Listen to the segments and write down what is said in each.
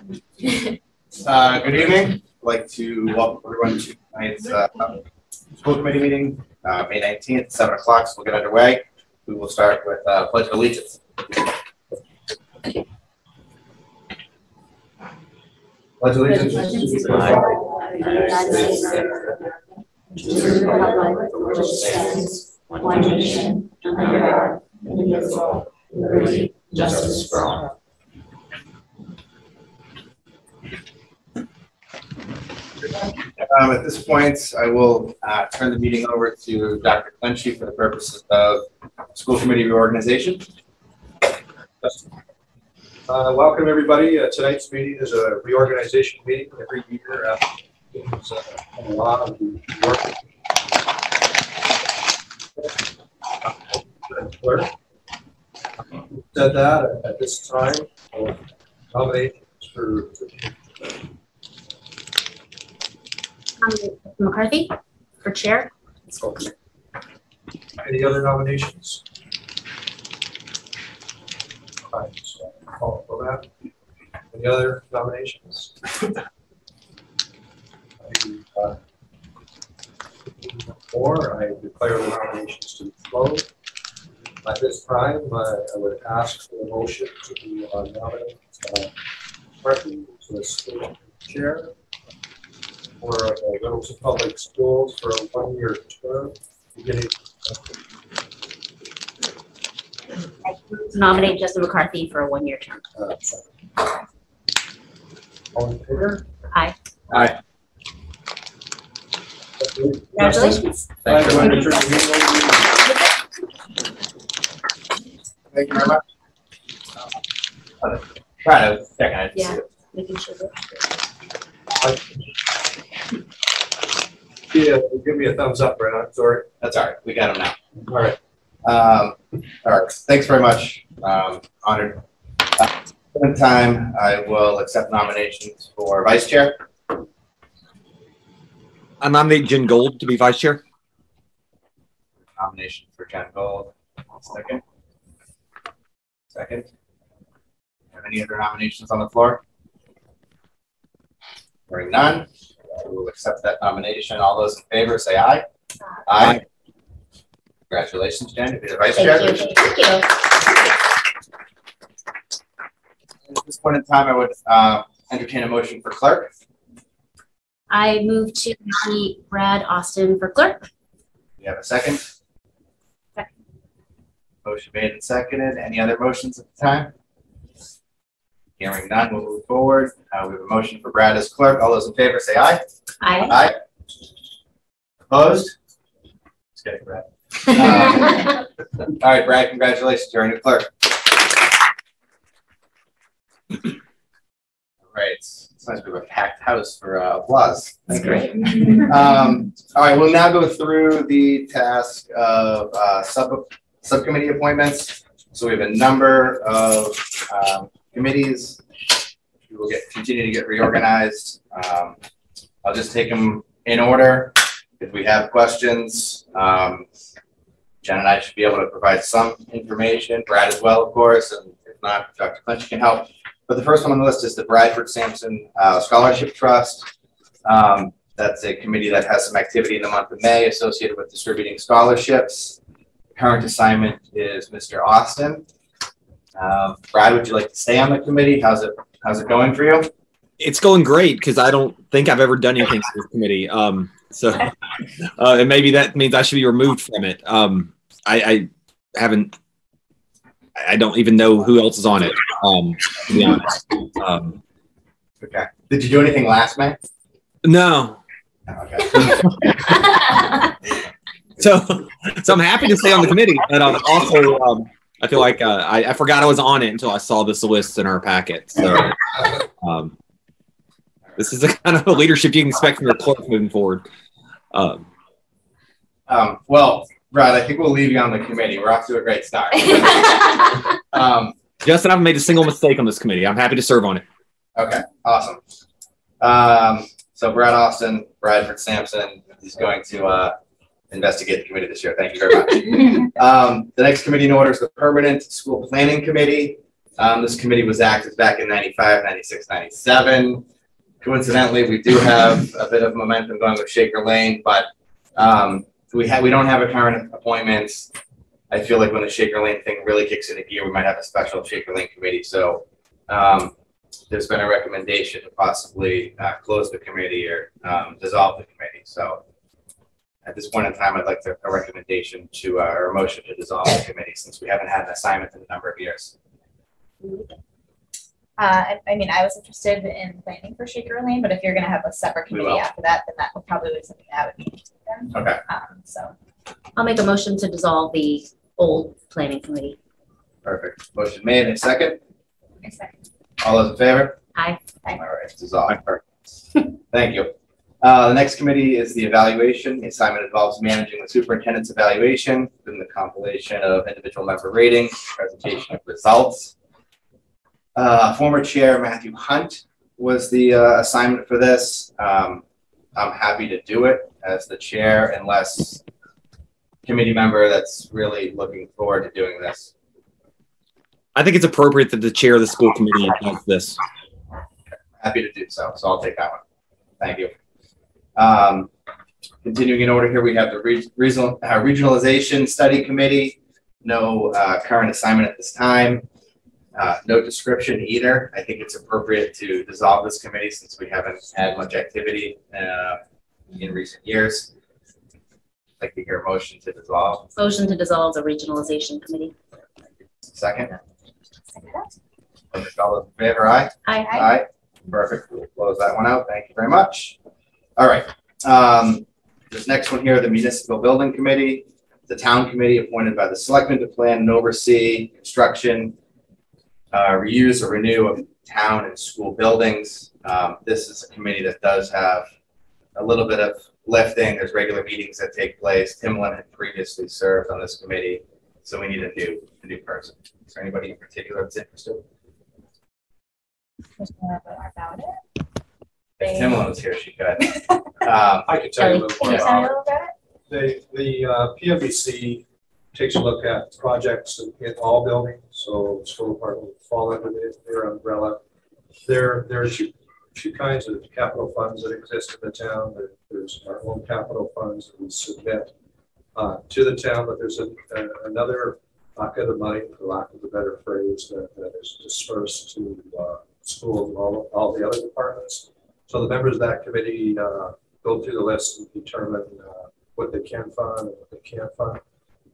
Good evening. I'd like to welcome everyone to tonight's school committee meeting, May 19th, 7 o'clock. So we'll get underway. We will start with Pledge of Allegiance. Pledge of Allegiance to the flag of the United States to the republic for which it stands, one nation, under God, indivisible, with liberty and justice for all. At this point, I will turn the meeting over to Dr. Schcmte for the purposes of school committee reorganization. Welcome, everybody. Tonight's meeting is a reorganization meeting. Every year, it's a lot of work. Clerk said that at this time, nominations for. McCarthy for chair. Any other nominations? All right, so I'll call for that. Any other nominations? I declare the nominations to be closed. At this time, I would ask for a motion to nominate McCarthy to the school chair for Littleton Public Schools for a one-year term, beginning. I nominate Justin McCarthy for a one-year term. All in favor? Aye. Aye. Congratulations. Thank you. Thank you very much. Right, I was checking. Yeah, making sure that. Yeah, give me a thumbs up, Brad. I'm sorry. That's all right. We got them now. All right. All right. Thanks very much. Honored. One time, I will accept nominations for vice chair. I nominate Jen Gold to be vice chair. Nomination for Jen Gold. Second. Second. Have any other nominations on the floor? Hearing none, we will accept that nomination. All those in favor say aye. Aye. Congratulations, Jen, to be the vice chair. Thank you. At this point in time, I would entertain a motion for clerk. I move to nominate Brad Austin for clerk. You have a second? Second. Motion made and seconded. Any other motions at the time? Hearing none, we'll move forward. We have a motion for Brad as clerk. All those in favor say aye. Aye. Aye. Opposed? Just kidding, Brad. All right, Brad, congratulations. You're a new clerk. All right. It's nice we have a packed house for applause. That's great. All right, we'll now go through the task of subcommittee appointments. So we have a number of committees. We will continue to get reorganized. I'll just take them in order. If we have questions, Jen and I should be able to provide some information. Brad as well, of course, and if not, Dr. Schcmte can help. But the first one on the list is the Bradford Sampson Scholarship Trust. That's a committee that has some activity in the month of May associated with distributing scholarships. The current assignment is Mr. Austin. Brad, would you like to stay on the committee? How's it going for you? It's going great because I don't think I've ever done anything to this committee. And maybe that means I should be removed from it. I haven't. I don't even know who else is on it. To be honest. Okay. Did you do anything last May? No. Okay. So I'm happy to stay on the committee, but also I feel like I forgot I was on it until I saw this list in our packet. So this is the kind of leadership you can expect from your clerk moving forward. Well, Brad, I think we'll leave you on the committee. We're off to a great start. Justin, I haven't made a single mistake on this committee. I'm happy to serve on it. Okay, awesome. So Brad Austin, Bradford Sampson, is going to investigate the committee this year. Thank you very much. The next committee in order is the Permanent School Planning Committee. This committee was active back in 95, 96, 97. Coincidentally, we do have a bit of momentum going with Shaker Lane, but we don't have a current appointment. I feel like when the Shaker Lane thing really kicks into gear, we might have a special Shaker Lane committee. So there's been a recommendation to possibly close the committee or dissolve the committee. So at this point in time, I'd like a recommendation to or a motion to dissolve the committee since we haven't had an assignment in a number of years. I mean, I was interested in planning for Shaker Lane, but if you're going to have a separate committee after that, then that would probably be something that I would be interested in. Okay. So I'll make a motion to dissolve the old planning committee. Perfect. Motion made. And second? I second. All those in favor? Aye. All right. Dissolved. Perfect. Thank you. The next committee is the evaluation. The assignment involves managing the superintendent's evaluation, including the compilation of individual member ratings, presentation of results. Former chair Matthew Hunt was the assignment for this. I'm happy to do it as the chair, unless committee member that's really looking forward to doing this. I think it's appropriate that the chair of the school committee does this. Happy to do so. So I'll take that one. Thank you. Continuing in order here, we have the regionalization study committee. No current assignment at this time. No description either. I think it's appropriate to dissolve this committee since we haven't had much activity in recent years. I'd like to hear a motion to dissolve. Motion to dissolve the regionalization committee. Second. All those in favor, aye? Aye. Aye. Perfect. We'll close that one out. Thank you very much. All right. This next one here, the Municipal Building Committee, the town committee appointed by the selectmen to plan and oversee construction, reuse or renew of town and school buildings. This is a committee that does have a little bit of lifting. There's regular meetings that take place. Timlin had previously served on this committee, so we need a new person. Is there anybody in particular that's interested? About it. If Timlin was here, she could. I can tell you a little Can more you tell me a about little about it? the PMBC takes a look at projects in all buildings, so the school department will fall under their umbrella. There are two kinds of capital funds that exist in the town. There's our own capital funds that we submit to the town, but there's another bucket of money, for lack of a better phrase, that is dispersed to schools and all the other departments. So the members of that committee go through the list and determine what they can fund and what they can't fund.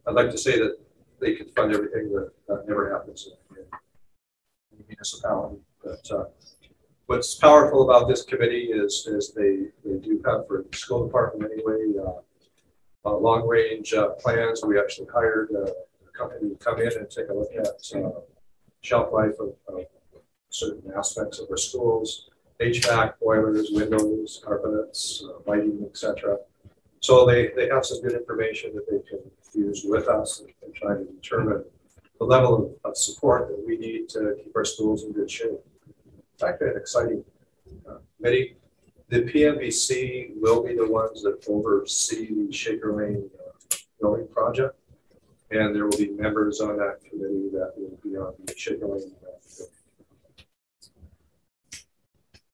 I'd like to say that they can fund everything that never happens in the municipality. But what's powerful about this committee is they do have, for the school department anyway, long range plans. We actually hired a company to come in and take a look at shelf life of certain aspects of our schools, HVAC, boilers, windows, carpets, lighting, etc. So they have some good information that they can use with us and try to determine the level of support that we need to keep our schools in good shape. It's actually an exciting committee. The PMBC will be the ones that oversee the Shaker Lane building project, and there will be members on that committee that will be on the Shaker Lane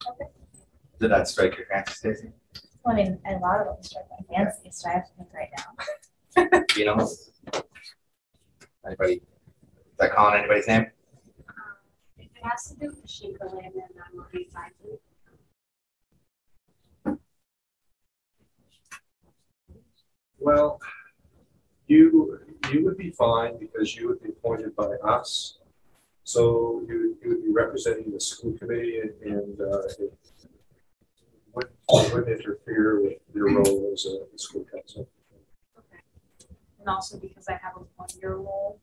Okay. Did that strike your fancy, Stacey? Well, I mean, a lot of them strike my fancy, so I have to think right now. You know? Anybody? Is that calling anybody's name? If it has to do with the Shaker Lane, then I'm on the side. Well, you would be fine because you would be appointed by us. So you would be representing the school committee and it wouldn't interfere with your role as a school council. Okay. And also because I have a 1-year role,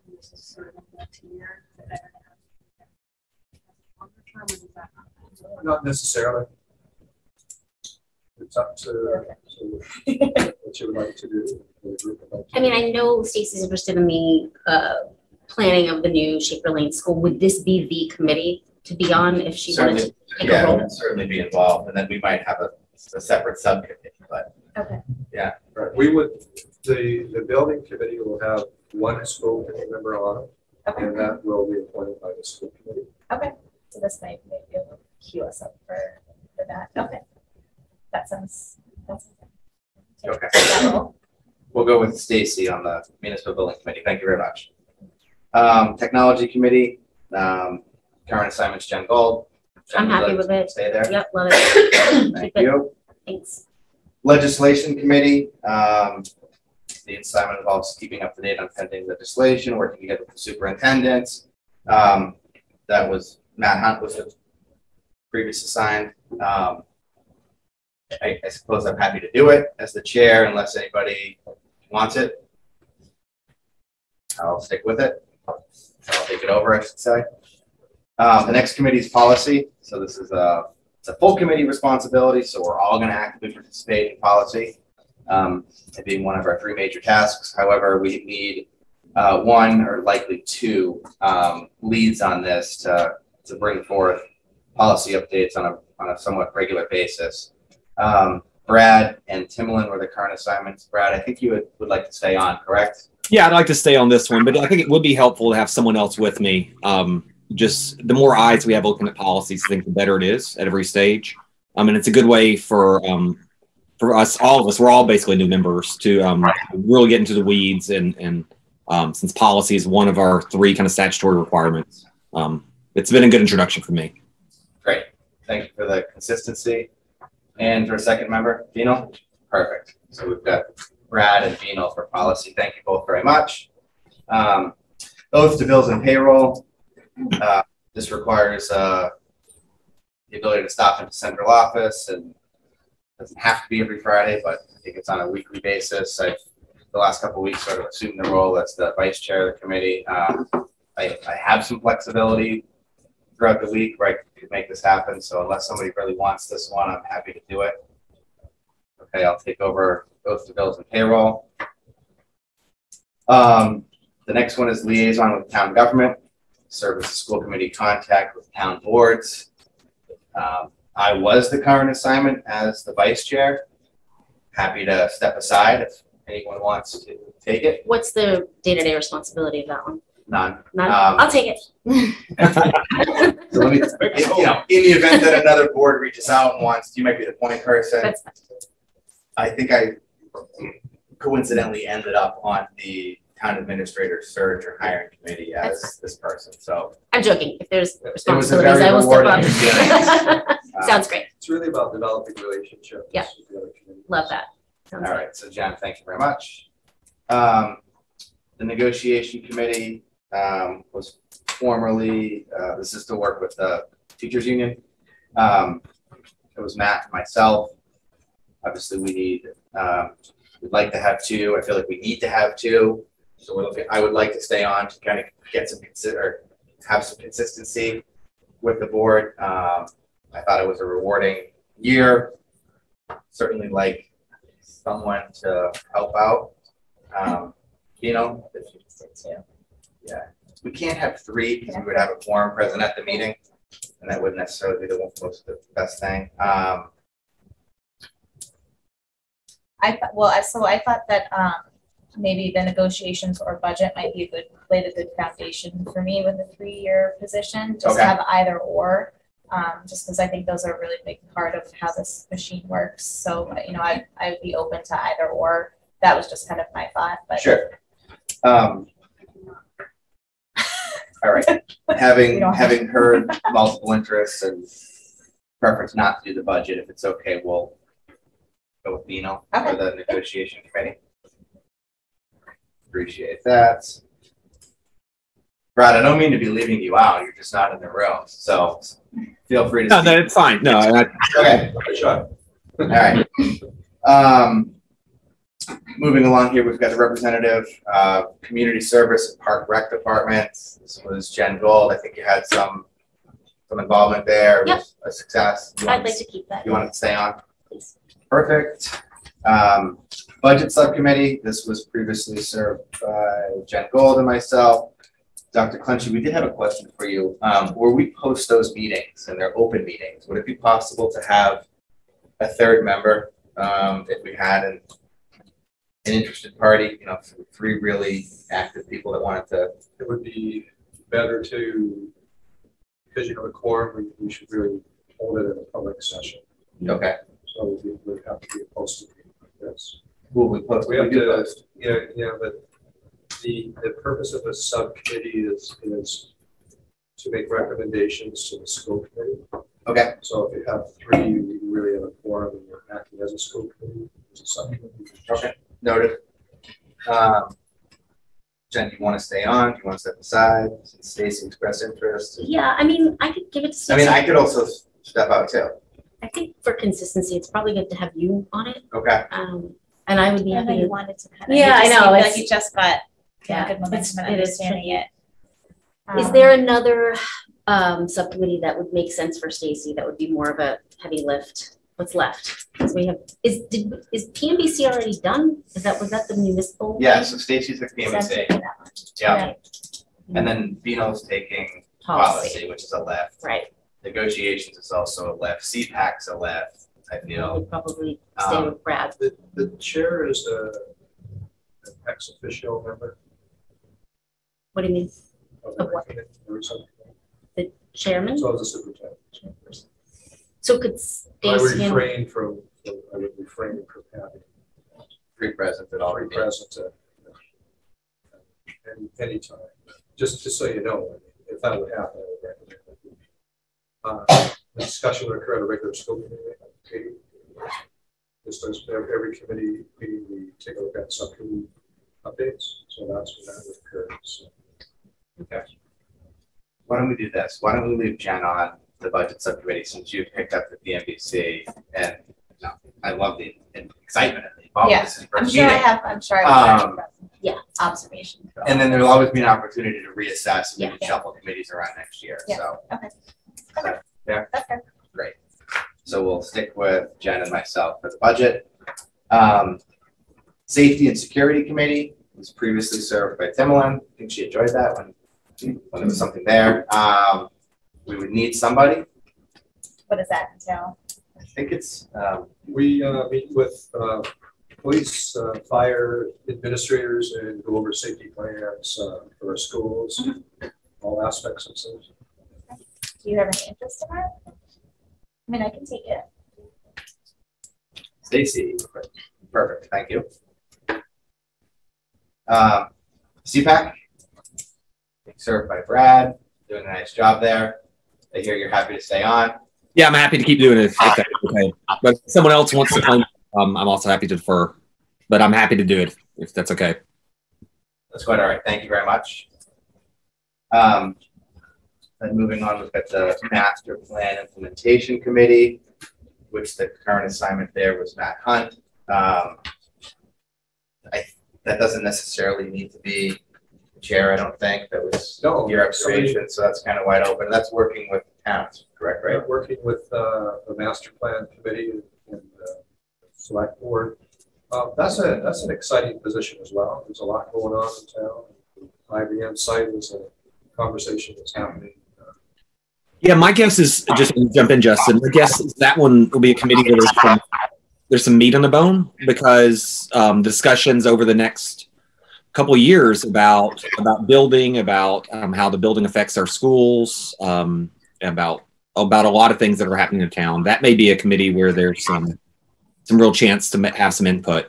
and this is sort of a 2-year, that I don't have longer term, or does that not matter? Not necessarily. It's up to what you would like to do. I mean, I know Stacey's interested in the planning of the new Shaker Lane school. Would this be the committee to be on if she wanted to take a role? Certainly be involved, and then we might have a separate subcommittee. But Okay. yeah, right. We would the building committee will have one school committee member on it. Okay. And that will be appointed by the school committee. Okay, so this might maybe queue us up for that. Okay. That's Okay. that role. We'll go with Stacy on the municipal building committee. Thank you very much. Technology committee, current assignments, Jen Gold. Jen, I'm would happy like with to it. Stay there. Yep, love it. Thank Keep it. you. Thanks. Legislation committee, the assignment involves keeping up to date on pending legislation, working together with the superintendents. That was Matt Hunt was the previous assigned. I suppose I'm happy to do it as the chair unless anybody wants it. I'll stick with it. I'll take it over, I should say. The next committee is policy. So this is it's a full committee responsibility. So we're all going to actively participate in policy, it being one of our 3 major tasks. However, we need 1 or likely 2 leads on this to bring forth policy updates on a somewhat regular basis. Brad and Timlin were the current assignments. Brad, I think you would like to stay on, correct? Yeah, I'd like to stay on this one, but I think it would be helpful to have someone else with me. Just the more eyes we have looking at policies, I think the better it is at every stage. And it's a good way for us, all of us, we're all basically new members to really get into the weeds. And since policy is one of our 3 kind of statutory requirements, it's been a good introduction for me. Great. Thank you for the consistency. And for a second member, Dino? Perfect. So we've got Brad and Dino for policy. Thank you both very much. Oath to bills and payroll. This requires the ability to stop into central office, and doesn't have to be every Friday, but I think it's on a weekly basis. I've the last couple of weeks sort of assumed the role as the vice chair of the committee. I have some flexibility throughout the week where I could make this happen. So unless somebody really wants this one, I'm happy to do it. Okay, I'll take over oath to bills and payroll. The next one is liaison with town government. Serve as a school committee contact with town boards. I was the current assignment as the vice chair. Happy to step aside if anyone wants to take it. What's the day-to-day responsibility of that one? None. None? I'll take it. So let me, in the event that another board reaches out and wants, you might be the point person. That's fine. I think I coincidentally ended up on the town administrator search or hiring committee as this person. So I'm joking. If there's very responsibilities, I will step rewarding up. experience. Sounds great. It's really about developing relationships. Yeah. With the other communities. Love that. Sounds All great. right, so Jen, thank you very much. The negotiation committee was formerly, this is to work with the teachers union. It was Matt and myself. Obviously we need, we'd like to have 2. I feel like we need to have 2. So we're looking, I would like to stay on to kind of get some have some consistency with the board. I thought it was a rewarding year. Certainly like someone to help out. Yeah, we can't have 3 because we would have a quorum present at the meeting, and that wouldn't necessarily be the best thing. I thought that maybe the negotiations or budget might be a good foundation for me with a 3-year position, just Okay. to have either or, just because I think those are a really big part of how this machine works. So, I would be open to either or. That was just kind of my thought, but. Sure. All right. Having heard multiple interests and preference not to do the budget, if it's okay, we'll go with Dino for the negotiation committee. Appreciate that. Brad, I don't mean to be leaving you out. You're just not in the room, so feel free to. No, it's fine. No, okay. Sure. All right. Moving along here, we've got the representative, community service and park rec department. This was Jen Gold. I think you had some involvement there. It was a success. I'd like to keep that. You want to stay on? Please. Perfect. Budget subcommittee. This was previously served by Jen Gold and myself. Dr. Clenchy, we did have a question for you. Where we post those meetings and they're open meetings, would it be possible to have a 3rd member if we had an interested party, 3 really active people that wanted to? It would be better to, because the quorum, we should really hold it in a public session. Okay. So we would have to be a posted meeting like this. Will we post? We have do to, post. yeah, but the purpose of the subcommittee is to make recommendations to the school committee. Okay. So if you have three, you really have a quorum and you're acting as a school committee, as a subcommittee. Okay. Noted. Jen, do you want to stay on? Do you want to step aside? Since Stacy expressed interest. Yeah, I mean, I could give it to I Stacy. mean, I could also step out too. I think for consistency, it's probably good to have you on it. Okay. And I would be I know happy you to. wanted to kind of. Yeah, I know, Like it's- you just got Yeah, good momentum and it is understanding tricky. it. Is there another subcommittee that would make sense for Stacy that would be more of a heavy lift? What's left? 'Cause we have, is PMBC already done? Was that the municipal? Yeah, thing? so Stacy's the So I'm PMC. taking that one. Yeah. Right. And then Bino's taking Policy, policy, which is a left. right. Negotiations is also a left. CPAC's a left, I I feel. would probably stay with Brad. The chair is an ex officio member What do you mean? of the Of what? committee or something. The chairman? So is the superintendent. So could I Stacy and would refrain from having Free present at all. three present at any time. Just so you know, if that would happen, I would recommend it. The discussion would occur at a regular school meeting. Just as every committee meeting, we take a look at subcommittee updates. So that's when that would occur. So. Okay. Why don't we do this? Why don't we leave Jen on the budget subcommittee since you picked up the PMBC and I love the excitement of the involvement. Yeah, This is I'm first sure I meeting. have, Um, yeah. Observation. And then there'll always be an opportunity to reassess and maybe Yeah. shuffle committees around next year. Yeah. So Okay. yeah. That's fair. Great. So we'll stick with Jen and myself for the budget. Safety and Security Committee was previously served by Timolin. I think she enjoyed that when there was something there. We would need somebody. What does that entail? I think it's We meet with police, fire administrators and go over safety plans for our schools, all aspects of safety. Do you have any interest in that? I mean, I can take it. Stacy. Perfect. Thank you. CPAC, served by Brad, doing a nice job there. I hear you're happy to stay on. Yeah, I'm happy to keep doing it if that's okay. But if someone else wants to claim, I'm also happy to defer. But I'm happy to do it if that's okay. That's quite all right. Thank you very much. Then moving on, we've got the Master Plan Implementation Committee, which the current assignment there was Matt Hunt. That doesn't necessarily need to be the chair, I don't think. That was your observation, so that's kind of wide open. That's working with towns, correct, right? We're working with the Master Plan Committee and Select Board. That's an exciting position as well. There's a lot going on in town. IBM site is a conversation that's happening. Yeah, my guess is, just to jump in, Justin, my guess is that one will be a committee where there's some meat on the bone, because discussions over the next couple of years about building, about how the building affects our schools, about a lot of things that are happening in town. That may be a committee where there's some real chance to have some input.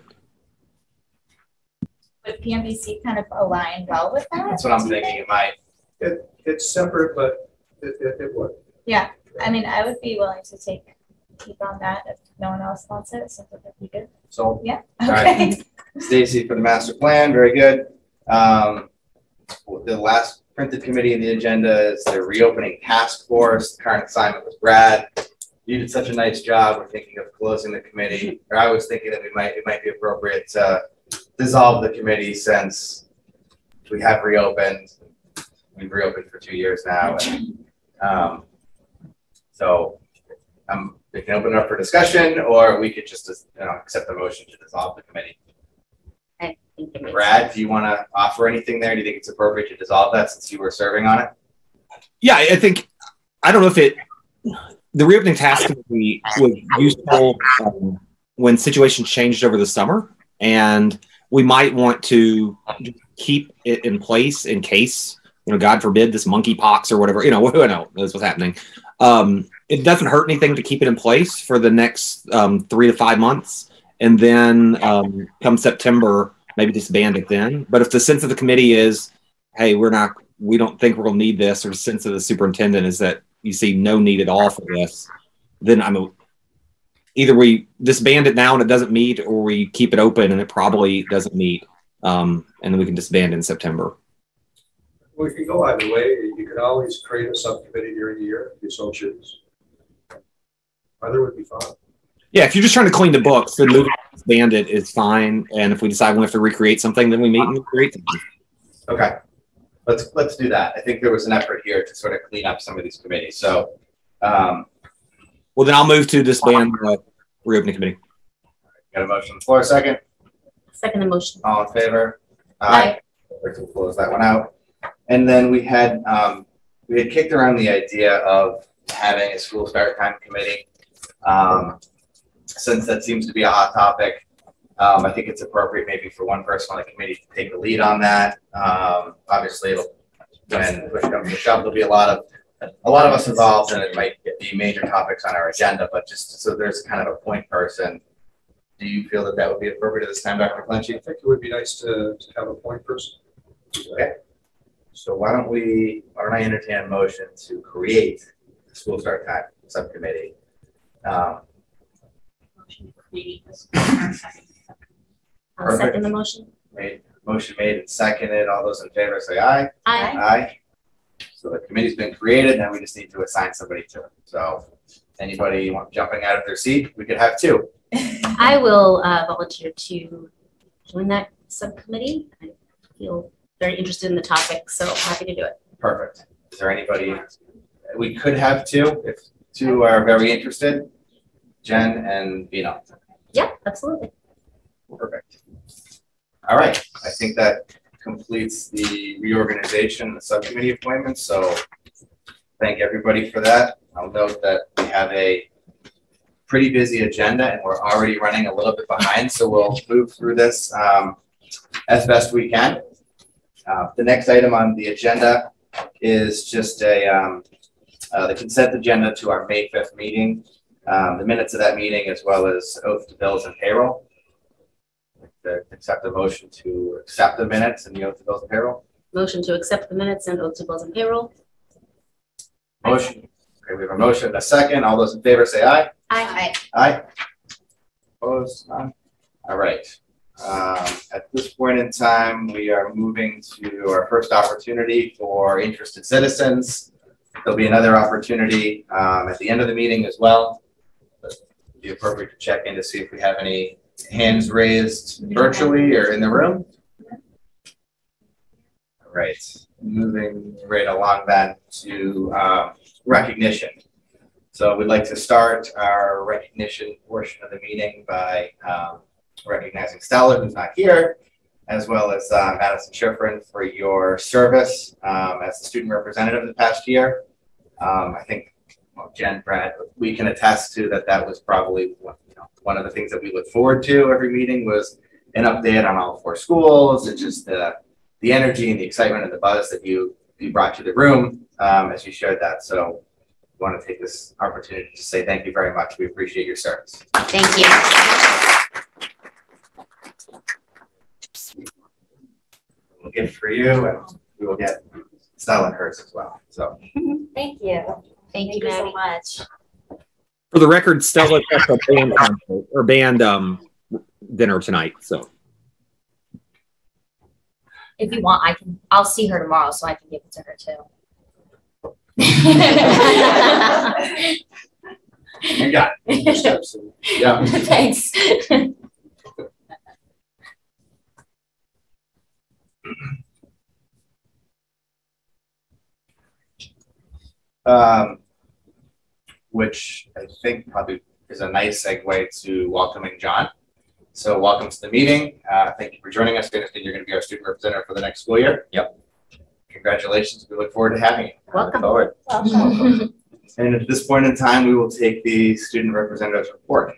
Would PMBC kind of align well with that? That's what I'm thinking. It might. It's separate, but it would. Yeah, I mean, I would be willing to keep on that if no one else wants it, so that would be good. So Yeah, All right. okay. Stacy for the master plan, very good. The last printed committee in the agenda is the reopening task force. The current assignment was Brad. You did such a nice job. We're thinking of closing the committee. Or I was thinking that it might be appropriate to dissolve the committee since we have reopened. We've reopened for 2 years now. And, so we can open it up for discussion, or we could just accept the motion to dissolve the committee. I think it makes Brad, sense. do you want to offer anything there? Do you think it's appropriate to dissolve that since you were serving on it? Yeah, I don't know if the reopening task committee was useful when situations changed over the summer, and we might want to keep it in place in case God forbid this monkeypox or whatever, who knows what's happening. It doesn't hurt anything to keep it in place for the next 3 to 5 months. And then come September, maybe disband it then. But if the sense of the committee is, hey, we don't think we're going to need this, or the sense of the superintendent is that you see no need at all for this, then either we disband it now and it doesn't meet, or we keep it open and it probably doesn't meet. And then we can disband in September. We can go either way. You could always create a subcommittee during the year if you so choose. Either would be fine. Yeah, if you're just trying to clean the books, then moving to disband it is fine. And if we decide we have to recreate something, then we meet and recreate something. Okay, let's do that. I think there was an effort here to sort of clean up some of these committees. So, well, then I'll move to disband the reopening committee. Got a motion on the floor. Second. Second the motion. All in favor? Aye. We'll close that one out. And then we had kicked around the idea of having a school start time committee. Since that seems to be a hot topic, I think it's appropriate maybe for one person on the committee to take the lead on that. Obviously, when push comes to shove, there'll be a lot of us involved, and it might be major topics on our agenda. But just so there's kind of a point person, do you feel that would be appropriate at this time, Dr. Clenchey? I think it would be nice to have a point person. Okay. So why don't I entertain a motion to create the school start time subcommittee? I'll second the motion. Motion made and seconded. All those in favor say aye. Aye. Aye. So the committee's been created, and we just need to assign somebody to it. So anybody jumping out of their seat, we could have 2. I will volunteer to join that subcommittee. I feel very interested in the topic, so happy to do it. Perfect. Is there anybody? We could have 2 if 2 are very interested. Jen and Vino. Yeah, absolutely. Perfect. All right. I think that completes the reorganization, the subcommittee appointments. So thank everybody for that. I'll note that we have a pretty busy agenda and we're already running a little bit behind. So we'll move through this as best we can. The next item on the agenda is just the consent agenda to our May 5th meeting. The minutes of that meeting, as well as oath to bills and payroll. To accept a motion to accept the minutes and the oath to bills and payroll. Motion to accept the minutes and oath to bills and payroll. Motion. Okay, we have a motion and a second. All those in favor say aye. Aye. Aye. Opposed? None. All right. At this point in time, we are moving to our first opportunity for interested citizens. There'll be another opportunity at the end of the meeting as well. It'd be appropriate to check in to see if we have any hands raised virtually or in the room. All right, moving right along then to recognition. So we'd like to start our recognition portion of the meeting by recognizing Stella, who's not here, as well as Madison Schifrin for your service as the student representative the past year. I think Jen, Brad, we can attest to that was probably one of the things that we look forward to every meeting was an update on all 4 schools. It's just the energy and the excitement and the buzz that you brought to the room as you shared that. So we want to take this opportunity to say thank you very much. We appreciate your service. Thank you. We'll get it for you, and we will get Stella and hers as well. So Thank you. Thank you so much. For the record, Stella has a band concert or band dinner tonight. So If you want, I'll see her tomorrow so I can give it to her too. you got it. Yeah. Thanks. Which I think probably is a nice segue to welcoming John. So welcome to the meeting. Thank you for joining us. I understand you're going to be our student representative for the next school year. Yep. Congratulations. We look forward to having you. Welcome. Forward. Welcome. And at this point in time, we will take the student representative's report.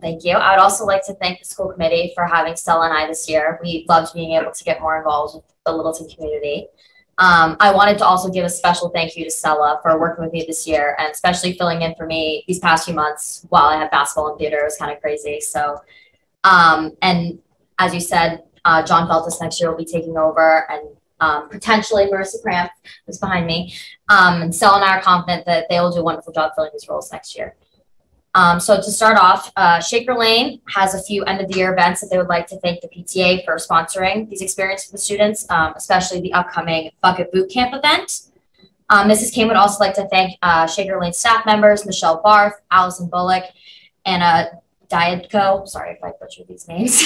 Thank you. I would also like to thank the school committee for having Stella and I this year. We loved being able to get more involved with the Littleton community. I wanted to also give a special thank you to Stella for working with me this year and especially filling in for me these past few months while I had basketball and theater. It was kind of crazy. So, and as you said, John Feltus next year will be taking over, and potentially Marissa Cramp is behind me. And Stella and I are confident that they will do a wonderful job filling these roles next year. So to start off, Shaker Lane has a few end of the year events that they would like to thank the PTA for sponsoring these experiences for the students, especially the upcoming Bucket Boot Camp event. Mrs. Kane would also like to thank Shaker Lane staff members, Michelle Barth, Allison Bullock, Anna Diadko, sorry if I butchered these names,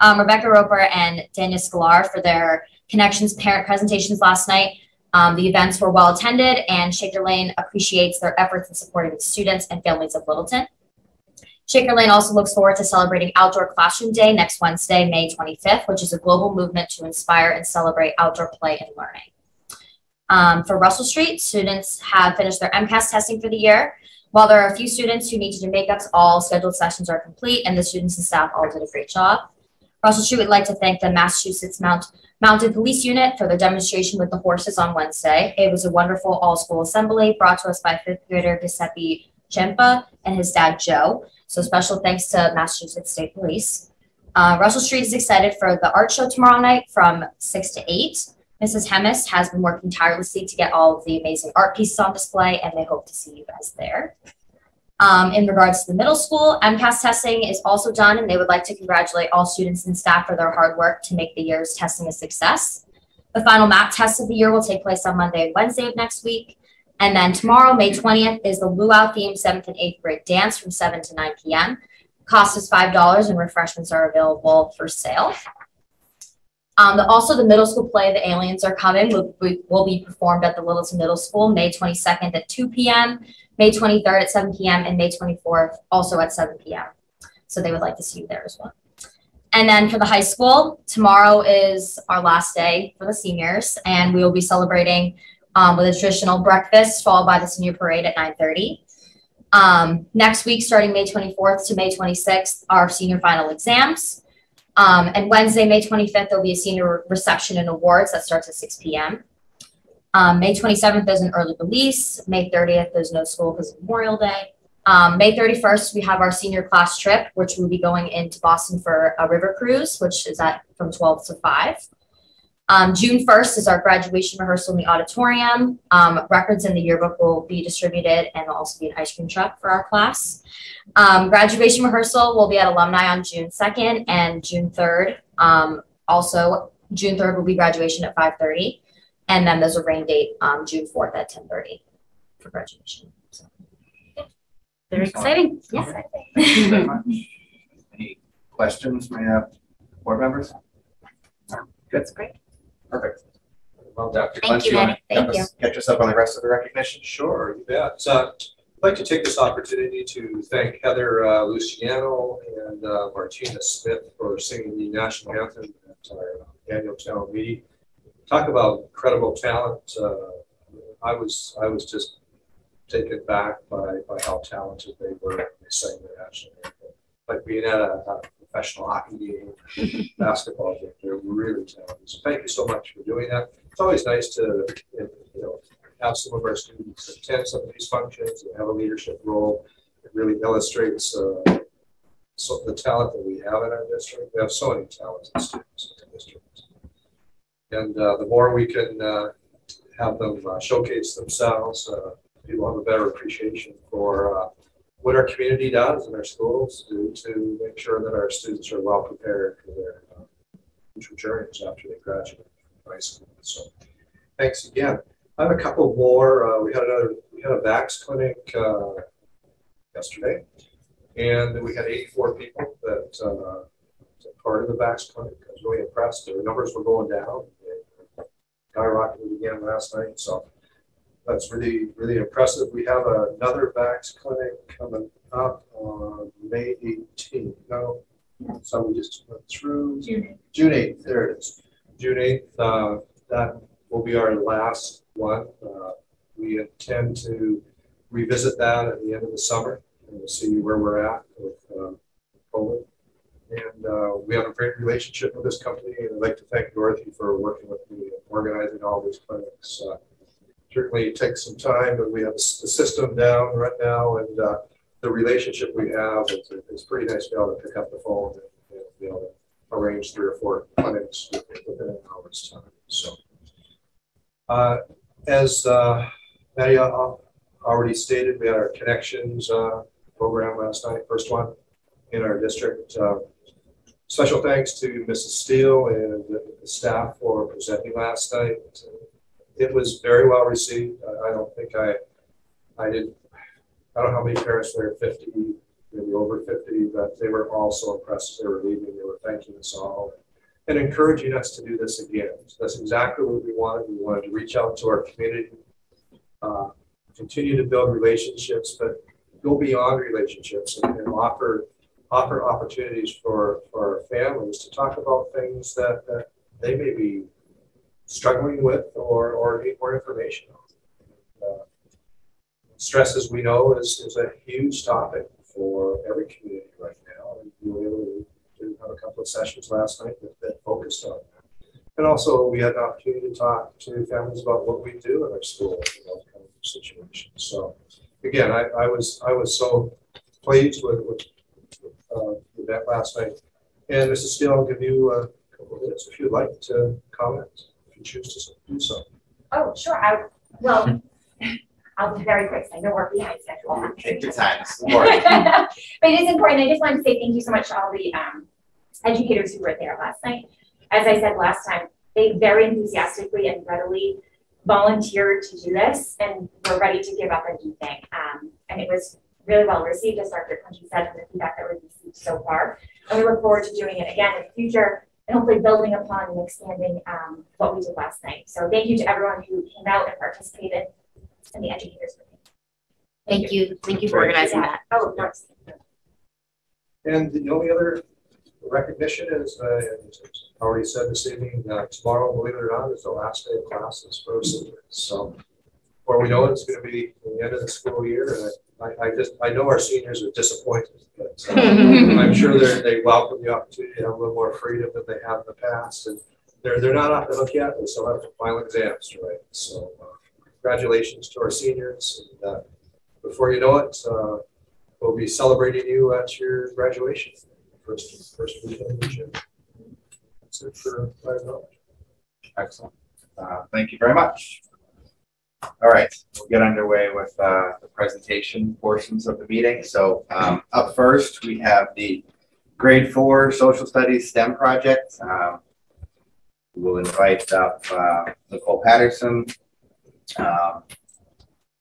Rebecca Roper, and Danielle Scalar for their Connections parent presentations last night. The events were well attended, and Shaker Lane appreciates their efforts in supporting the students and families of Littleton. Shaker Lane also looks forward to celebrating Outdoor Classroom Day next Wednesday, May 25th, which is a global movement to inspire and celebrate outdoor play and learning. For Russell Street, students have finished their MCAS testing for the year. While there are a few students who need to do makeups, all scheduled sessions are complete, and the students and staff all did a great job. Russell Street would like to thank the Massachusetts Mounted Police Unit for their demonstration with the horses on Wednesday. It was a wonderful all-school assembly brought to us by 5th grader Giuseppe Schcmte and his dad, Joe. So special thanks to Massachusetts State Police. Russell Street is excited for the art show tomorrow night from 6 to 8. Mrs. Hemis has been working tirelessly to get all of the amazing art pieces on display, and they hope to see you guys there. In regards to the middle school, MCAS testing is also done, and they would like to congratulate all students and staff for their hard work to make the year's testing a success. The final MAP test of the year will take place on Monday and Wednesday of next week. And then tomorrow, May 20th, is the Luau themed 7th and 8th grade dance from 7 to 9 p.m. Cost is $5, and refreshments are available for sale. Also, the middle school play, The Aliens Are Coming, will be performed at the Littleton Middle School May 22nd at 2 p.m., May 23rd at 7 p.m., and May 24th also at 7 p.m. So they would like to see you there as well. And then for the high school, tomorrow is our last day for the seniors, and we will be celebrating with a traditional breakfast followed by the senior parade at 9:30. Next week, starting May 24th to May 26th, are senior final exams. And Wednesday, May 25th, there'll be a senior reception and awards that starts at 6 p.m. May 27th, there's an early release. May 30th, there's no school because of Memorial Day. May 31st, we have our senior class trip, which we'll be going into Boston for a river cruise, which is from 12 to 5. June 1st is our graduation rehearsal in the auditorium. Records in the yearbook will be distributed, and there'll also be an ice cream truck for our class. Graduation rehearsal will be at Alumni on June 2nd and June 3rd. Also, June 3rd will be graduation at 5:30. And then there's a rain date, June 4th at 10:30 for graduation. So, Very exciting. Yeah. Thank you very much. Any questions from board members? Good. That's great. Perfect. Well, Dr. Thank you, Danny. Thank you. Catch us up on the rest of the recognition? Sure, you bet. So I'd like to take this opportunity to thank Heather Luciano and Martina Smith for singing the national anthem at our annual town meeting. Talk about incredible talent. I was just taken back by how talented they were when they sang the national anthem. Like being at a professional hockey game, basketball game, they're really talented. So thank you so much for doing that. It's always nice to have some of our students attend some of these functions and have a leadership role. It really illustrates the talent that we have in our district. We have so many talented students in the district. And the more we can have them showcase themselves, people have a better appreciation for what our community does in our schools to make sure that our students are well prepared for their future journeys after they graduate from high school. So thanks again. I have a couple more. We had a VAX clinic yesterday, and we had 84 people that took part of the VAX clinic. I was really impressed. The numbers were going down. They skyrocketed again last night. So that's really, really impressive. We have another VAX clinic coming up on May 18th. No, so we just went through June 8th. There it is. June 8th. That will be our last one. We intend to revisit that at the end of the summer and we'll see where we're at with COVID. And we have a great relationship with this company, and I'd like to thank Dorothy for working with me and organizing all these clinics. Certainly it takes some time, but we have the system down right now, and the relationship we have, it's pretty nice to be able to pick up the phone and be able to arrange 3 or 4 clinics within an hour's time. So, as Maddie already stated, we had our Connections program last night, first one in our district. Special thanks to Mrs. Steele and the staff for presenting last night. It was very well received. I don't think I don't know how many parents there, 50, maybe over 50, but they were all so impressed. They were leaving, they were thanking us all and encouraging us to do this again. So that's exactly what we wanted. We wanted to reach out to our community, continue to build relationships, but go beyond relationships and offer opportunities for our families to talk about things that they may be struggling with or need more information on. Stress, as we know, is a huge topic for every community right now. We were able to have a couple of sessions last night that focused on that. And also, we had an opportunity to talk to families about what we do in our school in those kind of situations. So, again, I was so pleased with that last night. And Mrs. Steele, I'll give you a couple of minutes if you'd like to comment, if you choose to do so. Oh, sure. I'll be very quick. I know we're behind schedule. Take your time. But it is important. I just wanted to say thank you so much to all the educators who were there last night. As I said last time, they very enthusiastically and readily volunteered to do this, and were ready to give up anything. And it was really well received, as Dr. Cunty said, from the feedback that we've received so far. And we look forward to doing it again in the future, and hopefully building upon and expanding what we did last night. So thank you to everyone who came out and participated, and the educators. Thank you. Thank you for organizing that. Oh, of course. And the only other recognition is, already said this evening, tomorrow, believe it or not, is the last day of classes for seniors. So, before we know it, it's going to be the end of the school year, and I know our seniors are disappointed, but I'm sure they welcome the opportunity to have a little more freedom than they have in the past, and they're not off the hook yet. They still have final exams to write. So, congratulations to our seniors, and before you know it, we'll be celebrating you at your graduation. First weekend of June. That's it for my knowledge. Excellent. Thank you very much. All right, we'll get underway with the presentation portions of the meeting. So up first, we have the Grade 4 Social Studies STEM project. We'll invite up Nicole Patterson,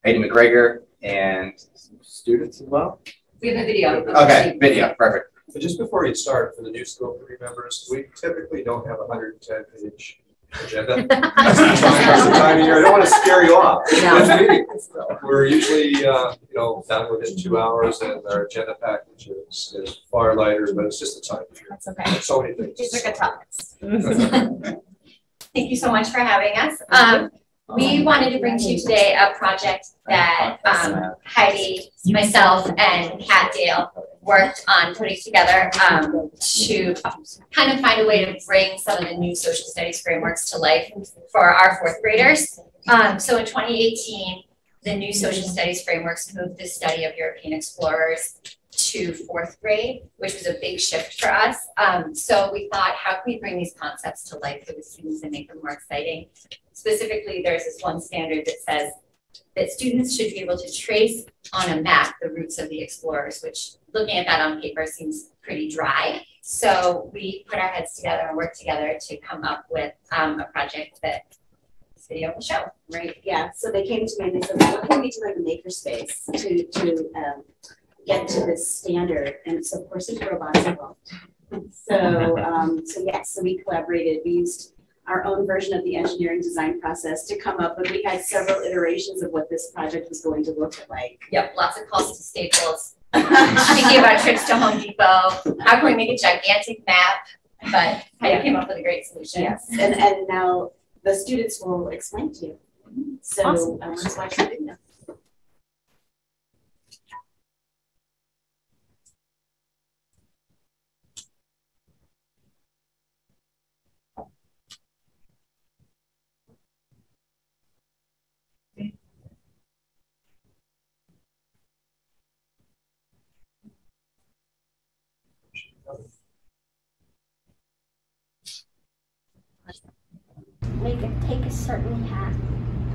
Hayden McGregor, and students as well. We have a video. Okay, video, perfect. But just before you start, for the new school committee members, we typically don't have a 110-page agenda. That's the time of year. I don't want to scare you off. No. We're usually, done within 2 hours, and our agenda package is far lighter, but it's just the time of year. That's okay. There's so many things. These are good topics. Thank you so much for having us. We wanted to bring to you today a project that Heidi, myself, and Kat Dale worked on putting together to kind of find a way to bring some of the new social studies frameworks to life for our 4th graders. So in 2018, the new social studies frameworks moved the study of European explorers to 4th grade, which was a big shift for us. So we thought, how can we bring these concepts to life for the students and make them more exciting? Specifically, there's this one standard that says that students should be able to trace on a map the routes of the explorers, which looking at that on paper seems pretty dry. So we put our heads together and worked together to come up with a project that this video will show. Right, yeah. So they came to me and they said, what can we do in the makerspace to get to this standard? And so of course there's robots involved. So we collaborated. We used our own version of the engineering design process to come up, and we had several iterations of what this project was going to look like. Yep, lots of calls to Staples. Thinking about trips to Home Depot. How can we make a gigantic map? But Heidi came up with a great solution. Yes, and now the students will explain to you. So awesome. Let's watch the video. certain hat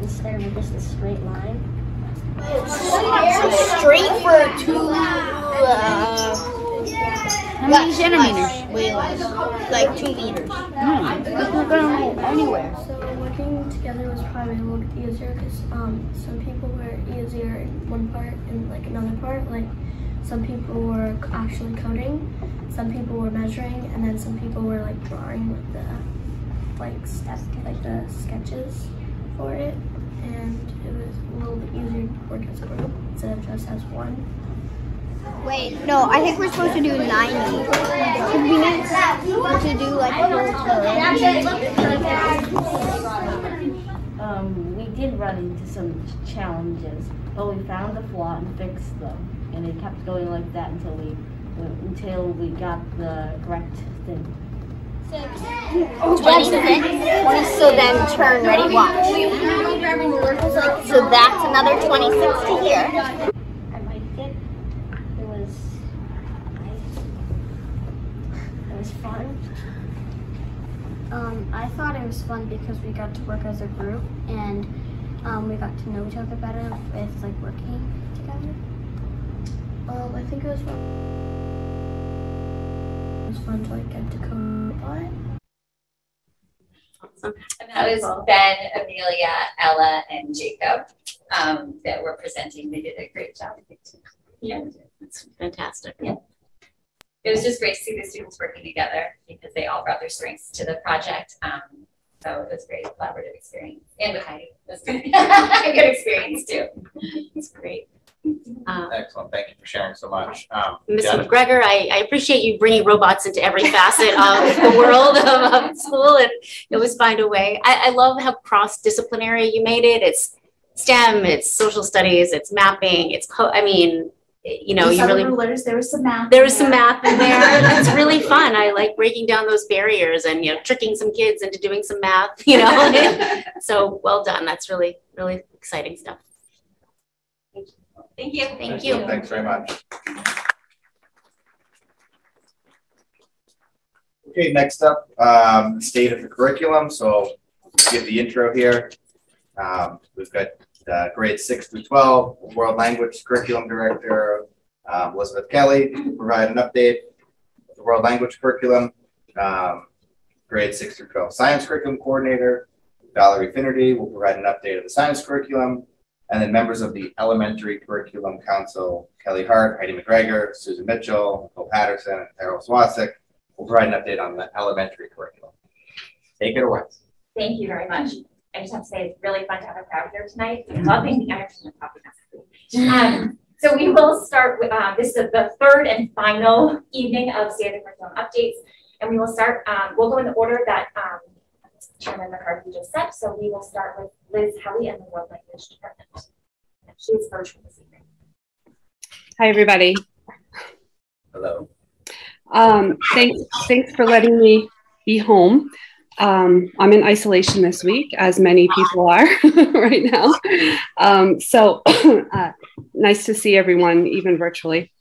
instead of just a straight line? Straight for 2, How many centimeters? like 2 meters. It's not going anywhere. So working together was probably a little easier because some people were easier in one part and like another part. Like some people were actually coding, some people were measuring, and then some people were like drawing with the the sketches for it. And it was a little bit easier to work as a group instead of just as one. Wait, no, I think we're supposed to do 90. Could we need to do like a whole We did run into some challenges, but we found the flaw and fixed them, and it kept going like that until we got the correct thing. 26. So then turn, ready, watch. So that's another 26 to here. I liked it. It was nice. It was fun. I thought it was fun because we got to work as a group and we got to know each other better with like working together. I think it was fun. It was fun to like get to code a lot. Awesome. And that was Ben, Amelia, Ella, and Jacob that were presenting. They did a great job. Yeah, that's fantastic. Yeah. It was just great to see the students working together because they all brought their strengths to the project. So it was a great collaborative experience. And with Heidi, it was good. A good experience too. It's great. Excellent. Thank you for sharing so much. Ms. McGregor, I appreciate you bringing robots into every facet of the world of school, and you always find a way. I love how cross-disciplinary you made it. It's STEM, it's social studies, it's mapping, you really rulers. There was some math. There was some math in there. It's really fun. I like breaking down those barriers and tricking some kids into doing some math. So well done. That's really, really exciting stuff. Thank you. Thank you. Thanks very much. Okay, next up, state of the curriculum. So give the intro here. We've got grades 6 through 12, World Language Curriculum Director, Elizabeth Kelly, will provide an update of the World Language Curriculum. Grades 6 through 12, Science Curriculum Coordinator, Valerie Finnerty, will provide an update of the Science Curriculum. And then members of the Elementary Curriculum Council, Kelly Hart, Heidi McGregor, Susan Mitchell, Nicole Patterson, and Carol Swasik, will provide an update on the elementary curriculum. Take it away. Thank you very much. I just have to say it's really fun to have a crowd here tonight. Loving the entertainment topic. So we will start with, this is the third and final evening of State of the Curriculum updates. And we will start, we'll go in the order that Chairman McCarthy just said. So we will start with Liz Howie and the World Language Department. She is virtual this evening. Hi, everybody. Hello. Thanks for letting me be home. I'm in isolation this week, as many people are right now. So nice to see everyone, even virtually.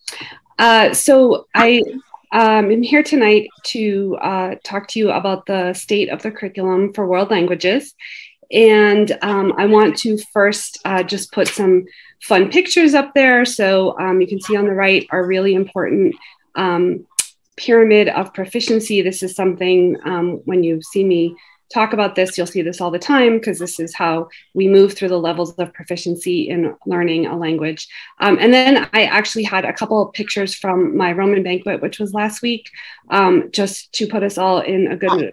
So I'm here tonight to talk to you about the state of the curriculum for world languages. And I want to first just put some fun pictures up there. So you can see on the right our really important pyramid of proficiency. This is something when you see me talk about this, you'll see this all the time because this is how we move through the levels of proficiency in learning a language. And then I actually had a couple of pictures from my Roman banquet, which was last week, just to put us all in a good mood.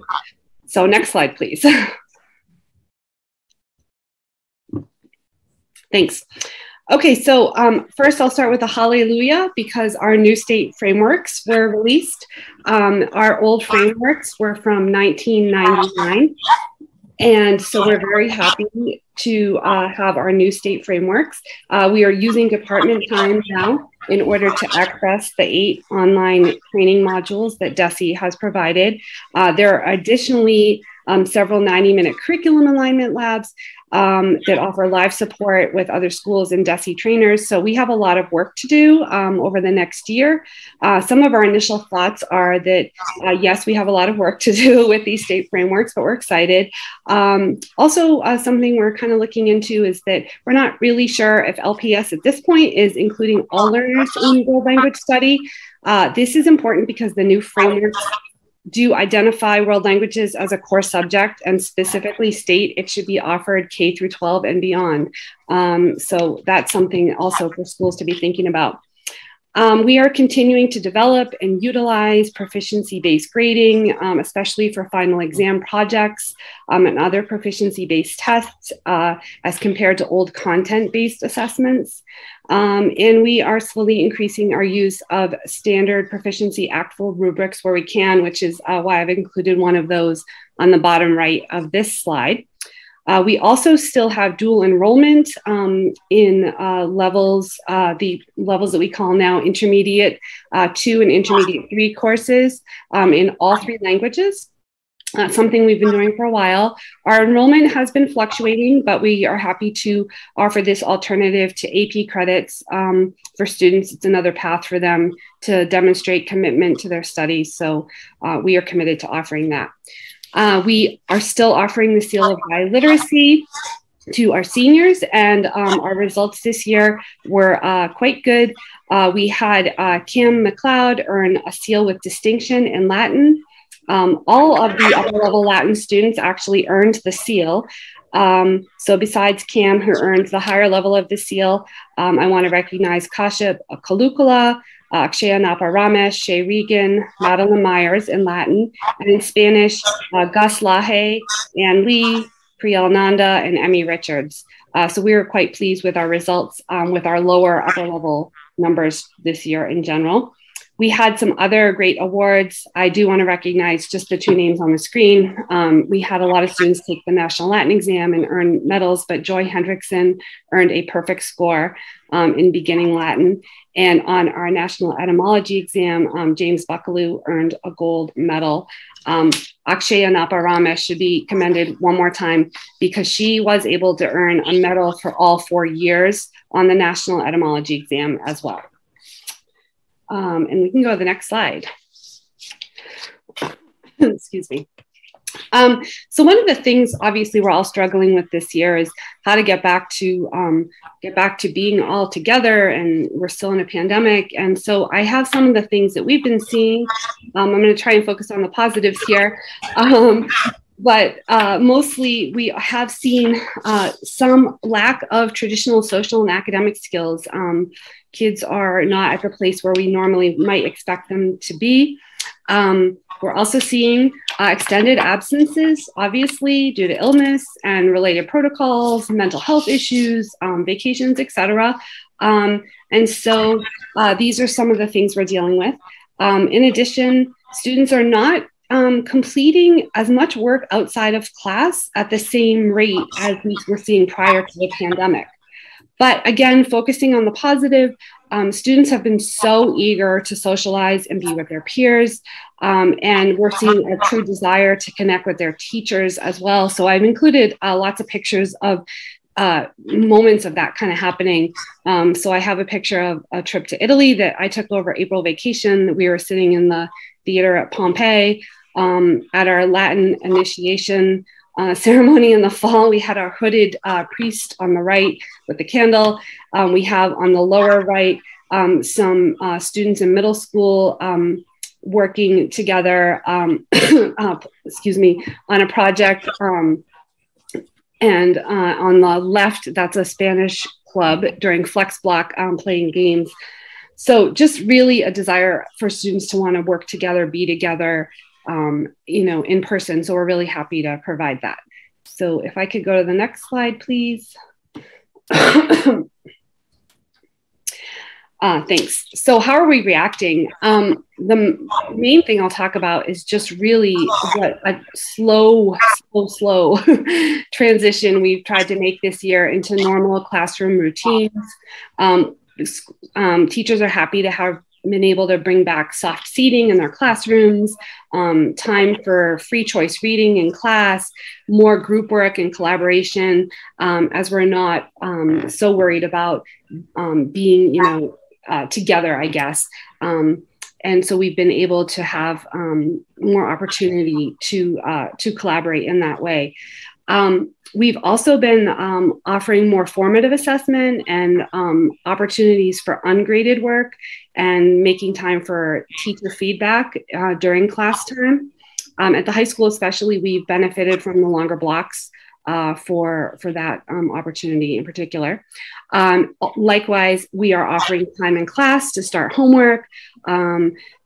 So next slide, please. Thanks. Okay, so first I'll start with a hallelujah because our new state frameworks were released. Our old frameworks were from 1999. And so we're very happy to have our new state frameworks. We are using department time now in order to access the 8 online training modules that DESE has provided. There are additionally several 90-minute curriculum alignment labs, that offer live support with other schools and DESE trainers. So we have a lot of work to do over the next year. Some of our initial thoughts are that, yes, we have a lot of work to do with these state frameworks, but we're excited. Also, something we're kind of looking into is that we're not really sure if LPS at this point is including all learners in world language study. This is important because the new frameworks do identify world languages as a core subject and specifically state it should be offered K through 12 and beyond. So that's something also for schools to be thinking about. We are continuing to develop and utilize proficiency-based grading, especially for final exam projects and other proficiency-based tests as compared to old content-based assessments. And we are slowly increasing our use of standard proficiency actful rubrics where we can, which is why I've included one of those on the bottom right of this slide. We also still have dual enrollment in levels, the levels that we call now intermediate 2 and intermediate 3 courses in all 3 languages. Something we've been doing for a while. Our enrollment has been fluctuating, but we are happy to offer this alternative to AP credits for students. It's another path for them to demonstrate commitment to their studies. So we are committed to offering that. We are still offering the seal of biliteracy to our seniors, and our results this year were quite good. We had Kim McLeod earn a seal with distinction in Latin. All of the upper level Latin students actually earned the seal. So besides Cam, who earned the higher level of the seal, I want to recognize Kasha Kalukula, Akshay Napa Ramesh, Shay Regan, Madeline Myers in Latin, and in Spanish, Gus Laje, Ann Lee, Priyal Nanda, and Emmy Richards. So we were quite pleased with our results with our lower upper level numbers this year in general. We had some other great awards. I do want to recognize just the 2 names on the screen. We had a lot of students take the National Latin exam and earn medals, but Joy Hendrickson earned a perfect score in beginning Latin. And on our National Etymology exam, James Buckaloo earned a gold medal. Akshay Napa Ramesh should be commended one more time because she was able to earn a medal for all 4 years on the National Etymology exam as well. And we can go to the next slide. Excuse me. So one of the things obviously we're all struggling with this year is how to get back to being all together, and we're still in a pandemic. And so I have some of the things that we've been seeing. I'm going to try and focus on the positives here. But mostly we have seen some lack of traditional social and academic skills. Kids are not at the place where we normally might expect them to be. We're also seeing extended absences, obviously, due to illness and related protocols, mental health issues, vacations, etc. And so these are some of the things we're dealing with. In addition, students are not completing as much work outside of class at the same rate as we were seeing prior to the pandemic. But again, focusing on the positive, students have been so eager to socialize and be with their peers. And we're seeing a true desire to connect with their teachers as well. So I've included lots of pictures of moments of that kind of happening. So I have a picture of a trip to Italy that I took over April vacation. We were sitting in the theater at Pompeii at our Latin initiation ceremony in the fall. We had our hooded priest on the right with the candle. We have on the lower right some students in middle school working together, excuse me, on a project. And on the left, that's a Spanish club during Flex Block playing games. So just really a desire for students to want to work together, be together, you know, in person. So we're really happy to provide that. So if I could go to the next slide, please. Thanks. So how are we reacting? The main thing I'll talk about is just really what a slow transition we've tried to make this year into normal classroom routines. Teachers are happy to have been able to bring back soft seating in their classrooms, time for free choice reading in class, more group work and collaboration, as we're not so worried about being, together, I guess. And so we've been able to have more opportunity to collaborate in that way. We've also been offering more formative assessment and opportunities for ungraded work and making time for teacher feedback during class time. At the high school especially, we've benefited from the longer blocks for that opportunity in particular. Likewise, we are offering time in class to start homework.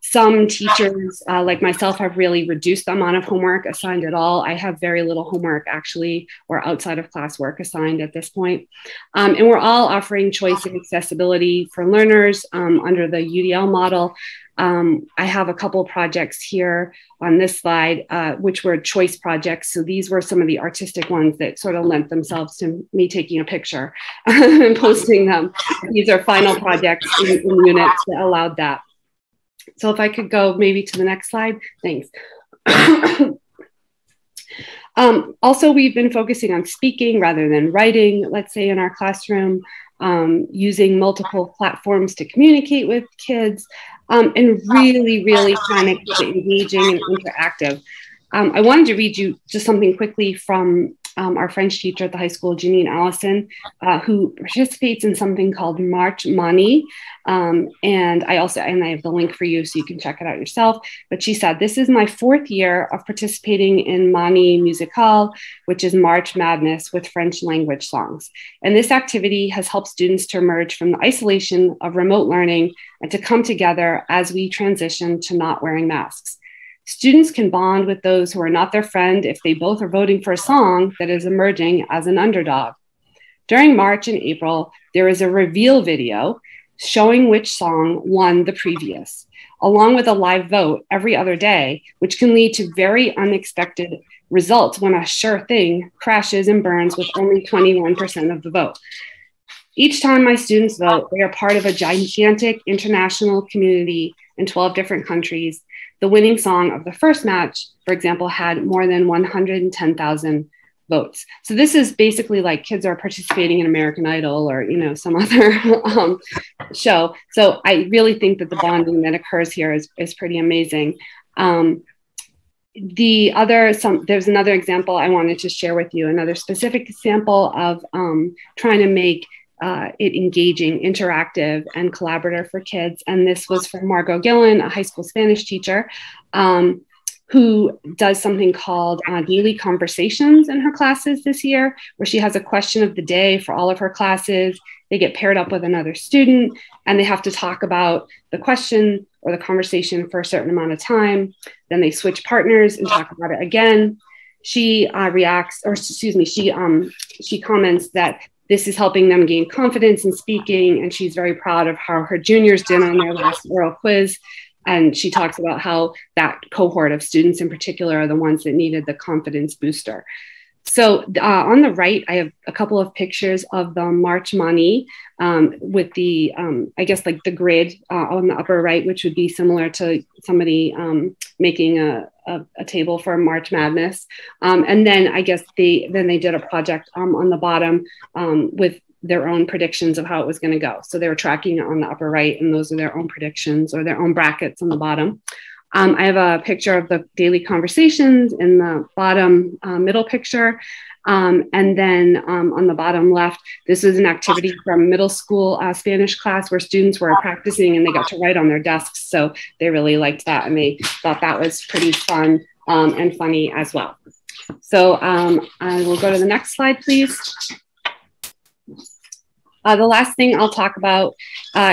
Some teachers, like myself, have really reduced the amount of homework assigned at all. I have very little homework actually, or outside of class work assigned at this point. And we're all offering choice and accessibility for learners under the UDL model. I have a couple of projects here on this slide, which were choice projects. So these were some of the artistic ones that sort of lent themselves to me taking a picture and posting them. These are final projects in units that allowed that. So if I could go maybe to the next slide, thanks. Also, we've been focusing on speaking rather than writing, let's say in our classroom, using multiple platforms to communicate with kids, and really trying to keep it engaging and interactive. I wanted to read you just something quickly from our French teacher at the high school, Janine Allison, who participates in something called March Mani. And I have the link for you so you can check it out yourself. But she said, "This is my 4th year of participating in Mani Musical, which is March Madness with French language songs. And this activity has helped students to emerge from the isolation of remote learning and to come together as we transition to not wearing masks. Students can bond with those who are not their friend if they both are voting for a song that is emerging as an underdog. During March and April, there is a reveal video showing which song won the previous, along with a live vote every other day, which can lead to very unexpected results when a sure thing crashes and burns with only 21% of the vote. Each time my students vote, they are part of a gigantic international community in 12 different countries. The winning song of the first match, for example, had more than 110,000 votes. So this is basically like kids are participating in American Idol or, some other show. So I really think that the bonding that occurs here is pretty amazing. There's another example I wanted to share with you, another specific example of trying to make it engaging, interactive, and collaborative for kids. And this was from Margot Gillen, a high school Spanish teacher, who does something called daily conversations in her classes this year, where she has a question of the day for all of her classes. They get paired up with another student, and they have to talk about the question or the conversation for a certain amount of time. Then they switch partners and talk about it again. She she comments that this is helping them gain confidence in speaking, and she's very proud of how her juniors did on their last oral quiz. And she talks about how that cohort of students in particular are the ones that needed the confidence booster. So on the right, I have a couple of pictures of the March Mani with the, I guess like the grid on the upper right, which would be similar to somebody making a table for March Madness. And then I guess they did a project on the bottom with their own predictions of how it was going to go. So they were tracking it on the upper right, and those are their own predictions or their own brackets on the bottom. I have a picture of the daily conversations in the bottom middle picture. And then on the bottom left, this is an activity from middle school Spanish class where students were practicing and they got to write on their desks. So they really liked that, and they thought that was pretty fun and funny as well. So I will go to the next slide, please. The last thing I'll talk about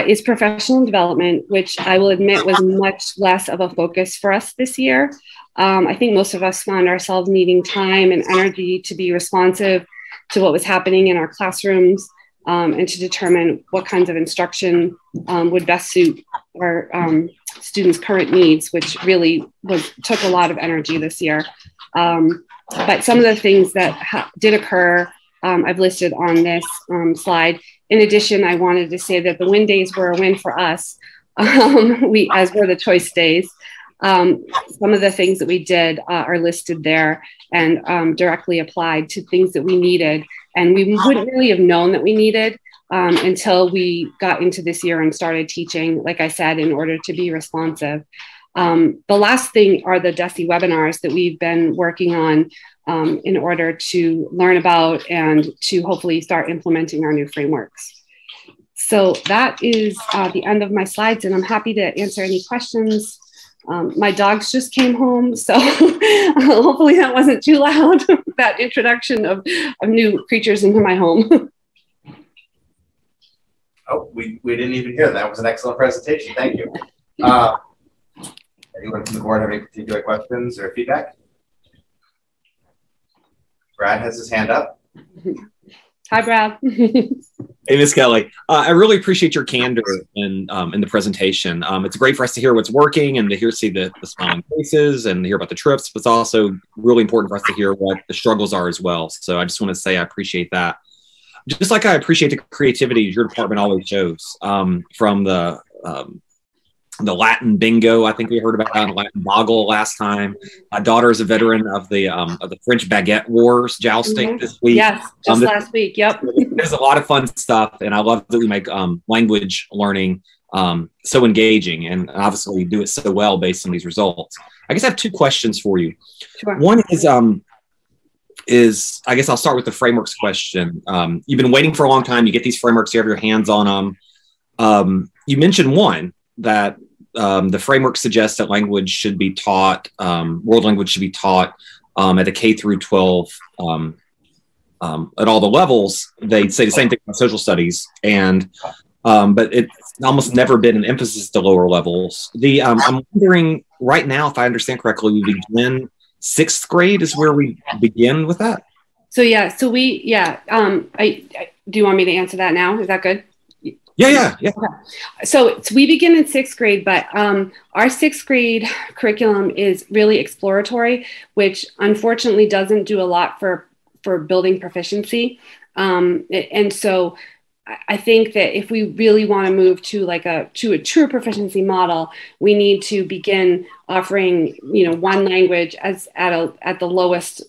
is professional development, which I will admit was much less of a focus for us this year. I think most of us found ourselves needing time and energy to be responsive to what was happening in our classrooms and to determine what kinds of instruction would best suit our students' current needs, which really took a lot of energy this year. But some of the things that did occur, I've listed on this slide. In addition, I wanted to say that the win days were a win for us. as were the choice days. Some of the things that we did are listed there and directly applied to things that we needed. And we wouldn't really have known that we needed until we got into this year and started teaching, like I said, in order to be responsive. The last thing are the DESE webinars that we've been working on in order to learn about and to hopefully start implementing our new frameworks. So that is the end of my slides, and I'm happy to answer any questions. My dogs just came home, so hopefully that wasn't too loud, that introduction of new creatures into my home. Oh, we didn't even hear that. That was an excellent presentation. Thank you. Anyone from the board have any particular questions or feedback? Brad has his hand up. Hi, Brad. Hey, Ms. Kelly. I really appreciate your candor in the presentation. It's great for us to hear what's working and to see the smiling faces and hear about the trips, but it's also really important for us to hear what the struggles are as well. So I just want to say I appreciate that. Just like I appreciate the creativity your department always shows, from the Latin bingo I think we heard about, and Latin boggle last time. My daughter is a veteran of the French baguette wars jousting this week. Yes, just last week. Yep. There's a lot of fun stuff, and I love that we make language learning so engaging, and obviously we do it so well based on these results. I guess I have two questions for you. Sure. One is I guess I'll start with the frameworks question. You've been waiting for a long time. You get these frameworks, you have your hands on them. You mentioned one that the framework suggests that language should be taught, world language should be taught at the K through 12 at all the levels. They say the same thing about social studies, and but it's almost never been an emphasis at the lower levels. I'm wondering right now, if I understand correctly, we begin 6th grade is where we begin with that. So yeah, do you want me to answer that now? Is that good? Yeah. Okay. So we begin in 6th grade, but our 6th grade curriculum is really exploratory, which unfortunately doesn't do a lot for building proficiency. And so I think that if we really want to move to a true proficiency model, we need to begin offering, one language at the lowest,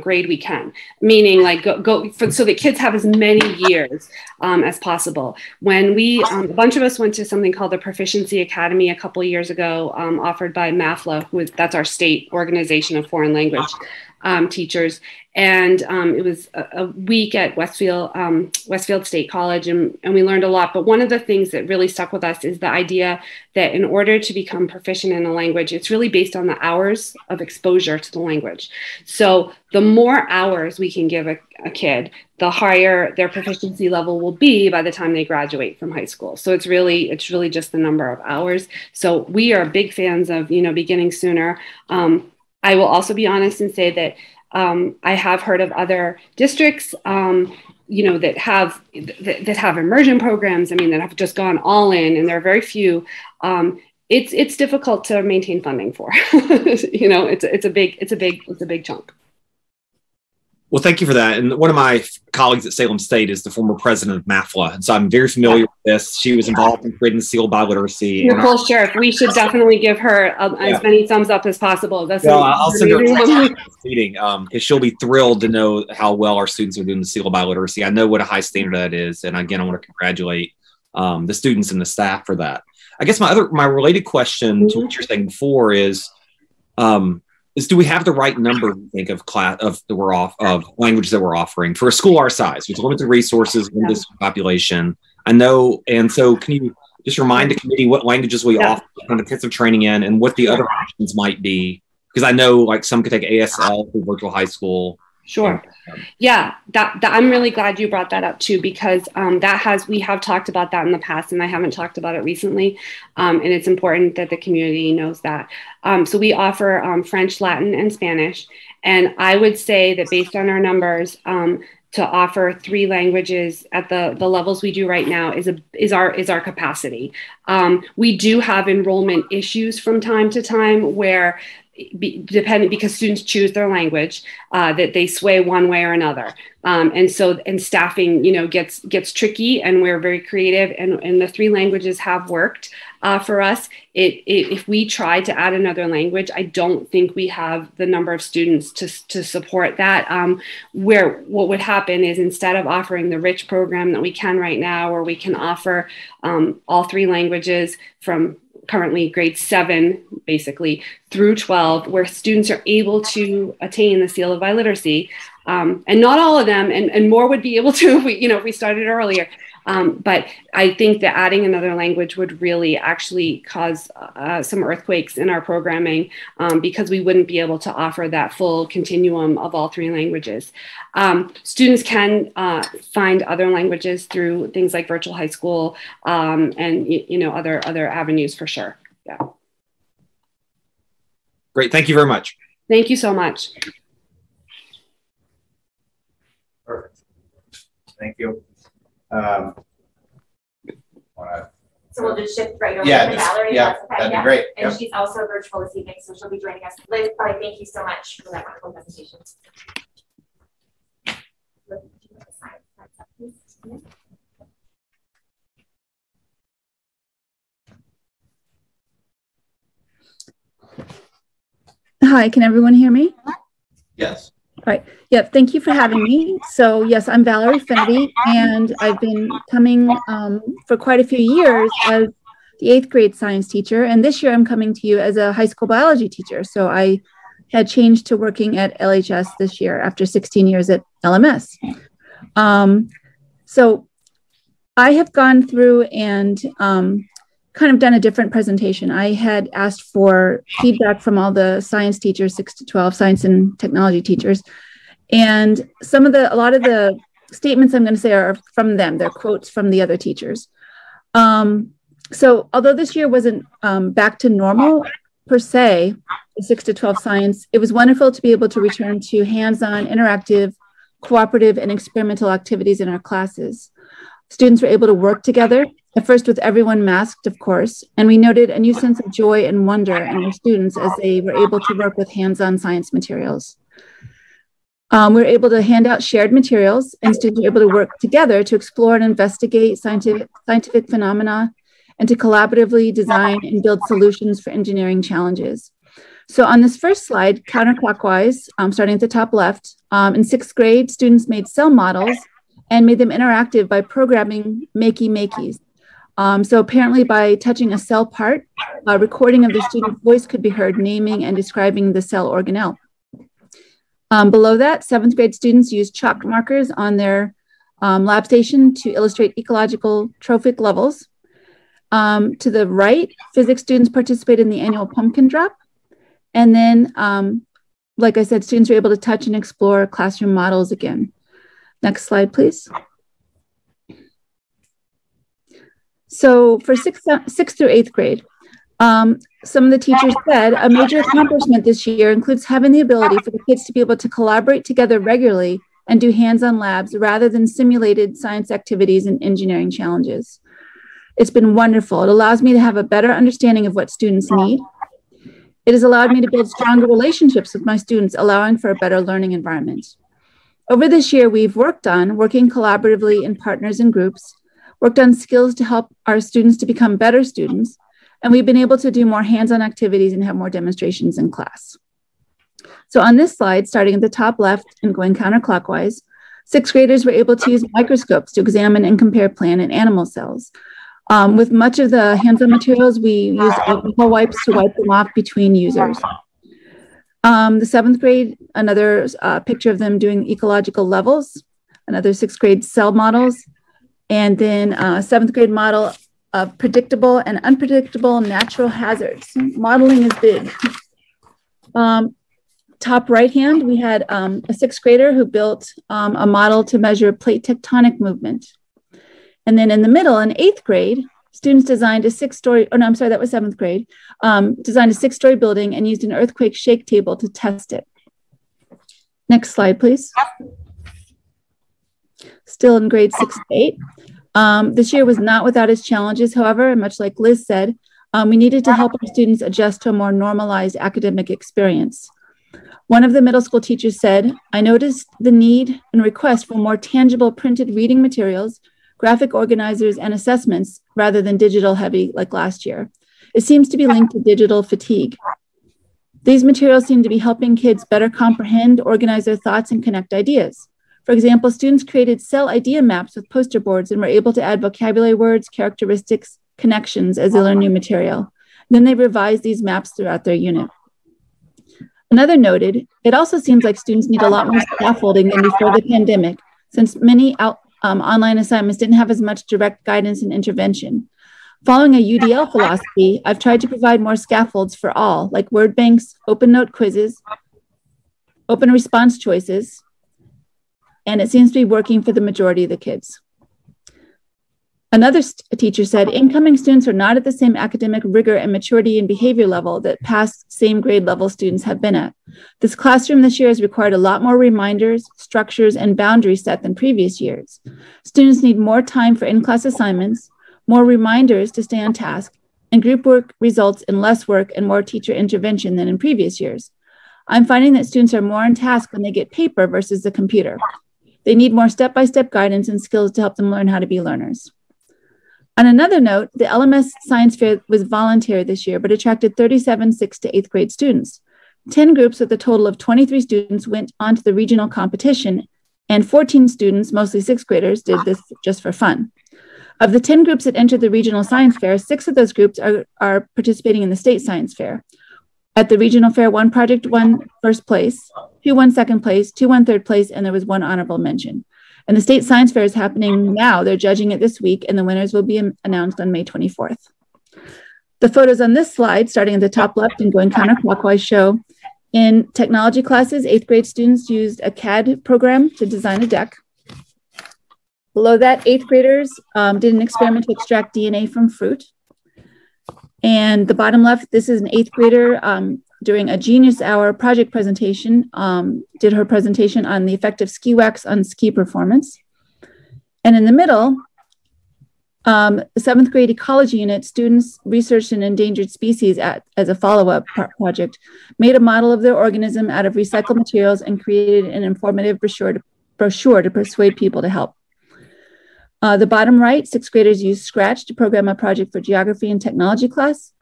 grade we can, meaning so that kids have as many years as possible. When a bunch of us went to something called the Proficiency Academy a couple of years ago, offered by MAFLA, that's our state organization of foreign language teachers. And it was a week at Westfield State College, and we learned a lot. But one of the things that really stuck with us is the idea that in order to become proficient in a language, it's really based on the hours of exposure to the language. So the more hours we can give a kid, the higher their proficiency level will be by the time they graduate from high school. So it's really just the number of hours. So we are big fans of, beginning sooner. I will also be honest and say that I have heard of other districts, that have immersion programs. That have just gone all in, and there are very few. It's difficult to maintain funding for. It's a big chunk. Well, thank you for that. And one of my colleagues at Salem State is the former president of MAFLA. And so I'm very familiar with this. She was involved in creating the seal by literacy. Nicole Sheriff, we should definitely give her as many thumbs up as possible. I'll send her a meeting because she'll be thrilled to know how well our students are doing the seal by literacy. I know what a high standard that is. And again, I want to congratulate the students and the staff for that. I guess my related question to what you're saying before is do we have the right number, you think, of languages that we're offering for a school our size with limited resources, limited population? I know, and so can you just remind the committee what languages we offer on intensive training in, and what the other options might be? Because I know, some could take ASL through virtual high school. Sure. Yeah, that I'm really glad you brought that up too, because we have talked about that in the past, and I haven't talked about it recently. And it's important that the community knows that. So we offer French, Latin, and Spanish. And I would say that based on our numbers, to offer 3 languages at the levels we do right now is our capacity. We do have enrollment issues from time to time where depending, because students choose their language, that they sway one way or another. And staffing, gets tricky, and we're very creative, and the 3 languages have worked for us. If we try to add another language, I don't think we have the number of students to support that. Where what would happen is, instead of offering the rich program that we can right now, where we can offer all 3 languages from currently grade 7, basically, through 12, where students are able to attain the seal of biliteracy. And not all of them, and more would be able to if we started earlier. But I think that adding another language would really actually cause some earthquakes in our programming, because we wouldn't be able to offer that full continuum of all 3 languages. Students can find other languages through things like virtual high school, and other avenues for sure. Yeah. Great. Thank you very much. Thank you so much. Perfect. Thank you. So we'll just shift right over to Valerie. Yeah, that'd be great. And she's also virtual this evening, so she'll be joining us. Liz, thank you so much for that wonderful presentation. Hi, can everyone hear me? Yes. All right. Yep. Thank you for having me. So yes, I'm Valerie Finity, and I've been coming for quite a few years as the 8th grade science teacher. And this year I'm coming to you as a high school biology teacher. So I had changed to working at LHS this year after 16 years at LMS. So I have gone through and kind of done a different presentation. I had asked for feedback from all the science teachers, 6 to 12 science and technology teachers. And a lot of the statements I'm going to say are from them. They're quotes from the other teachers. So although this year wasn't back to normal per se, 6 to 12 science, it was wonderful to be able to return to hands-on, interactive, cooperative, and experimental activities in our classes. Students were able to work together, at first with everyone masked, of course, and we noted a new sense of joy and wonder in our students as they were able to work with hands-on science materials. We were able to hand out shared materials, and students were able to work together to explore and investigate scientific phenomena, and to collaboratively design and build solutions for engineering challenges. So on this first slide, counterclockwise, starting at the top left, in 6th grade, students made cell models and made them interactive by programming makey-makeys. So apparently by touching a cell part, a recording of the student's voice could be heard naming and describing the cell organelle. Below that, 7th grade students used chalk markers on their lab station to illustrate ecological trophic levels. To the right, physics students participated in the annual pumpkin drop. And then, like I said, students were able to touch and explore classroom models again. Next slide, please. So for 6th through 8th grade, some of the teachers said a major accomplishment this year includes having the ability for the kids to be able to collaborate together regularly and do hands-on labs rather than simulated science activities and engineering challenges. It's been wonderful. It allows me to have a better understanding of what students need. It has allowed me to build stronger relationships with my students, allowing for a better learning environment. Over this year, we've working collaboratively in partners and groups, worked on skills to help our students to become better students, and we've been able to do more hands-on activities and have more demonstrations in class. So on this slide, starting at the top left and going counterclockwise, 6th graders were able to use microscopes to examine and compare plant and animal cells. With much of the hands-on materials, we used alcohol wipes to wipe them off between users. The 7th grade, another picture of them doing ecological levels, another 6th grade cell models, and then 7th grade model of predictable and unpredictable natural hazards. Modeling is big. Top right hand, we had a 6th grader who built a model to measure plate tectonic movement. And then in the middle, in 8th grade, students designed a 6-story, oh no, I'm sorry, that was 7th grade, designed a 6-story building and used an earthquake shake table to test it. Next slide, please. Still in grade 6 to 8. This year was not without its challenges, however, and much like Liz said, We needed to help our students adjust to a more normalized academic experience. One of the middle school teachers said, I noticed the need and request for more tangible printed reading materials, graphic organizers, and assessments rather than digital heavy like last year. It seems to be linked to digital fatigue. These materials seem to be helping kids better comprehend, organize their thoughts, and connect ideas. For example, students created cell idea maps with poster boards and were able to add vocabulary words, characteristics, connections as they learn new material. Then they revised these maps throughout their unit. Another noted, it also seems like students need a lot more scaffolding than before the pandemic, since many online assignments didn't have as much direct guidance and intervention. Following a UDL philosophy, I've tried to provide more scaffolds for all, like word banks, open note quizzes, open response choices, and it seems to be working for the majority of the kids. Another teacher said, incoming students are not at the same academic rigor and maturity and behavior level that past same grade level students have been at. This classroom this year has required a lot more reminders, structures, and boundaries set than previous years. Students need more time for in-class assignments, more reminders to stay on task, and group work results in less work and more teacher intervention than in previous years. I'm finding that students are more on task when they get paper versus the computer. They need more step-by-step guidance and skills to help them learn how to be learners. On another note, the LMS Science Fair was voluntary this year, but attracted 37 6th to 8th grade students. 10 groups with a total of 23 students went on to the regional competition, and 14 students, mostly 6th graders, did this just for fun. Of the 10 groups that entered the regional science fair, 6 of those groups are participating in the state science fair. At the regional fair, 1 project won first place, 2 won second place, 2 won third place, and there was 1 honorable mention. And the state science fair is happening now. They're judging it this week, and the winners will be announced on May 24th. The photos on this slide, starting at the top left and going counterclockwise, show in technology classes, 8th grade students used a CAD program to design a deck. Below that, 8th graders did an experiment to extract DNA from fruit. And the bottom left, this is an 8th grader during a Genius Hour project presentation, did her presentation on the effect of ski wax on ski performance. And in the middle, the 7th grade ecology unit, students researched an endangered species as a follow-up project, made a model of their organism out of recycled materials and created an informative brochure to persuade people to help. The bottom right, 6th graders used Scratch to program a project for geography and technology class.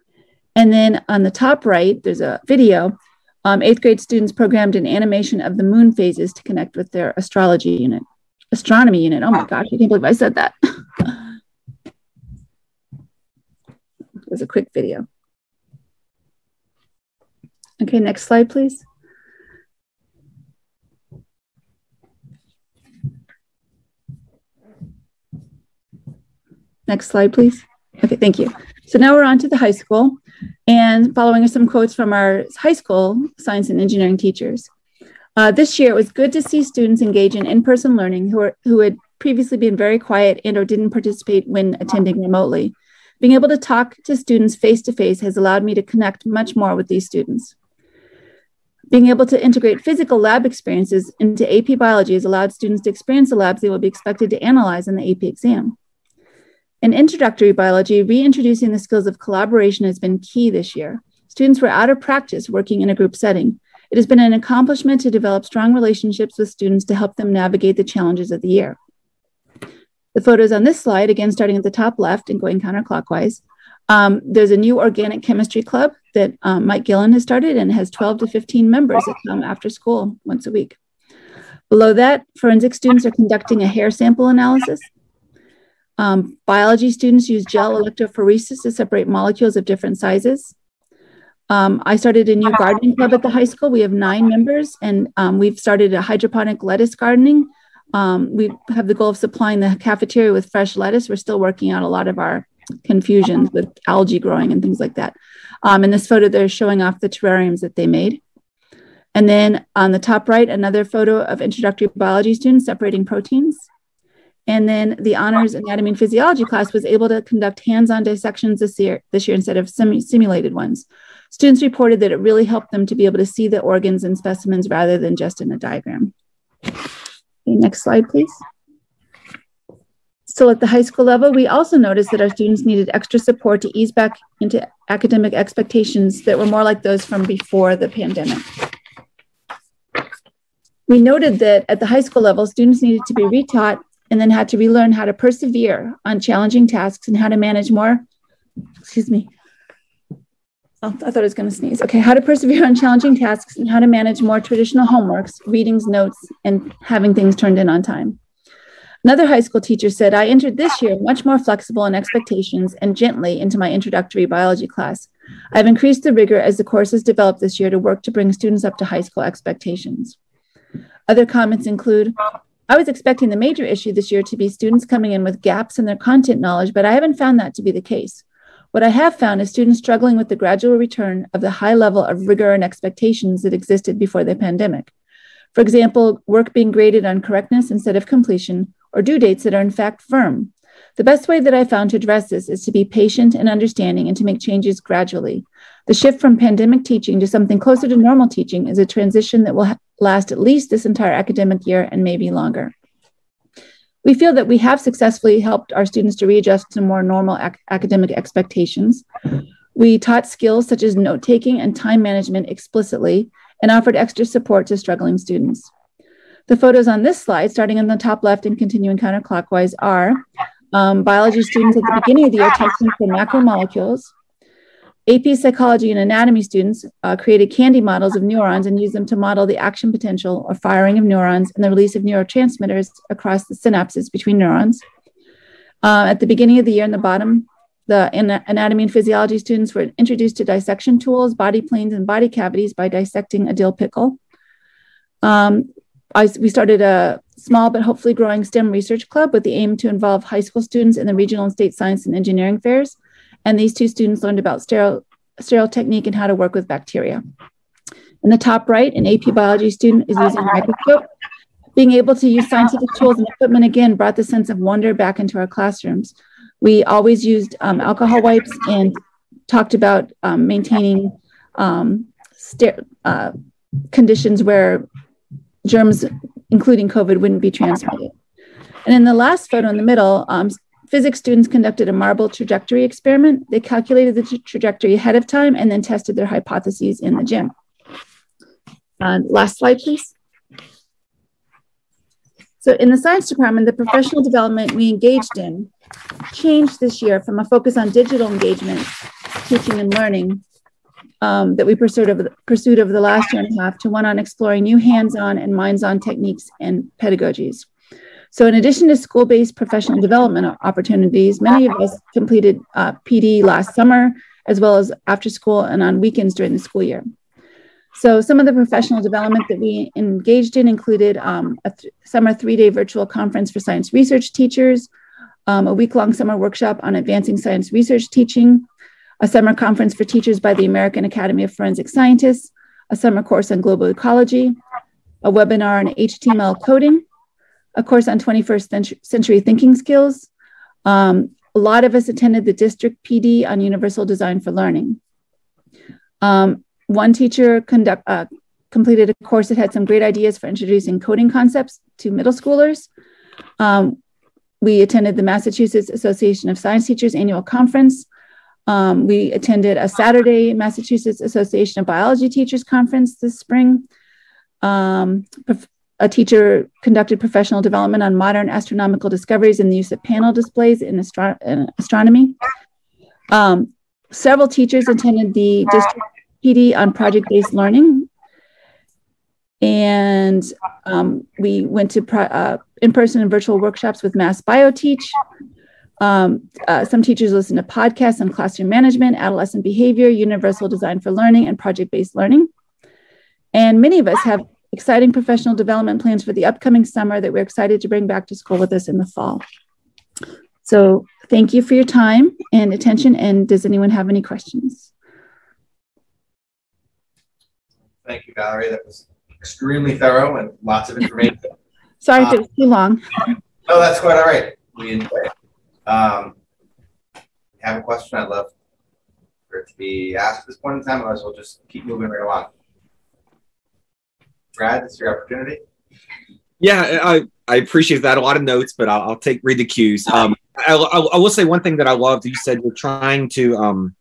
And then on the top right, there's a video. 8th grade students programmed an animation of the moon phases to connect with their astronomy unit. Oh my gosh, I can't believe I said that. It was a quick video. Okay, next slide, please. Next slide, please. Okay, thank you. So now we're on to the high school, and following are some quotes from our high school science and engineering teachers. This year, it was good to see students engage in in-person learning who had previously been very quiet and or didn't participate when attending remotely. Being able to talk to students face-to-face has allowed me to connect much more with these students. Being able to integrate physical lab experiences into AP biology has allowed students to experience the labs they will be expected to analyze in the AP exam. In introductory biology, reintroducing the skills of collaboration has been key this year. Students were out of practice working in a group setting. It has been an accomplishment to develop strong relationships with students to help them navigate the challenges of the year. The photos on this slide, again, starting at the top left and going counterclockwise, there's a new organic chemistry club that Mike Gillen has started and has 12 to 15 members that come after school once a week. Below that, forensic students are conducting a hair sample analysis. Biology students use gel electrophoresis to separate molecules of different sizes. I started a new gardening club at the high school. We have 9 members, and we've started a hydroponic lettuce gardening. We have the goal of supplying the cafeteria with fresh lettuce. We're still working out a lot of our confusions with algae growing and things like that. In this photo, they're showing off the terrariums that they made. And then on the top right, another photo of introductory biology students separating proteins. And then the honors anatomy and physiology class was able to conduct hands-on dissections this year instead of simulated ones. Students reported that it really helped them to be able to see the organs and specimens rather than just in a diagram. Okay, next slide, please. Still at the high school level, we also noticed that our students needed extra support to ease back into academic expectations that were more like those from before the pandemic. We noted that at the high school level, students needed to be retaught and then had to relearn how to persevere on challenging tasks and how to manage more, excuse me. Oh, I thought I was going to sneeze. Okay, how to persevere on challenging tasks and how to manage more traditional homeworks, readings, notes, and having things turned in on time. Another high school teacher said, I entered this year much more flexible in expectations and gently into my introductory biology class. I've increased the rigor as the course has developed this year to work to bring students up to high school expectations. Other comments include, I was expecting the major issue this year to be students coming in with gaps in their content knowledge, but I haven't found that to be the case. What I have found is students struggling with the gradual return of the high level of rigor and expectations that existed before the pandemic. For example, work being graded on correctness instead of completion, or due dates that are in fact firm. The best way that I found to address this is to be patient and understanding and to make changes gradually. The shift from pandemic teaching to something closer to normal teaching is a transition that will last at least this entire academic year and maybe longer. We feel that we have successfully helped our students to readjust to more normal academic expectations. We taught skills such as note-taking and time management explicitly and offered extra support to struggling students. The photos on this slide, starting in the top left and continuing counterclockwise, are biology students at the beginning of the year testing for macromolecules. AP Psychology and Anatomy students created candy models of neurons and used them to model the action potential or firing of neurons and the release of neurotransmitters across the synapses between neurons. At the beginning of the year, in the bottom, the Anatomy and Physiology students were introduced to dissection tools, body planes, and body cavities by dissecting a dill pickle. We started a small but hopefully growing STEM research club with the aim to involve high school students in the regional and state science and engineering fairs. And these two students learned about sterile technique and how to work with bacteria. In the top right, an AP biology student is using a microscope. Being able to use scientific tools and equipment again brought the sense of wonder back into our classrooms. We always used alcohol wipes and talked about maintaining conditions where germs, including COVID, wouldn't be transmitted. And in the last photo in the middle, physics students conducted a marble trajectory experiment. They calculated the trajectory ahead of time and then tested their hypotheses in the gym. Last slide, please. So in the science department, the professional development we engaged in changed this year from a focus on digital engagement, teaching and learning that we pursued over the last year and a half to one on exploring new hands-on and minds-on techniques and pedagogies. So in addition to school-based professional development opportunities, many of us completed PD last summer, as well as after school and on weekends during the school year. So some of the professional development that we engaged in included a summer 3-day virtual conference for science research teachers, a week-long summer workshop on advancing science research teaching, a summer conference for teachers by the American Academy of Forensic Scientists, a summer course on global ecology, a webinar on HTML coding, a course on 21st century thinking skills. A lot of us attended the district PD on universal design for learning. One teacher completed a course that had some great ideas for introducing coding concepts to middle schoolers. We attended the Massachusetts Association of Science Teachers annual conference. We attended a Saturday Massachusetts Association of Biology Teachers conference this spring. A teacher conducted professional development on modern astronomical discoveries and the use of panel displays in astronomy. Several teachers attended the district PD on project-based learning. And we went to in-person and virtual workshops with Mass BioTeach. Some teachers listened to podcasts on classroom management, adolescent behavior, universal design for learning, and project-based learning. And many of us have exciting professional development plans for the upcoming summer that we're excited to bring back to school with us in the fall. So thank you for your time and attention. And does anyone have any questions? Thank you, Valerie. That was extremely thorough and lots of information. Sorry if it was too long. No, that's quite all right. We enjoyed it. If you have a question, I'd love for it to be asked at this point in time, otherwise we'll just keep moving right along. Brad, this is your opportunity. Yeah, I appreciate that. A lot of notes, but I'll read the cues. I will say one thing that I loved. You said you're trying to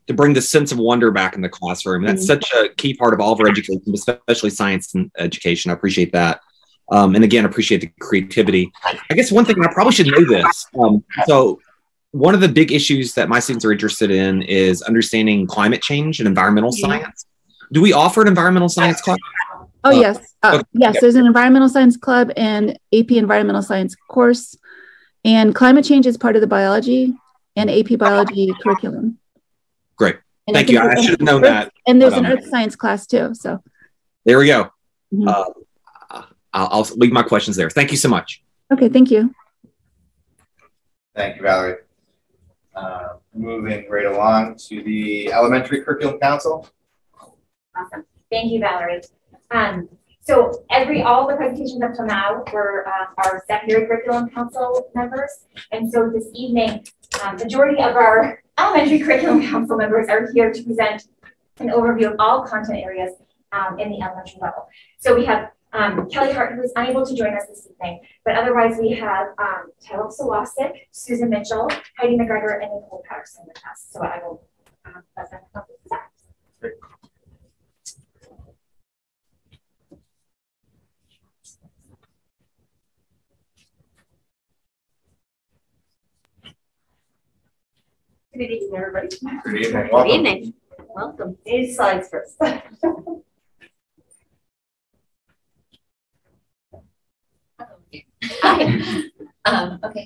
to bring the sense of wonder back in the classroom. That's such a key part of all of our education, especially science and education. I appreciate that. And again, appreciate the creativity. I guess one thing, and I probably should know this. So one of the big issues that my students are interested in is understanding climate change and environmental science. Do we offer an environmental science class? Oh, yes. Yes, there's an environmental science club and AP environmental science course. And climate change is part of the biology and AP biology curriculum. Great. And Thank you. I should have known that. And there's an earth science class too. So there we go. I'll leave my questions there. Thank you so much. Okay, thank you. Thank you, Valerie. Moving right along to the Elementary Curriculum Council. Awesome. Thank you, Valerie. So all the presentations up till now were our secondary curriculum council members. And so this evening, majority of our elementary curriculum council members are here to present an overview of all content areas in the elementary level. So we have Kelly Hart, who is unable to join us this evening, but otherwise we have Tyler Sawasik, Susan Mitchell, Heidi McGregor, and Nicole Patterson with us. So I will let them come up with that. Good evening, everybody. Good evening. Good evening. Welcome. These slides first. Okay,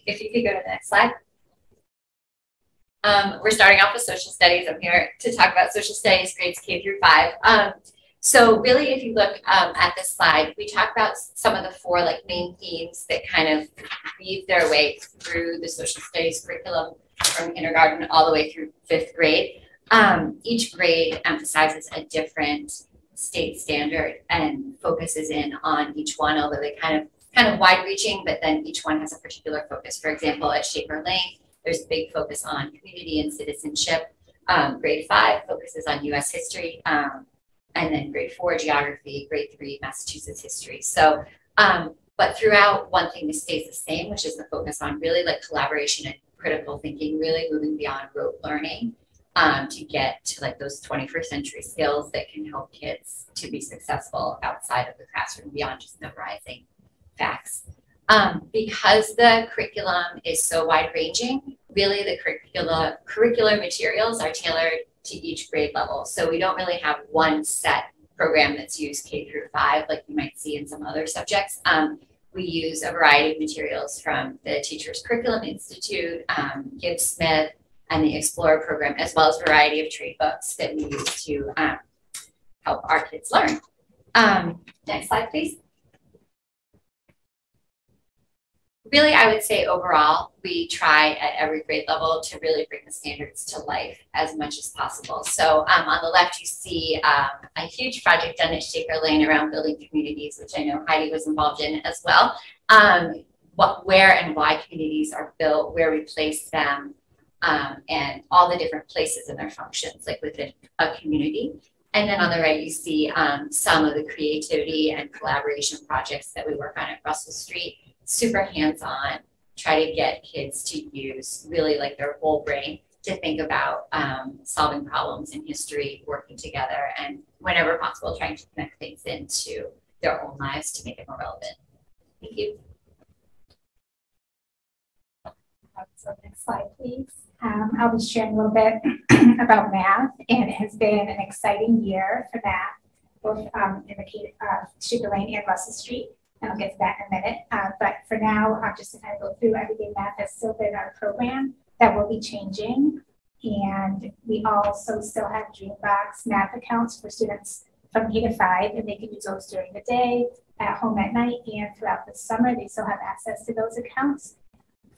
if you could go to the next slide. We're starting off with social studies. I'm here to talk about social studies grades K through 5. So really, if you look at this slide, we talk about some of the 4 main themes that kind of weave their way through the social studies curriculum from kindergarten all the way through 5th grade. Each grade emphasizes a different state standard and focuses in on each one, although they kind of wide-reaching, but then each one has a particular focus. For example, at Shaker Lane, there's a big focus on community and citizenship. Grade 5 focuses on U.S. history, and then grade 4, geography, grade 3, Massachusetts history. So, but throughout, one thing that stays the same, which is the focus on really collaboration and critical thinking, really moving beyond rote learning to get to those 21st century skills that can help kids to be successful outside of the classroom beyond just memorizing facts. Because the curriculum is so wide-ranging, really the curricular materials are tailored to each grade level. So we don't really have one set program that's used K through 5 like you might see in some other subjects. We use a variety of materials from the Teachers Curriculum Institute, Gibbs Smith, and the Explorer program, as well as a variety of trade books that we use to help our kids learn. Next slide, please. Really, I would say overall, we try at every grade level to really bring the standards to life as much as possible. So on the left, you see a huge project done at Shaker Lane around building communities, which I know Heidi was involved in as well. Where and why communities are built, where we place them, and all the different places and their functions, within a community. And then on the right, you see some of the creativity and collaboration projects that we work on at Russell Street. Super hands-on, try to get kids to use really their whole brain to think about solving problems in history, working together, and whenever possible, trying to connect things into their own lives to make it more relevant. Thank you. So next slide, please. I'll be sharing a little bit about math, and it has been an exciting year for math, both in the Shaker Lane and Russell Street. And I'll get to that in a minute. But for now, just to kind of go through everyday math has still been our program that will be changing. And we also still have Dreambox math accounts for students from K to 5, and they can use those during the day, at home at night, and throughout the summer, they still have access to those accounts.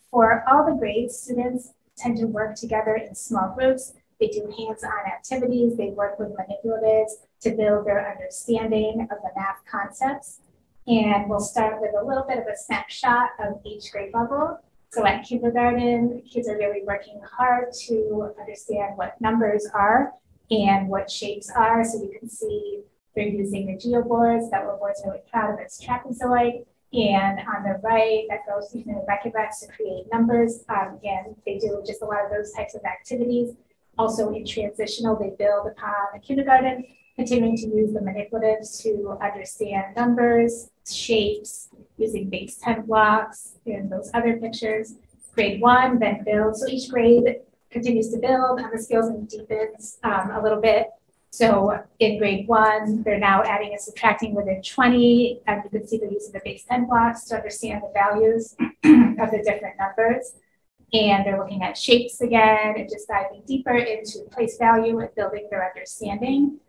For all the grades, students tend to work together in small groups. They do hands-on activities. They work with manipulatives to build their understanding of the math concepts. And we'll start with a little bit of a snapshot of each grade level. So at kindergarten, kids are really working hard to understand what numbers are and what shapes are. So you can see they're using the geoboards that we're really proud of as trapezoid. And on the right, that goes using the Reckivex to create numbers. Again, they do just a lot of those types of activities. Also in transitional, they build upon kindergarten, continuing to use the manipulatives to understand numbers, shapes, using base 10 blocks in those other pictures. Grade 1 then builds, so each grade continues to build on the skills and deepens a little bit. So in grade 1, they're now adding and subtracting within 20, and you can see they're using the base 10 blocks to understand the values of the different numbers. And they're looking at shapes again and just diving deeper into place value and building their understanding.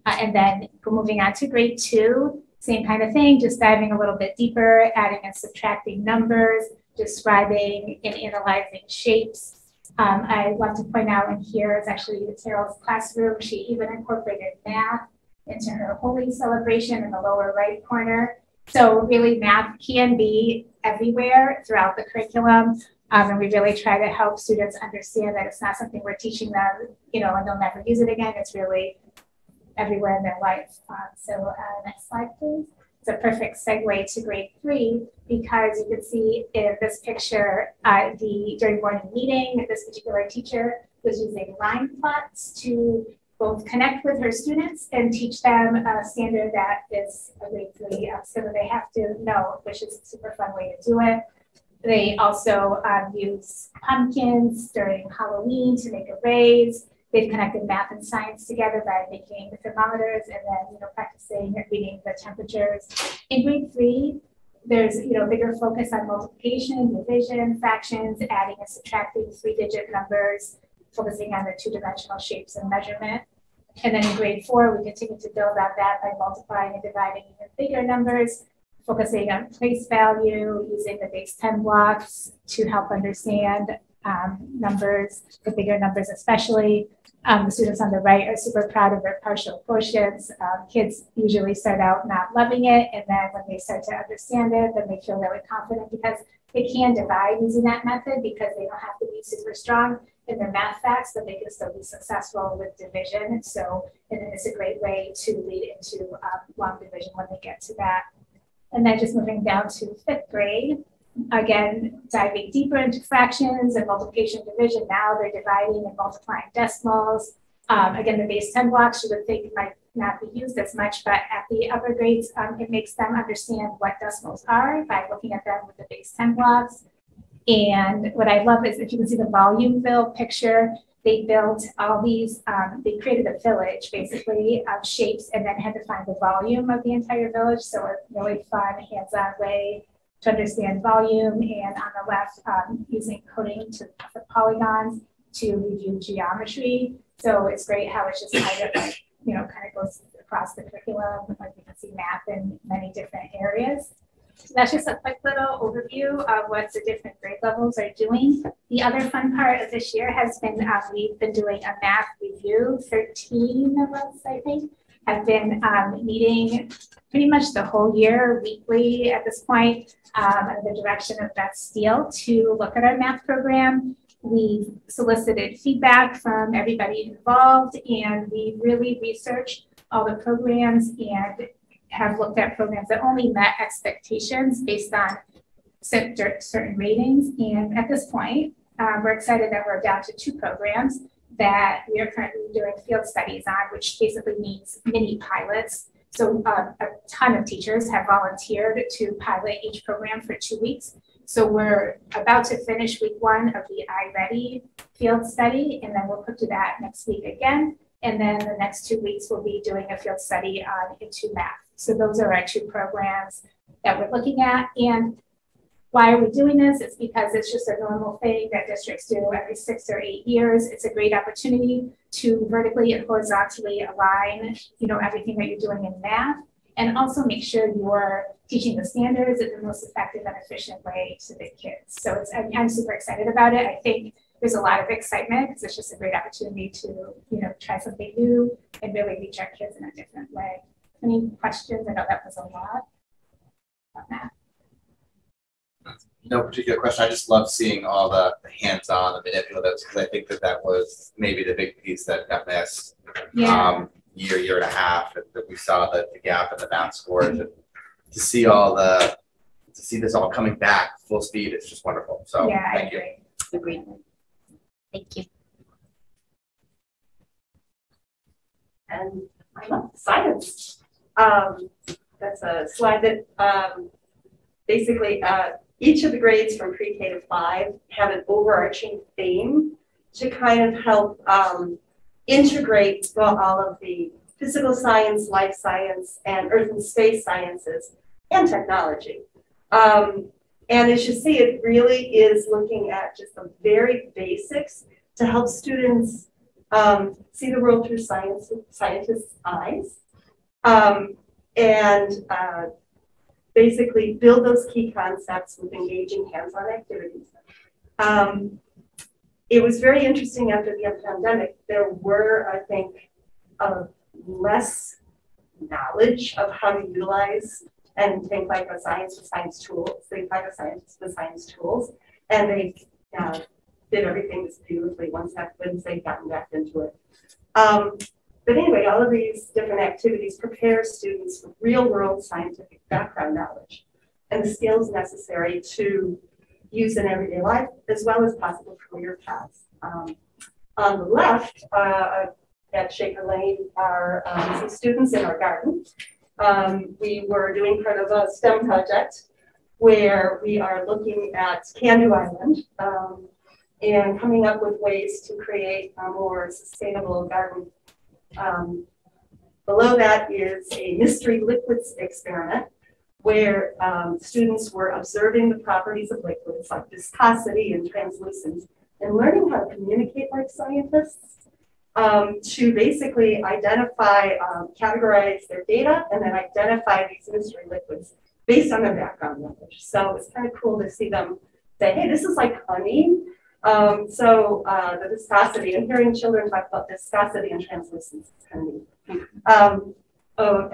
And then moving on to grade 2, same kind of thing, just diving a little bit deeper, adding and subtracting numbers, describing and analyzing shapes. I want to point out in here is actually Carol's classroom. She even incorporated math into her holy celebration in the lower right corner. So really math can be everywhere throughout the curriculum. And we really try to help students understand that it's not something we're teaching them, and they'll never use it again. It's really everywhere in their life. Next slide, please. It's a perfect segue to grade 3 because you can see in this picture, during morning meeting, this particular teacher was using line plots to both connect with her students and teach them a standard that is a grade 3 so that they have to know, which is a super fun way to do it. They also use pumpkins during Halloween to make arrays. They've connected math and science together by making thermometers and then, practicing reading the temperatures. In grade 3, there's, bigger focus on multiplication, division, fractions, adding and subtracting 3-digit numbers, focusing on the 2-dimensional shapes and measurement. And then in grade 4, we continue to build on that by multiplying and dividing even bigger numbers, focusing on place value, using the base 10 blocks to help understand numbers, the bigger numbers especially. The students on the right are super proud of their partial quotients. Kids usually start out not loving it, and then when they start to understand it, then they feel really confident because they can divide using that method because they don't have to be super strong in their math facts, but they can still be successful with division. So it's a great way to lead into long division when they get to that. And then just moving down to 5th grade, again, diving deeper into fractions and multiplication division. Now they're dividing and multiplying decimals. Again, the base 10 blocks you would think might not be used as much, but at the upper grades, it makes them understand what decimals are by looking at them with the base 10 blocks. And what I love is if you can see the volume build picture, they built all these, they created a village basically of shapes and then had to find the volume of the entire village. So a really fun hands-on way to understand volume, and on the left, using coding to the polygons to review geometry. So it's great how it's just kind of like, kind of goes across the curriculum. Like you can see math in many different areas. So that's just a quick little overview of what the different grade levels are doing. The other fun part of this year has been we've been doing a math review. 13 of us, I think, have been meeting pretty much the whole year, weekly at this point, under the direction of Beth Steele to look at our math program. We solicited feedback from everybody involved, and we really researched all the programs and have looked at programs that only met expectations based on certain ratings. And at this point, we're excited that we're down to 2 programs that we are currently doing field studies on, which basically means mini pilots. So a ton of teachers have volunteered to pilot each program for 2 weeks. So we're about to finish week 1 of the iReady field study, and then we'll put to that next week again. And then the next 2 weeks, we'll be doing a field study on Into Math. So those are our 2 programs that we're looking at. And why are we doing this? It's because it's just a normal thing that districts do every 6 or 8 years. It's a great opportunity to vertically and horizontally align, everything that you're doing in math, and also make sure you're teaching the standards in the most effective and efficient way to the kids. So I'm super excited about it. I think there's a lot of excitement because it's just a great opportunity to, try something new and really reach our kids in a different way. Any questions? I know that was a lot about math. No particular question. I just love seeing all the hands-on, the manipulatives, because I think that was maybe the big piece that got missed. Yeah. Year and a half, that we saw the gap in the math scores, and to see this all coming back full speed, it's just wonderful. So yeah, thank you. Agreed. Thank you. and I love science. That's a slide that basically each of the grades from pre-K to 5 have an overarching theme to kind of help integrate all of the physical science, life science, and earth and space sciences and technology. And as you see, it really is looking at just the very basics to help students see the world through scientists' eyes, and basically build those key concepts with engaging hands-on activities. It was very interesting after the pandemic. There were, I think, less knowledge of how to utilize and think like a science with science tools, think like a science with science tools, and they did everything just beautifully once they'd gotten back into it. But anyway, all of these different activities prepare students for real-world scientific background knowledge and the skills necessary to use in everyday life, as well as possible career paths. On the left, at Shaker Lane, are some students in our garden. We were doing part of a STEM project where we are looking at Can-Do Island and coming up with ways to create a more sustainable garden. Below that is a mystery liquids experiment where students were observing the properties of liquids like viscosity and translucence and learning how to communicate like scientists to basically identify, categorize their data and then identify these mystery liquids based on their background knowledge. So it's kind of cool to see them say, hey, this is like honey. The viscosity, and hearing children talk about viscosity and translucence is kind of neat.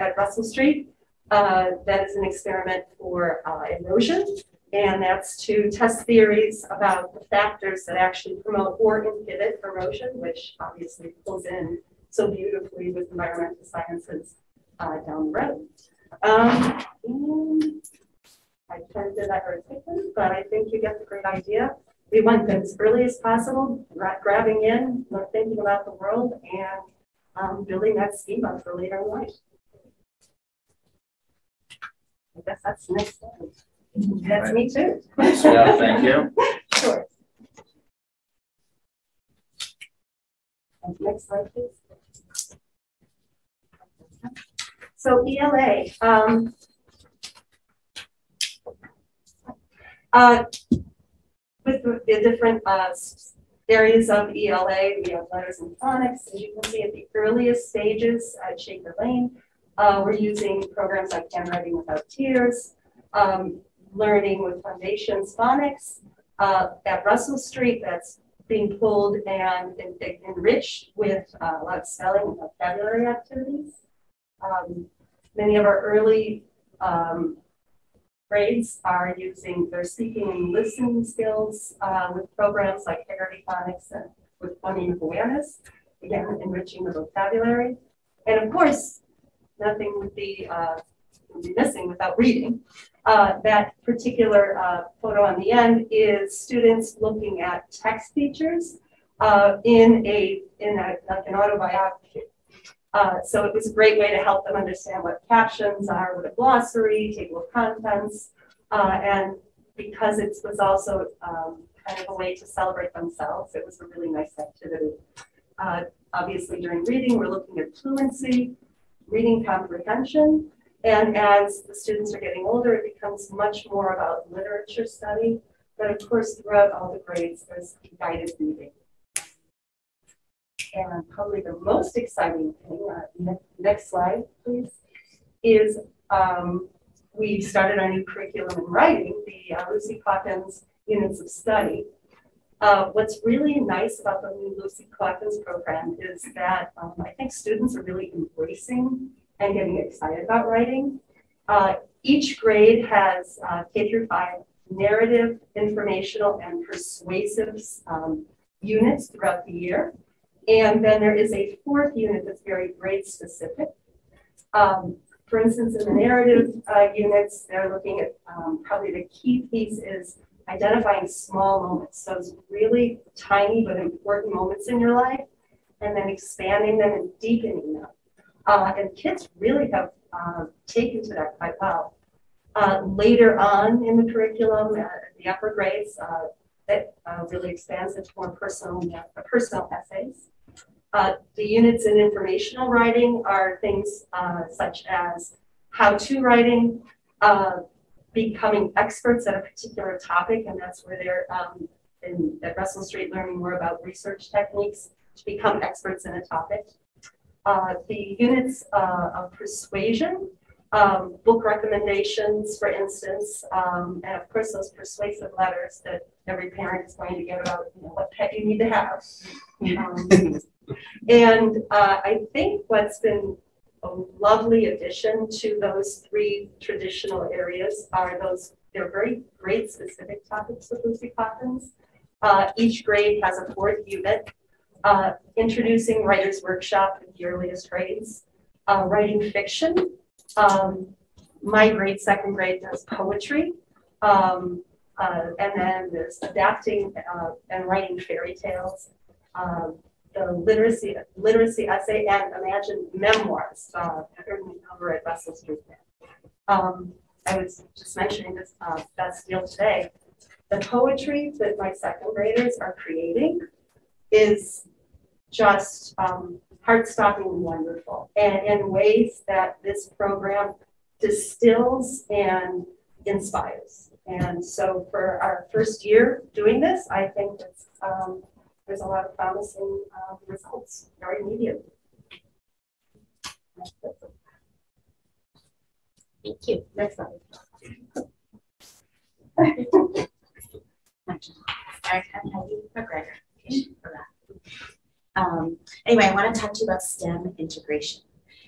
At Russell Street, that is an experiment for erosion, and that's to test theories about the factors that actually promote or inhibit erosion, which obviously pulls in so beautifully with environmental sciences down the road. And I tried to do that very quickly, but I think you get the great idea. We want them as early as possible, grabbing in, thinking about the world, and building that schema for later in life. I guess that's the next slide. That's me too. Yeah, thank you. Sure. Next slide, please. So ELA. With the different areas of ELA, we have letters and phonics. As you can see at the earliest stages at Shaker Lane, we're using programs like Handwriting Without Tears, Learning with Foundations Phonics. At Russell Street, that's being pulled and enriched with a lot of spelling and vocabulary activities. Many of our early grades are using their speaking and listening skills with programs like Haggerty Phonics and with phoneme of awareness, again, enriching the vocabulary. And of course, nothing would be missing without reading. That particular photo on the end is students looking at text features in an autobiography. So it was a great way to help them understand what captions are, what a glossary, table of contents, and because it was also kind of a way to celebrate themselves, it was a really nice activity. Obviously, during reading, we're looking at fluency, reading comprehension, and as the students are getting older, it becomes much more about literature study, but of course, throughout all the grades, there's guided reading. And probably the most exciting thing, next slide, please, is we started our new curriculum in writing, the Lucy Calkins Units of Study. What's really nice about the new Lucy Calkins program is that I think students are really embracing and getting excited about writing. Each grade has K through 5 narrative, informational, and persuasive units throughout the year. And then there is a 4th unit that's very grade specific. For instance, in the narrative units, they're looking at probably the key piece is identifying small moments. So it's really tiny but important moments in your life, and then expanding them and deepening them. And kids really have taken to that quite well. Later on in the curriculum, the upper grades, that really expands into more personal essays. The units in informational writing are things such as how-to writing, becoming experts at a particular topic, and that's where they're at Russell Street learning more about research techniques to become experts in a topic. The units of persuasion, book recommendations, for instance, and of course those persuasive letters that every parent is going to get about what pet you need to have. And I think what's been a lovely addition to those three traditional areas are they're very great specific topics with Lucy Coffins. Each grade has a fourth unit, introducing writer's workshop in the earliest grades, writing fiction. My grade, second grade, does poetry. And then there's adapting and writing fairy tales. The literacy essay and imagine memoirs over at Russell Street. I was just mentioning this best deal today. The poetry that my second graders are creating is just heart-stoppingly wonderful, and in ways that this program distills and inspires. And so for our first year doing this, I think it's, there's a lot of promising results very immediately. Thank you. Next slide. Anyway, I want to talk to you about STEM integration.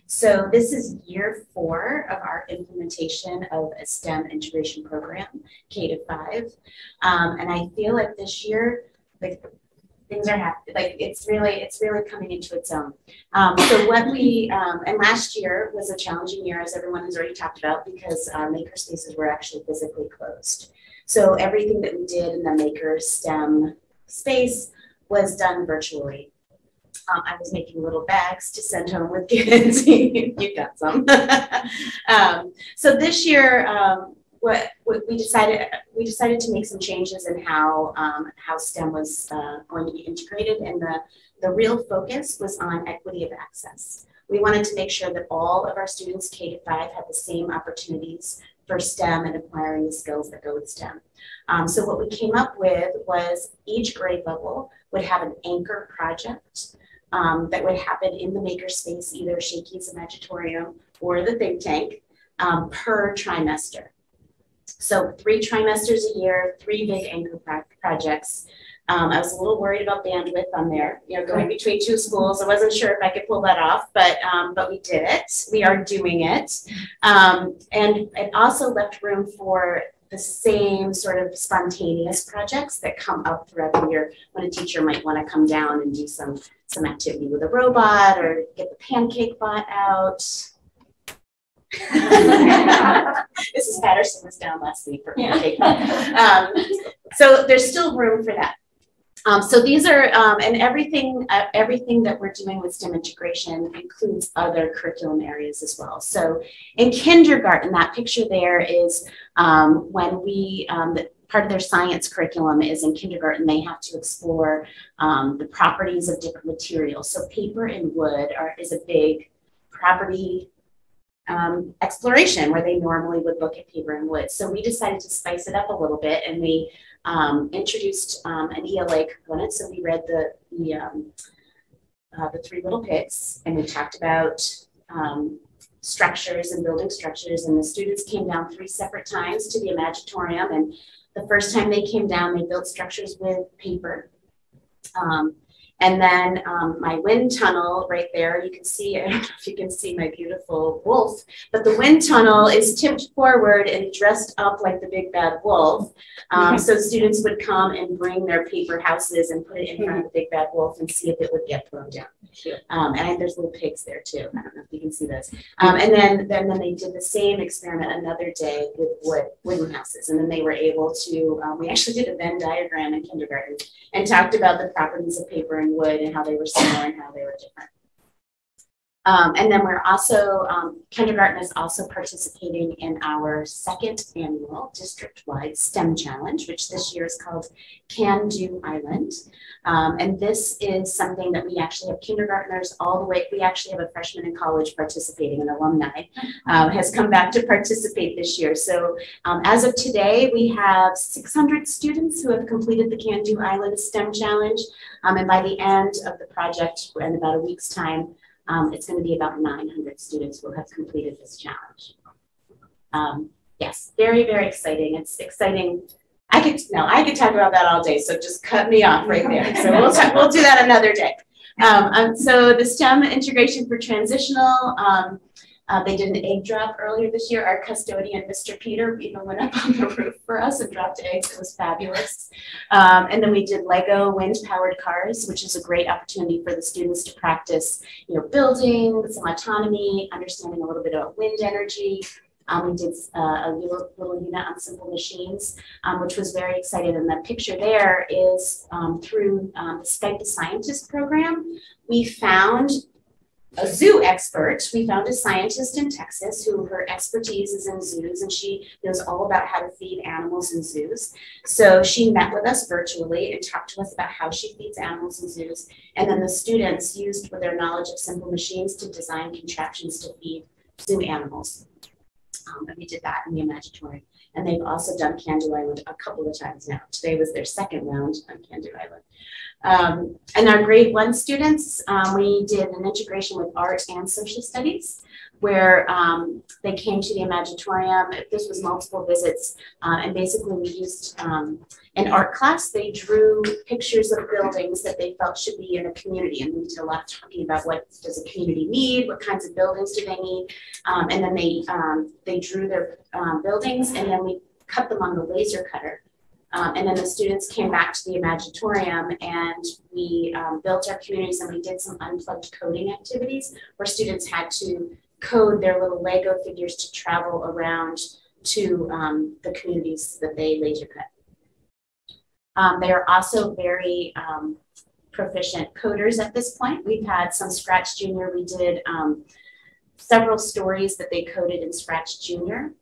So this is year 4 of our implementation of a STEM integration program, K-5. And I feel like this year, like things are happening, like it's really coming into its own. So what we, and last year was a challenging year, as everyone has already talked about, because our maker spaces were actually physically closed. So everything that we did in the maker STEM space was done virtually. I was making little bags to send home with kids. You got some. So this year, what we decided to make some changes in how STEM was going to be integrated, and the real focus was on equity of access. We wanted to make sure that all of our students K-5 had the same opportunities for STEM and acquiring the skills that go with STEM. So what we came up with was each grade level would have an anchor project that would happen in the makerspace, either Schcmte's Imagitorium or the think tank, per trimester. So 3 trimesters a year, 3 big anchor projects. I was a little worried about bandwidth on there, going between 2 schools. I wasn't sure if I could pull that off, but we did it. We are doing it. And it also left room for the same sort of spontaneous projects that come up throughout the year when a teacher might want to come down and do some activity with a robot or get the pancake bot out. Mrs. Patterson was down last week for pancake bot. So there's still room for that. So these are, and everything that we're doing with STEM integration includes other curriculum areas as well. So in kindergarten, that picture there is when we, part of their science curriculum is in kindergarten, they have to explore the properties of different materials. So paper and wood is a big property exploration where they normally would look at paper and wood. So we decided to spice it up a little bit, and we introduced an ELA component. So we read the 3 Little Pigs, and we talked about structures and building structures, and the students came down 3 separate times to the Imagitorium, and the first time they came down, they built structures with paper. And then my wind tunnel right there, you can see, I don't know if you can see my beautiful wolf, but the wind tunnel is tipped forward and dressed up like the big bad wolf. So students would come and bring their paper houses and put it in front of the big bad wolf and see if it would get thrown down. And there's little pigs there too. I don't know if you can see those. And then they did the same experiment another day with wooden houses. And then they were able to, we actually did a Venn diagram in kindergarten and talked about the properties of paper and wood and how they were similar and how they were different. And then we're also, kindergarten is also participating in our second annual district-wide STEM challenge, which this year is called Can Do Island. And this is something that we actually have kindergartners all the way, we actually have a freshman in college participating, an alumni has come back to participate this year. So as of today, we have 600 students who have completed the Can Do Island STEM challenge. And by the end of the project, in about a week's time, it's going to be about 900 students who have completed this challenge. Yes, very, very exciting. It's exciting. I could talk about that all day, so just cut me off right there. So we'll do that another day. So the STEM integration for transitional, they did an egg drop earlier this year. Our custodian, Mr. Peter, even went up on the roof for us and dropped eggs. It was fabulous. And then we did Lego wind-powered cars, which is a great opportunity for the students to practice, building, some autonomy, understanding a little bit about wind energy. We did a little unit on simple machines, which was very exciting. And the picture there is through the Schcmte Scientist program. We found a zoo expert. We found a scientist in Texas who her expertise is in zoos, and she knows all about how to feed animals in zoos. So she met with us virtually and talked to us about how she feeds animals in zoos. And then the students used with their knowledge of simple machines to design contraptions to feed zoo animals. And we did that in the Imagitorium. And they've also done Can Do Island a couple of times now. Today was their second round on Can Do Island. And our grade 1 students, we did an integration with art and social studies, where they came to the Imagitorium. This was multiple visits, and basically we used an art class. They drew pictures of buildings that they felt should be in a community, and we did a lot of talking about what does a community need, what kinds of buildings do they need, and then they drew their buildings, and then we cut them on the laser cutter. And then the students came back to the Imagitorium, and we built our communities, and we did some unplugged coding activities where students had to code their little Lego figures to travel around to the communities that they laser cut. They are also very proficient coders at this point. We've had some Scratch Junior. We did several stories that they coded in Scratch Junior,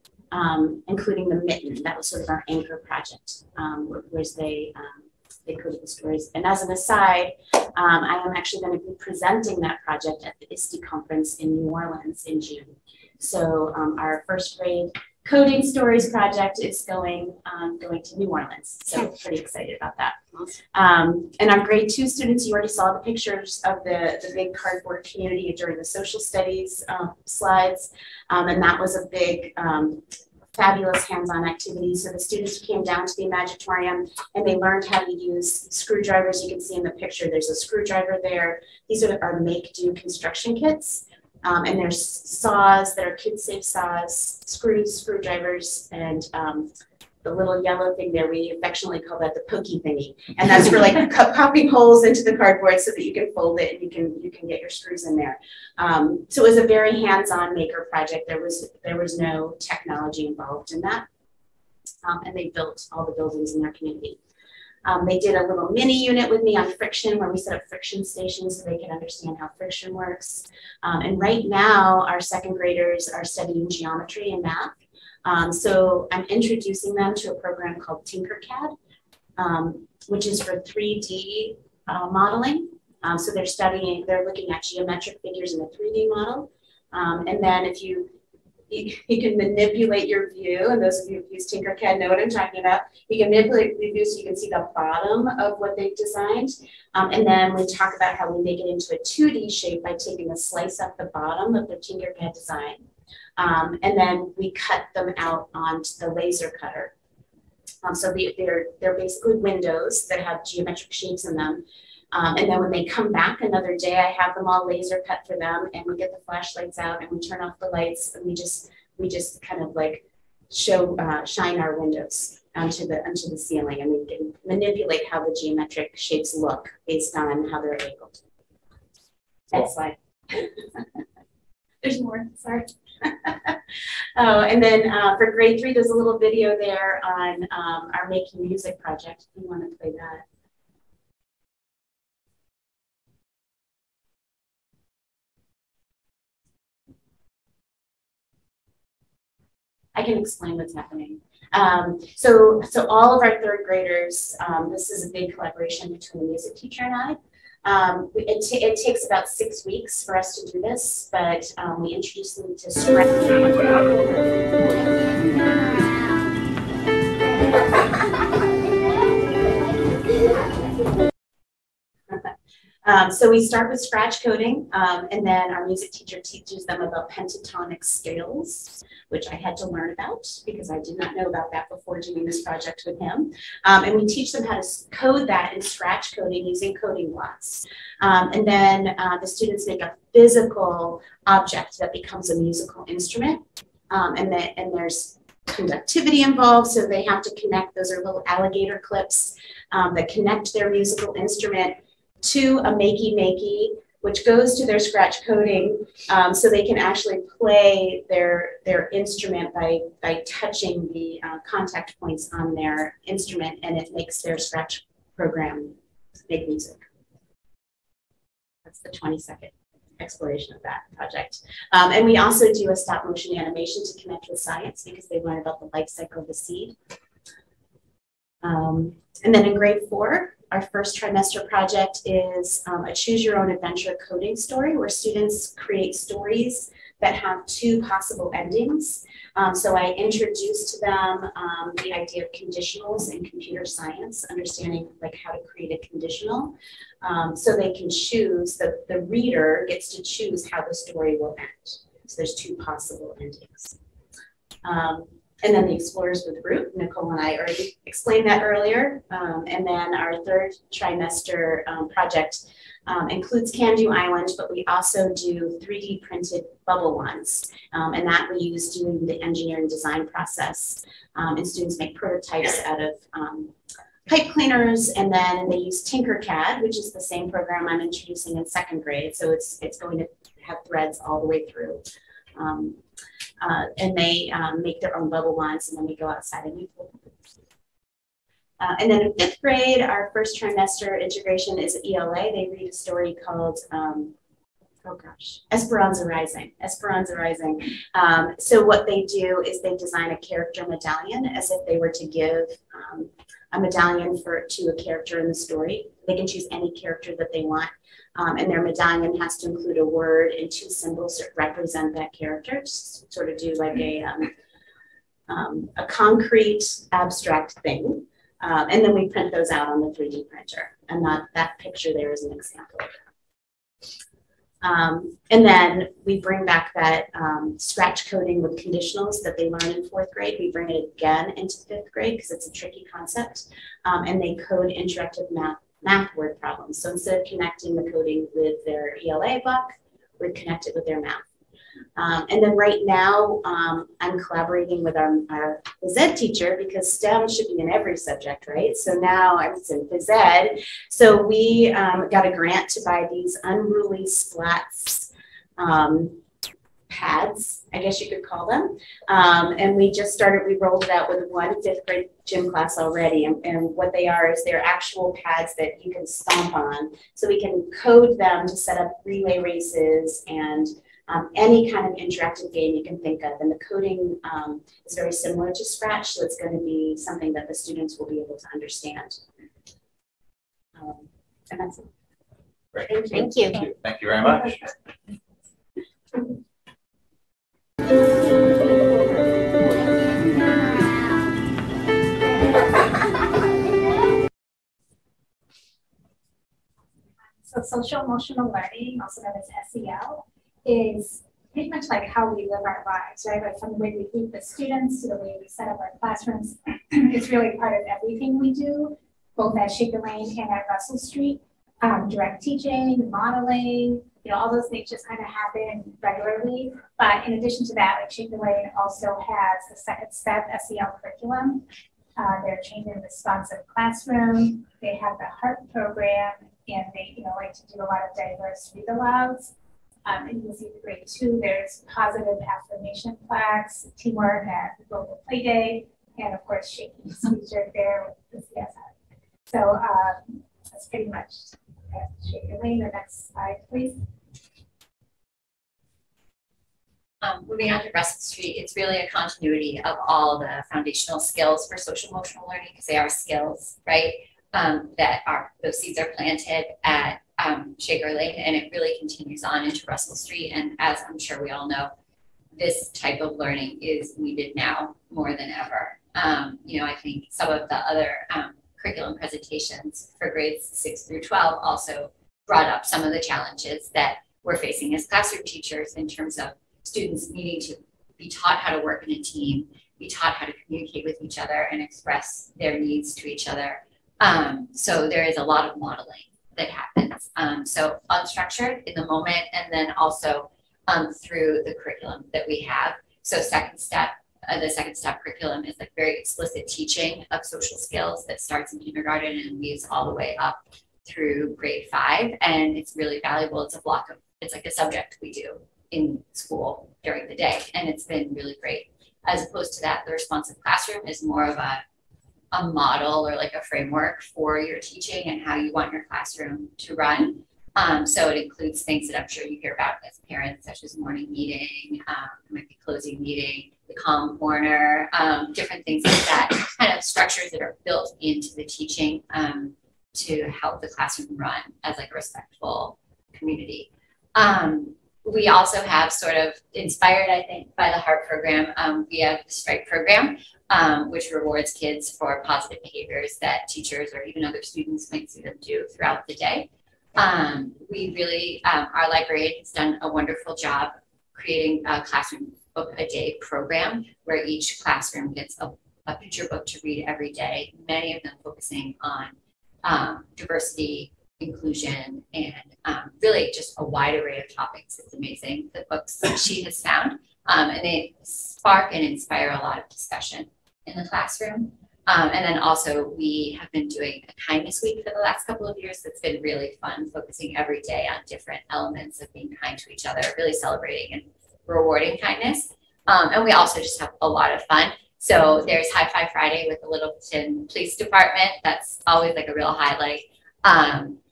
including the Mitten. That was sort of our anchor project, where they coded the stories. And as an aside, I am actually going to be presenting that project at the ISTE conference in New Orleans in June. So our first grade coding stories project is going to New Orleans. So pretty excited about that. And our grade 2 students, you already saw the pictures of the big cardboard community during the social studies slides. And that was a big, fabulous hands-on activity. So the students came down to the Imagitorium and they learned how to use screwdrivers. You can see in the picture, there's a screwdriver there. These are our make-do construction kits. And there's saws that are kid-safe saws, screws, screwdrivers, and the little yellow thing there, we affectionately call that the pokey thingy. And that's for like popping holes into the cardboard so that you can fold it and you can get your screws in there. So it was a very hands-on maker project. There was no technology involved in that. And they built all the buildings in their community. They did a little mini unit with me on friction, where we set up friction stations so they can understand how friction works. And right now, our second graders are studying geometry and math. So I'm introducing them to a program called Tinkercad, which is for 3D modeling. So they're looking at geometric figures in a 3D model. And then if you can manipulate your view, and those of you who've used Tinkercad know what I'm talking about. You can manipulate the view so you can see the bottom of what they've designed. And then we talk about how we make it into a 2D shape by taking a slice off the bottom of the Tinkercad design. And then we cut them out onto the laser cutter. So they're basically windows that have geometric shapes in them. And then when they come back another day, I have them all laser cut for them, and we get the flashlights out and we turn off the lights, and we just kind of like shine our windows onto the ceiling, and we can manipulate how the geometric shapes look based on how they're angled. Next slide. There's more, sorry. Oh, and then for grade 3, there's a little video there on our Making Music project, if you want to play that. I can explain what's happening. So all of our third graders, this is a big collaboration between the music teacher and I. It takes about 6 weeks for us to do this, but we introduce them to Scratch. So we start with scratch coding, and then our music teacher teaches them about pentatonic scales, which I had to learn about because I did not know about that before doing this project with him. And we teach them how to code that in scratch coding using coding blocks. And then the students make a physical object that becomes a musical instrument. And there's conductivity involved, so they have to connect, those are little alligator clips that connect their musical instrument to a makey, which goes to their scratch coding, so they can actually play their instrument by touching the contact points on their instrument, and it makes their scratch program make music. That's the 20-second exploration of that project. And we also do a stop motion animation to connect with science because they learn about the life cycle of the seed. And then in grade 4, our first trimester project is a choose your own adventure coding story where students create stories that have 2 possible endings. So I introduced to them the idea of conditionals in computer science, understanding like how to create a conditional. So they can choose, the reader gets to choose how the story will end. So there's 2 possible endings. And then the Explorers with the Group, Nicole and I already explained that earlier. And then our third trimester project includes Can Do Island, but we also do 3D printed bubble ones. And that we use during the engineering design process. And students make prototypes out of pipe cleaners, and then they use Tinkercad, which is the same program I'm introducing in 2nd grade. So it's going to have threads all the way through. And they make their own bubble wands, and then we go outside and make bubble. And then in 5th grade, our first trimester integration is ELA. They read a story called, Esperanza Rising. Esperanza Rising. So what they do is they design a character medallion as if they were to give a medallion to a character in the story. They can choose any character that they want. And their medallion has to include a word and 2 symbols that represent that character, just sort of do like a concrete abstract thing. And then we print those out on the 3D printer. And that picture there is an example of that. And then we bring back that scratch coding with conditionals that they learn in 4th grade. We bring it again into 5th grade because it's a tricky concept. And they code interactive math word problems. So instead of connecting the coding with their ELA block, we connect it with their math. And then right now, I'm collaborating with our phys ed teacher because STEM should be in every subject, right? So now I'm in phys ed. So we got a grant to buy these unruly splats pads, I guess you could call them. And we rolled it out with 1 5th grade gym class already. And what they are is they're actual pads that you can stomp on. So we can code them to set up relay races and any kind of interactive game you can think of. And the coding is very similar to Scratch, so it's going to be something that the students will be able to understand. And that's it. Great. Thank you. Thank you very much. So social emotional learning, also known as SEL, is pretty much like how we live our lives, right? Like from the way we group the students to the way we set up our classrooms. It's really part of everything we do, both at Shaker Lane and at Russell Street. Direct teaching, modeling, all those things just kind of happen regularly. But in addition to that, like Shaker Lane also has the 2nd step SEL curriculum. They're trained in responsive classroom. They have the HEART program, and they like to do a lot of diverse read alouds. And you can see the grade 2, there's positive affirmation plaques, teamwork at local play day, and of course shaking featured there with the CSI. So that's pretty much Shaker Lane. The next slide, please. Moving on to Russell Street, it's really a continuity of all the foundational skills for social emotional learning, because they are skills, right? Those seeds are planted at Shaker Lane, and it really continues on into Russell Street. And as I'm sure we all know, this type of learning is needed now more than ever. I think some of the other curriculum presentations for grades 6 through 12 also brought up some of the challenges that we're facing as classroom teachers in terms of students needing to be taught how to work in a team, be taught how to communicate with each other and express their needs to each other. So there is a lot of modeling that happens. So unstructured in the moment, and then also through the curriculum that we have. So second step, the second step curriculum is like very explicit teaching of social skills that starts in kindergarten and weaves all the way up through grade 5. And it's really valuable. It's like a subject we do in school during the day. And it's been really great. As opposed to that, the responsive classroom is more of a model or like a framework for your teaching and how you want your classroom to run. So it includes things that I'm sure you hear about as parents, such as morning meeting, it might be closing meeting, the calm corner, different things like that, kind of structures that are built into the teaching to help the classroom run as like a respectful community. We also have sort of inspired, I think, by the HEART program, we have the Strike program, which rewards kids for positive behaviors that teachers or even other students might see them do throughout the day. We really, our librarian has done a wonderful job creating a classroom book a day program where each classroom gets a picture book to read every day, many of them focusing on diversity, inclusion, and really just a wide array of topics. It's amazing, the books that she has found, and they spark and inspire a lot of discussion in the classroom. And then also we have been doing a kindness week for the last couple of years. That's been really fun, focusing every day on different elements of being kind to each other, really celebrating and rewarding kindness. And we also just have a lot of fun. So there's High Five Friday with the Littleton Police Department. That's always like a real highlight.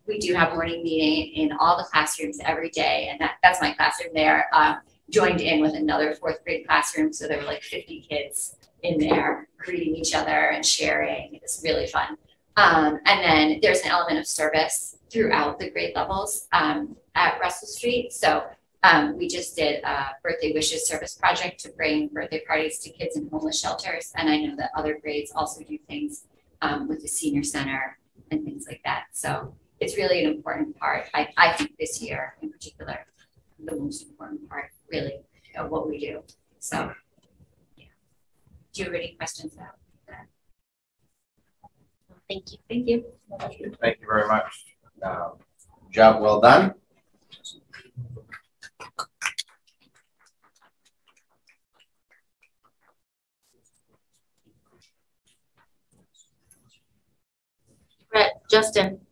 We do have morning meeting in all the classrooms every day, and that's my classroom there, joined in with another 4th grade classroom. So there were like 50 kids in there greeting each other and sharing. It's really fun. And then there's an element of service throughout the grade levels at Russell Street. So we just did a birthday wishes service project to bring birthday parties to kids in homeless shelters. And I know that other grades also do things with the senior center and things like that. So it's really an important part. I think this year in particular, the most important part really of what we do. So yeah. Do you have any questions about that? Thank you. Thank you. Thank you very much. Job well done.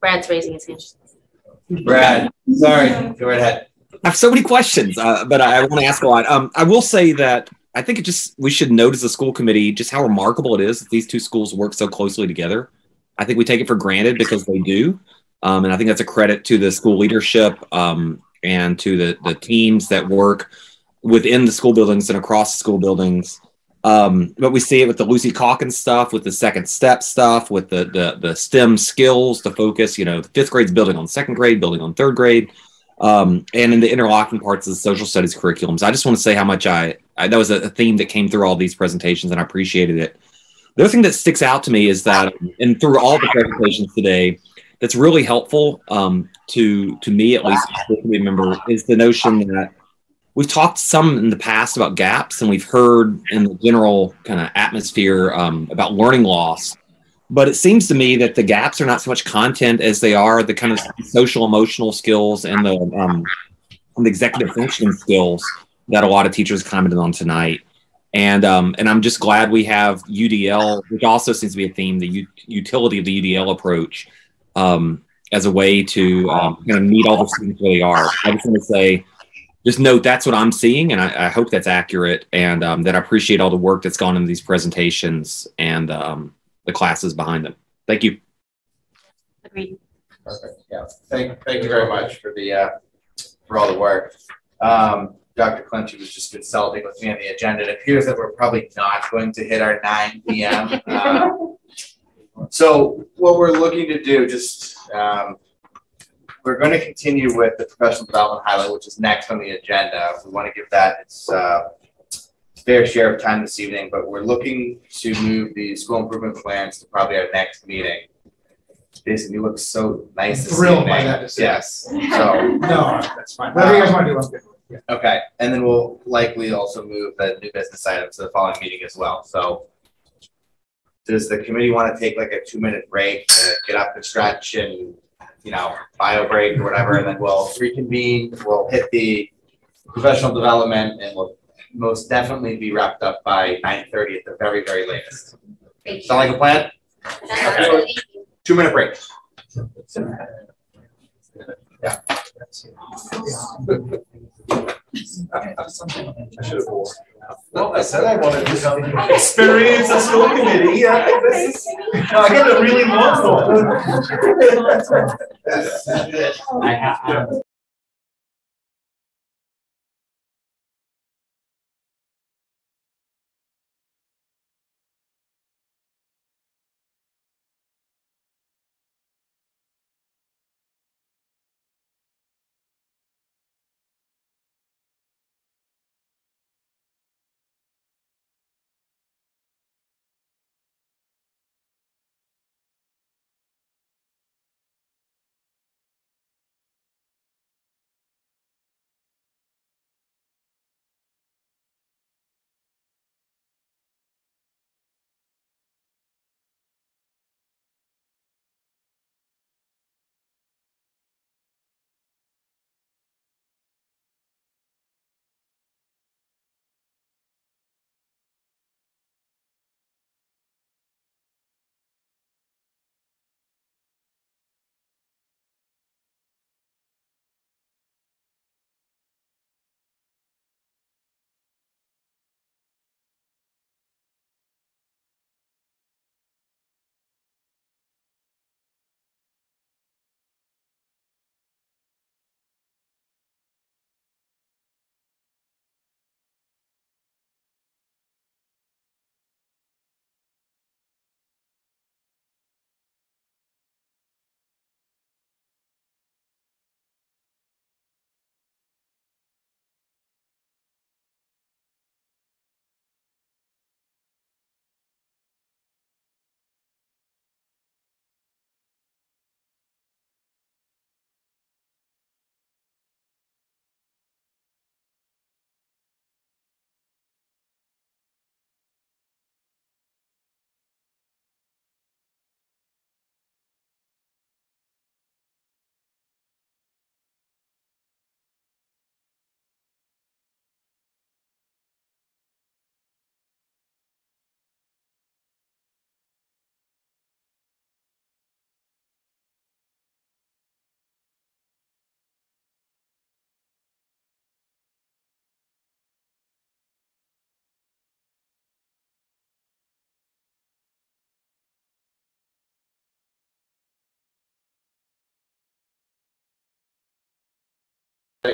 Brad's raising his hand. Brad, sorry, go right ahead. I have so many questions, but I want to ask a lot. I will say that I think we should note as a school committee just how remarkable it is that these two schools work so closely together. I think we take it for granted because they do. And I think that's a credit to the school leadership and to the teams that work within the school buildings and across the school buildings. But we see it with the Lucy Calkins stuff, with the second step stuff, with the STEM skills, the focus, the 5th grade's building on 2nd grade, building on 3rd grade, and in the interlocking parts of the social studies curriculums. I just want to say how much that was a theme that came through all these presentations, and I appreciated it. The other thing that sticks out to me is that, and through all the presentations today, that's really helpful to me, at least, as a committee member, is the notion that we've talked some in the past about gaps, and we've heard in the general kind of atmosphere about learning loss. But it seems to me that the gaps are not so much content as they are the kind of social emotional skills and the executive functioning skills that a lot of teachers commented on tonight. And I'm just glad we have UDL, which also seems to be a theme, the utility of the UDL approach as a way to kind of meet all the students where they are. I just want to say, just note that's what I'm seeing, and I hope that's accurate, and that I appreciate all the work that's gone into these presentations and the classes behind them. Thank you. Agreed. Perfect. Yeah. Thank you very much for all the work. Dr. Clenchey was just consulting with me on the agenda. It appears that we're probably not going to hit our 9 p.m. So what we're looking to do, we're going to continue with the professional development highlight, which is next on the agenda. We want to give that its fair share of time this evening, but we're looking to move the school improvement plans to probably our next meeting. Jason, you look so nice this evening. Thrilled by that decision. Yes. So no, that's fine. Whatever you guys want to do, I'm good. Yeah. Okay, and then we'll likely also move the new business items to the following meeting as well. So does the committee want to take like a 2-minute break to get up and stretch and, bio break or whatever, and then we'll reconvene, we'll hit the professional development, and we'll most definitely be wrapped up by 9:30 at the very, very latest. Sound like a plan? Okay. 2-minute break. Yeah. Well, I said I wanted to experience a school committee. Yeah, I get a really long one. I have.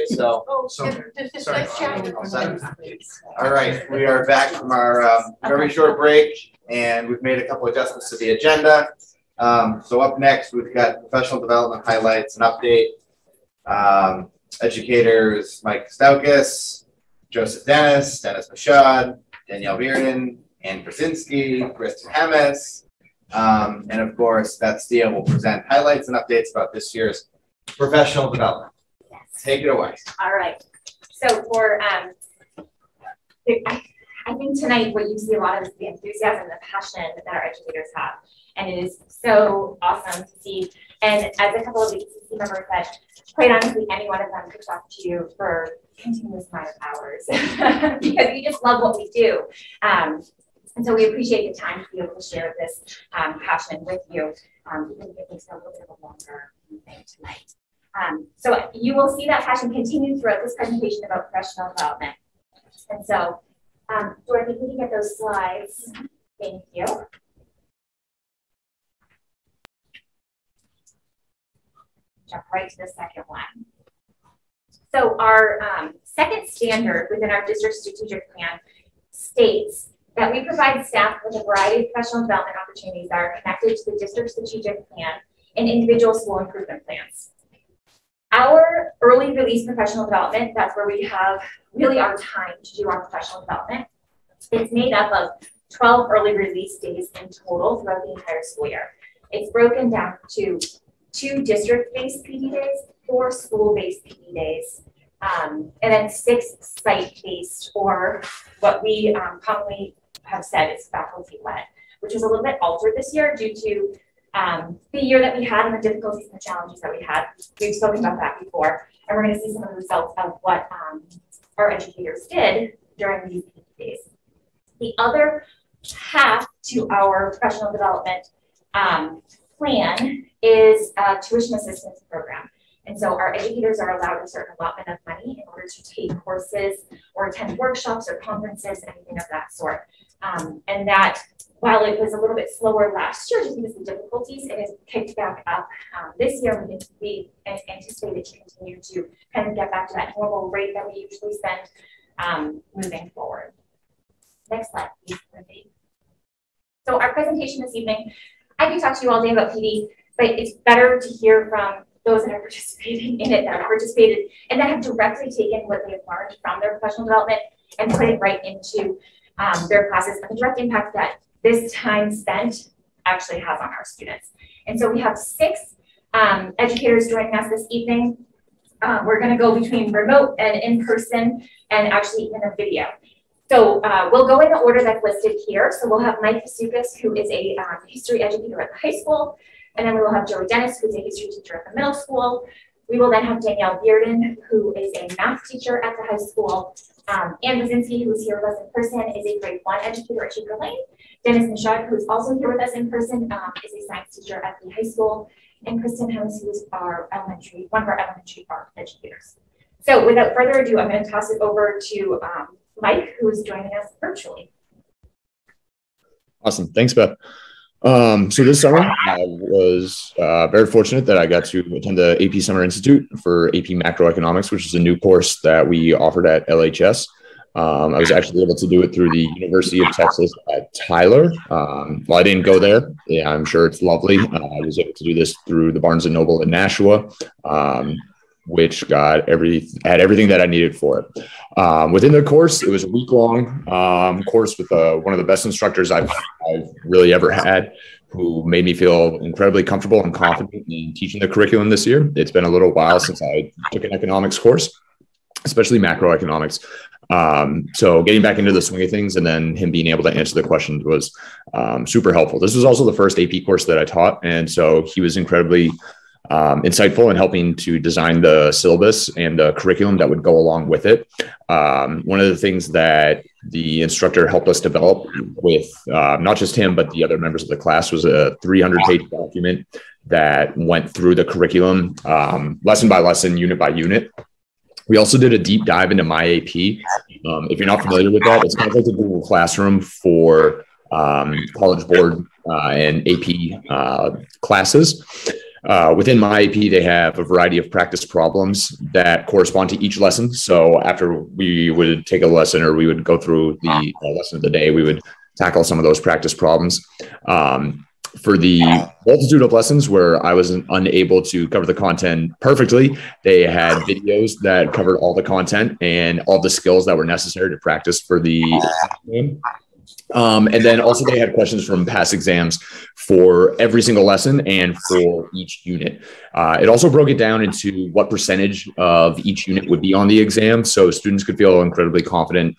So, all right, we are back from our very short break, and we've made a couple adjustments to the agenda. So up next, we've got professional development highlights and update. Educators Mike Staukis, Joseph Dennis, Dennis Mashad, Danielle Bearden, Ann Krasinski, Kristen Hemis, and of course, Beth Steele will present highlights and updates about this year's professional development. Take it away. All right. So for I think tonight what you see a lot of is the enthusiasm and the passion that our educators have. And it is so awesome to see. And as a couple of the ECC members said, quite honestly, any one of them could talk to you for continuous amount of hours because we just love what we do. And so we appreciate the time to be able to share this passion with you. Even if it takes a little bit of a longer thing tonight. So you will see that passion continue throughout this presentation about professional development. And so, Dorothy, can you get those slides? Thank you. Jump right to the second one. So our second standard within our district strategic plan states that we provide staff with a variety of professional development opportunities that are connected to the district strategic plan and individual school improvement plans. Our early release professional development, that's where we have really our time to do our professional development. It's made up of 12 early release days in total throughout the entire school year. It's broken down to 2 district-based PD days, 4 school-based PD days, and then 6 site-based, or what we commonly have said is faculty-led, which was a little bit altered this year due to the year that we had and the difficulties and the challenges that we had. We've spoken about that before, and we're going to see some of the results of what our educators did during these days. The other half to our professional development plan is a tuition assistance program. And so our educators are allowed a certain allotment of money in order to take courses or attend workshops or conferences, anything of that sort. And that, while it was a little bit slower last year, just because of the difficulties, it has picked back up this year. We anticipate it to continue to kind of get back to that normal rate that we usually spend moving forward. Next slide, please. So our presentation this evening, I could talk to you all day about PD, but it's better to hear from those that are participating in it, that have participated, and that have directly taken what they have learned from their professional development and put it right into their classes, and the direct impact that this time spent actually has on our students. And so we have 6 educators joining us this evening. We're going to go between remote and in-person, and actually even a video. So we'll go in the order that's listed here. So we'll have Mike Vasukas, who is a history educator at the high school. And then we will have Joey Dennis, who's a history teacher at the middle school. We will then have Danielle Bearden, who is a math teacher at the high school. Anne Brzezinski, who is here with us in person, is a grade 1 educator at Sugar Lane. Dennis Michaud, who is also here with us in person, is a science teacher at the high school. And Kristen House, who is our one of our elementary art educators. So without further ado, I'm going to toss it over to Mike, who is joining us virtually. Awesome. Thanks, Beth. So this summer, I was very fortunate that I got to attend the AP Summer Institute for AP Macroeconomics, which is a new course that we offered at LHS. I was actually able to do it through the University of Texas at Tyler. Well, I didn't go there. Yeah, I'm sure it's lovely. I was able to do this through the Barnes & Noble in Nashua, which had everything that I needed for it. Within the course, it was a week-long course with one of the best instructors I've really ever had, who made me feel incredibly comfortable and confident in teaching the curriculum this year. It's been a little while since I took an economics course, especially macroeconomics. So getting back into the swing of things and then him being able to answer the questions was super helpful. This was also the first AP course that I taught, and so he was incredibly insightful in helping to design the syllabus and the curriculum that would go along with it. One of the things that the instructor helped us develop with not just him, but the other members of the class was a 300-page document that went through the curriculum lesson by lesson, unit by unit. We also did a deep dive into MyAP. If you're not familiar with that, it's kind of like the Google Classroom for College Board and AP classes. Within MyAP, they have a variety of practice problems that correspond to each lesson. So after we would take a lesson or we would go through the lesson of the day, we would tackle some of those practice problems. For the multitude of lessons where I was unable to cover the content perfectly, they had videos that covered all the content and all the skills that were necessary to practice for the exam. And then also they had questions from past exams for every single lesson and for each unit. It also broke it down into what percentage of each unit would be on the exam, so students could feel incredibly confident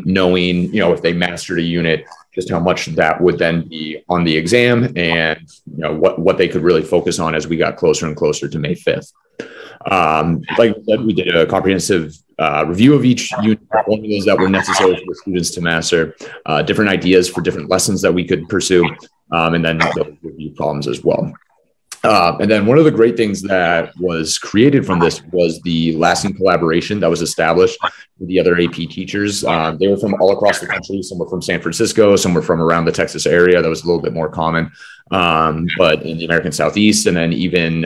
knowing, if they mastered a unit, just how much that would then be on the exam, and what they could really focus on as we got closer and closer to May 5th. Like I said, we did a comprehensive review of each unit, formulas that were necessary for the students to master, different ideas for different lessons that we could pursue, and then the review problems as well. And then one of the great things that was created from this was the lasting collaboration that was established with the other AP teachers. They were from all across the country. Some were from San Francisco, some were from around the Texas area. That was a little bit more common. But in the American Southeast, and then even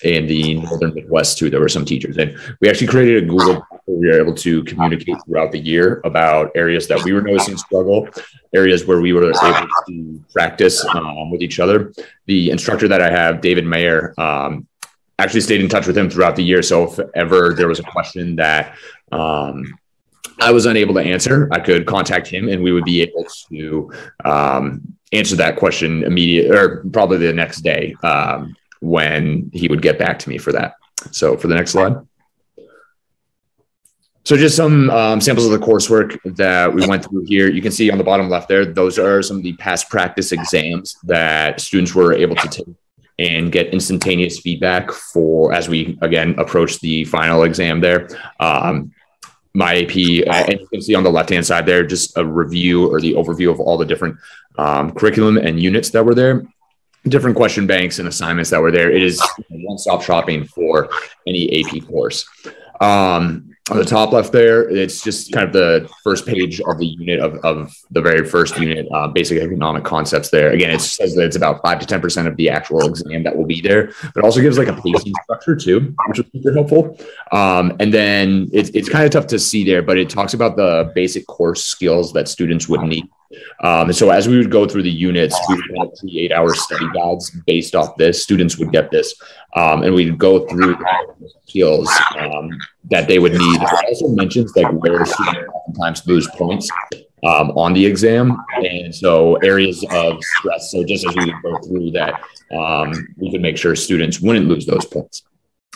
in the Northern Midwest too, there were some teachers. And we actually created a Google where we were able to communicate throughout the year about areas that we were noticing struggle, areas where we were able to practice with each other. The instructor that I have, David Mayer, actually stayed in touch with him throughout the year. So if ever there was a question that I was unable to answer, I could contact him and we would be able to answer that question immediately, or probably the next day when he would get back to me for that. So for the next slide. So just some samples of the coursework that we went through here. You can see on the bottom left there, those are some of the past practice exams that students were able to take and get instantaneous feedback for as we, again, approach the final exam there. My AP, and you can see on the left-hand side there, just a review or the overview of all the different curriculum and units that were there, different question banks and assignments that were there. It is one-stop shopping for any AP course. On the top left there, it's just kind of the first page of the unit of the very first unit, basic economic concepts there. Again, it says that it's about 5 to 10% of the actual exam that will be there, but also gives like a pacing structure too, which is super helpful. And then it's kind of tough to see there, but it talks about the basic course skills that students would need. And so as we would go through the units, we would have 8-hour study guides based off this. Students would get this, and we'd go through the skills that they would need. It also mentions like where students oftentimes lose points on the exam, and so areas of stress. So just as we would go through that, we could make sure students wouldn't lose those points.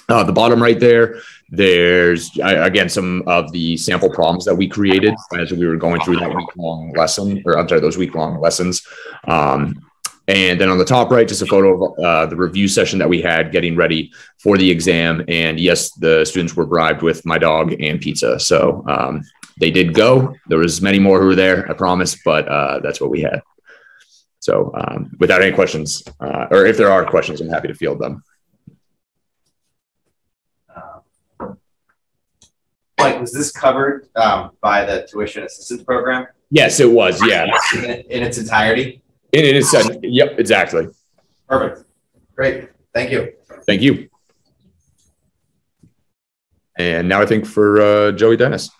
The bottom right there, there's, again, some of the sample problems that we created as we were going through that week-long lesson, or I'm sorry, those week-long lessons. And then on the top right, just a photo of the review session that we had getting ready for the exam. And yes, the students were bribed with my dog and pizza. So they did go. There was many more who were there, I promise, but that's what we had. So without any questions, or if there are questions, I'm happy to field them. Mike, was this covered by the tuition assistance program? Yes, it was. Yeah. In its entirety? In its yep, exactly. Perfect. Great. Thank you. Thank you. And now I think for Joey Dennis.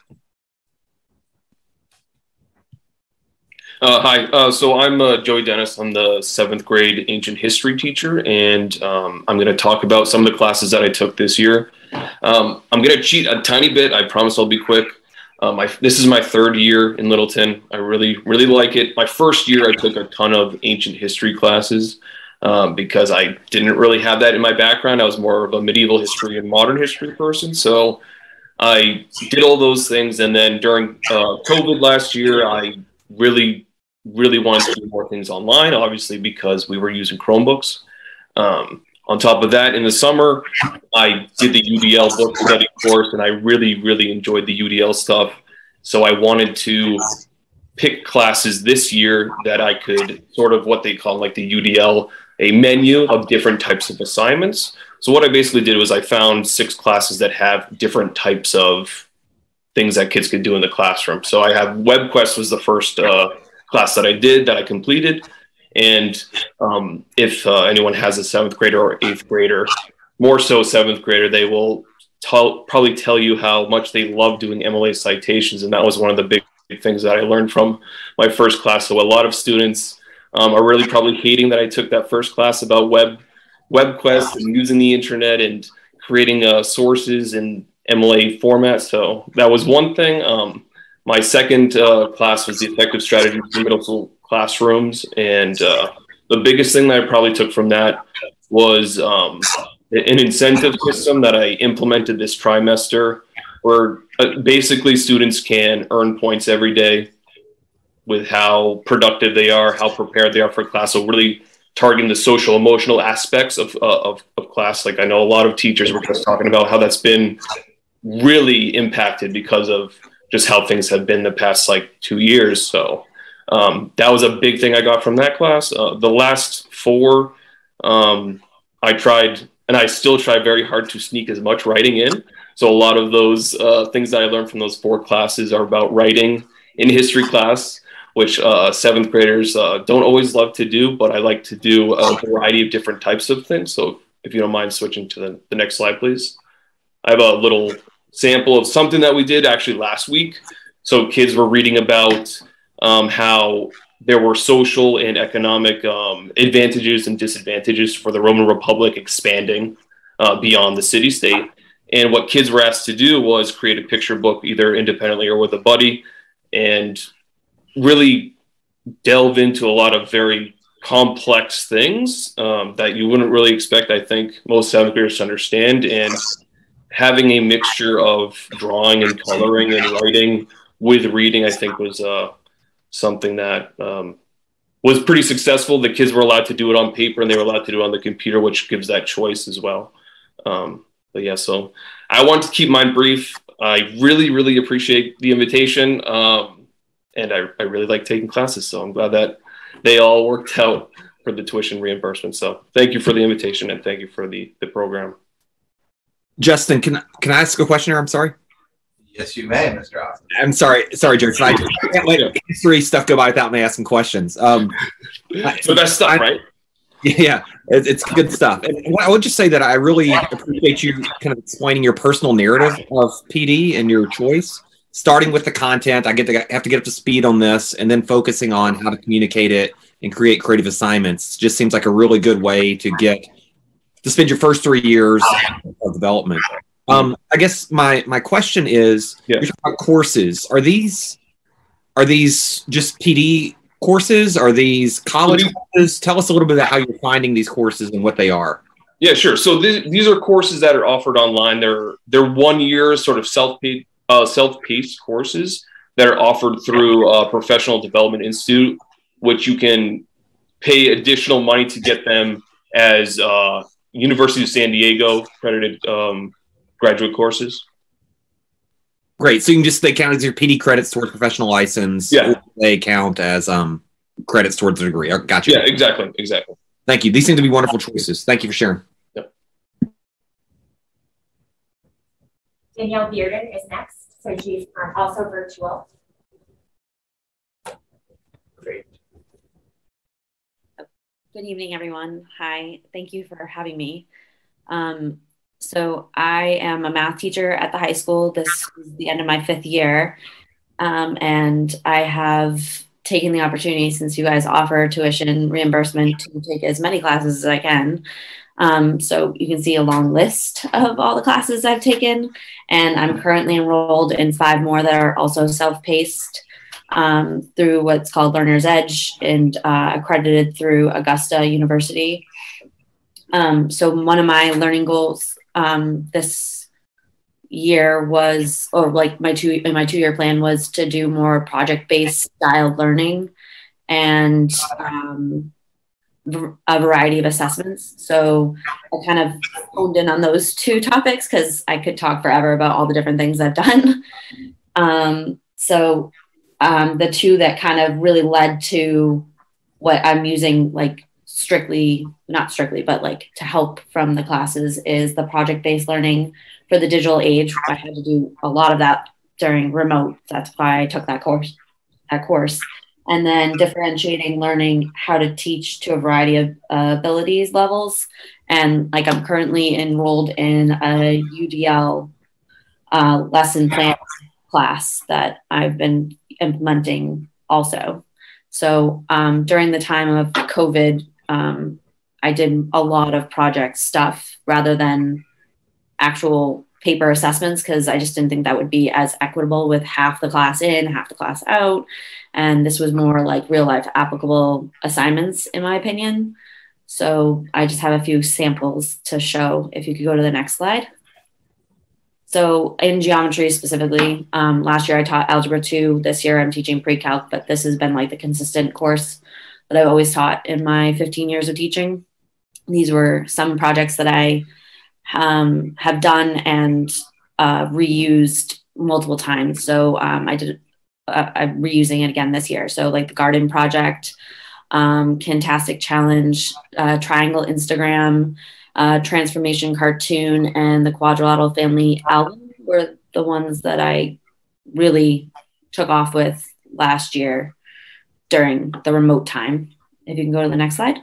Hi, so I'm Joey Dennis. I'm the 7th grade ancient history teacher, and I'm going to talk about some of the classes that I took this year. I'm going to cheat a tiny bit. I promise I'll be quick. This is my 3rd year in Littleton. I really like it. My first year, I took a ton of ancient history classes because I didn't really have that in my background. I was more of a medieval history and modern history person. So I did all those things. And then during COVID last year, I really wanted to do more things online, obviously, because we were using Chromebooks. On top of that, in the summer, I did the UDL book study course, and I really enjoyed the UDL stuff. So I wanted to pick classes this year that I could sort of what they call like the UDL, a menu of different types of assignments. So what I basically did was I found 6 classes that have different types of things that kids could do in the classroom. So I have WebQuest was the first class that I did that I completed. And if anyone has a 7th grader or 8th grader, more so 7th grader, they will probably tell you how much they love doing MLA citations. And that was one of the big things that I learned from my first class. So a lot of students are really probably hating that I took that first class about WebQuest and using the internet and creating sources in MLA format. So that was one thing. My second class was the effective strategy for middle school classrooms. And the biggest thing that I probably took from that was an incentive system that I implemented this trimester, where basically students can earn points every day with how productive they are, how prepared they are for class. So really targeting the social emotional aspects of class. Like I know a lot of teachers were just talking about how that's been really impacted because of just how things have been the past like 2 years. So that was a big thing I got from that class. The last 4, I tried, and I still try very hard to sneak as much writing in. So a lot of those things that I learned from those 4 classes are about writing in history class, which 7th graders don't always love to do, but I like to do a variety of different types of things. So if you don't mind switching to the next slide, please. I have a little sample of something that we did actually last week. So kids were reading about how there were social and economic advantages and disadvantages for the Roman Republic expanding beyond the city-state. And what kids were asked to do was create a picture book, either independently or with a buddy, and really delve into a lot of very complex things that you wouldn't really expect, I think, most 7th graders to understand. And having a mixture of drawing and coloring and writing with reading, I think, was something that was pretty successful. The kids were allowed to do it on paper and they were allowed to do it on the computer, which gives that choice as well. But yeah, so I want to keep mine brief. I really, really appreciate the invitation. And I really like taking classes. So I'm glad that they all worked out for the tuition reimbursement. So thank you for the invitation and thank you for the program. Justin, can I ask a question here? I'm sorry. Yes, you may, Mr. Austin. I'm sorry, Joe. I can't let history stuff go by without me asking questions. So that's stuff, right? Yeah, it's good stuff. And I would just say that I really appreciate you kind of explaining your personal narrative of PD and your choice, starting with the content. I have to get up to speed on this, and then focusing on how to communicate it and create creative assignments. Just seems like a really good way to spend your first 3 years of development. I guess my question is, you're talking about courses. Are these just PD courses? Are these college courses? Tell us a little bit about how you're finding these courses and what they are. Yeah, sure. So these are courses that are offered online. They're 1 year sort of self-paced courses that are offered through Professional Development Institute, which you can pay additional money to get them as University of San Diego accredited graduate courses. Great. So they count as your PD credits towards professional license. Yeah. Or they count as credits towards the degree. Gotcha. Yeah, exactly. Thank you. These seem to be wonderful choices. Thank you for sharing. Yep. Danielle Bearden is next. So she's also virtual. Great. Good evening, everyone. Hi. Thank you for having me. So I am a math teacher at the high school. This is the end of my 5th year. And I have taken the opportunity, since you guys offer tuition reimbursement, to take as many classes as I can. So you can see a long list of all the classes I've taken. And I'm currently enrolled in 5 more that are also self-paced through what's called Learner's Edge and accredited through Augusta University. So one of my learning goals this year was, or like my 2-year plan was to do more project-based style learning and a variety of assessments. So I kind of honed in on those 2 topics because I could talk forever about all the different things I've done. The 2 that kind of really led to what I'm using, like not strictly, but like to help from the classes, is the project-based learning for the digital age. I had to do a lot of that during remote. That's why I took that course. And then differentiating learning how to teach to a variety of abilities levels. And like I'm currently enrolled in a UDL lesson plan class that I've been implementing also. So during the time of COVID, I did a lot of project stuff rather than actual paper assessments, because I just didn't think that would be as equitable with half the class in, half the class out. And this was more like real life applicable assignments, in my opinion. So I just have a few samples to show. If you could go to the next slide. So in geometry specifically, last year I taught Algebra 2. This year I'm teaching pre-calc, but this has been like the consistent course that I've always taught in my 15 years of teaching. These were some projects that I have done and reused multiple times. So I'm reusing it again this year. So like the garden project, Cantastic challenge, triangle Instagram, Transformation Cartoon, and the Quadrilateral Family album were the ones that I really took off with last year during the remote time. If you can go to the next slide.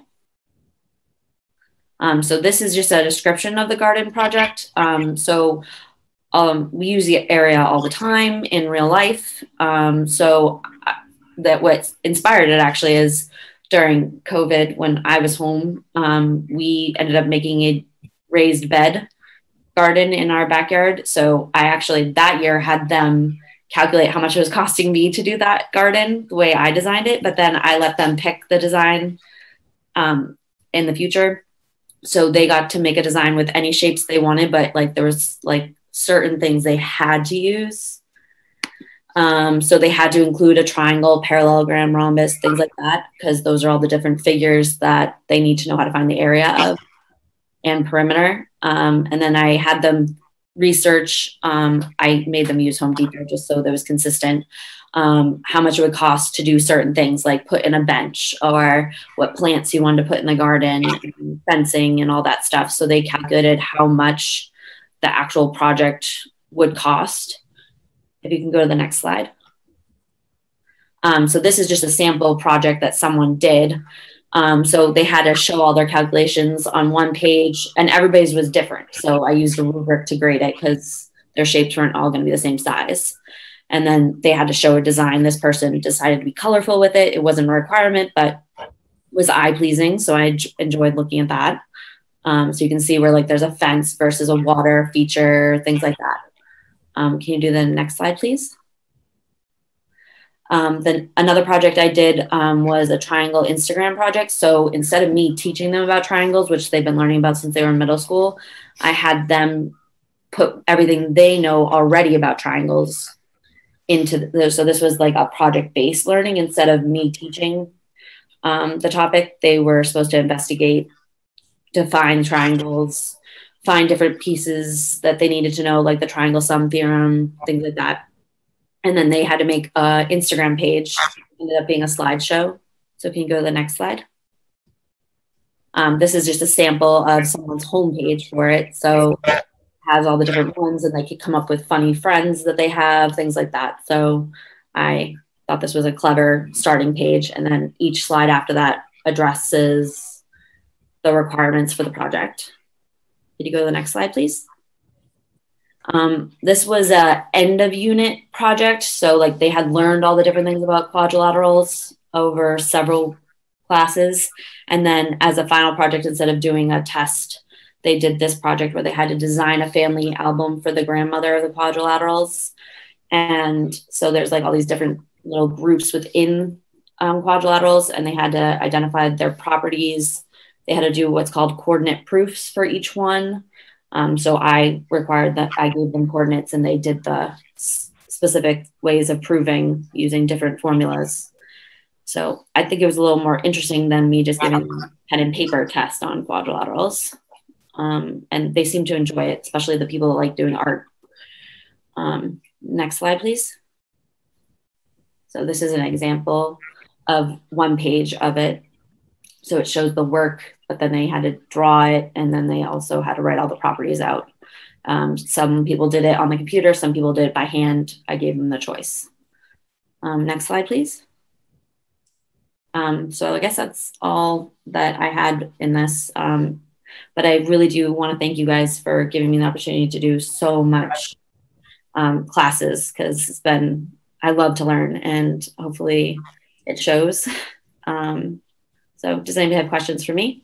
So this is just a description of the garden project. We use the area all the time in real life. So that what inspired it actually is during COVID, when I was home, we ended up making a raised bed garden in our backyard. So I actually that year had them calculate how much it was costing me to do that garden the way I designed it, but then I let them pick the design in the future. So they got to make a design with any shapes they wanted, but like there was like certain things they had to use. So they had to include a triangle, parallelogram, rhombus, things like that, because those are all the different figures that they need to know how to find the area of and perimeter. And then I had them research. I made them use Home Depot just so that was consistent. How much it would cost to do certain things like put in a bench or what plants you wanted to put in the garden, and fencing and all that stuff. So they calculated how much the actual project would cost. If you can go to the next slide. So this is just a sample project that someone did. So they had to show all their calculations on one page, and everybody's was different. So I used a rubric to grade it because their shapes weren't all going to be the same size. And then they had to show a design. This person decided to be colorful with it. It wasn't a requirement, but was eye-pleasing. So I enjoyed looking at that. So you can see where like there's a fence versus a water feature, things like that. Can you do the next slide, please? Then another project I did was a triangle Instagram project. So instead of me teaching them about triangles, which they've been learning about since they were in middle school, I had them put everything they know already about triangles into so this was like a project-based learning. Instead of me teaching the topic, they were supposed to investigate, define triangles, find different pieces that they needed to know, like the triangle sum theorem, things like that. And then they had to make an Instagram page. It ended up being a slideshow. So can you go to the next slide? This is just a sample of someone's homepage for it. So it has all the different ones, and they could come up with funny friends that they have, things like that. So I thought this was a clever starting page. And then each slide after that addresses the requirements for the project. Could you go to the next slide, please? This was a end of unit project. So like they had learned all the different things about quadrilaterals over several classes. And then as a final project, instead of doing a test, they did this project where they had to design a family album for the grandmother of the quadrilaterals. And so there's like all these different little groups within quadrilaterals, and they had to identify their properties. They had to do what's called coordinate proofs for each one. So I required that I gave them coordinates, and they did the specific ways of proving using different formulas. So I think it was a little more interesting than me just giving them a pen and paper test on quadrilaterals. And they seem to enjoy it, especially the people that like doing art. Next slide, please. So this is an example of one page of it. So it shows the work, but then they had to draw it, and then they also had to write all the properties out. Some people did it on the computer, some people did it by hand. I gave them the choice. Next slide, please. So I guess that's all that I had in this. But I really do want to thank you guys for giving me the opportunity to do so much classes, because it's been, I love to learn, and hopefully it shows. So does anybody have questions for me?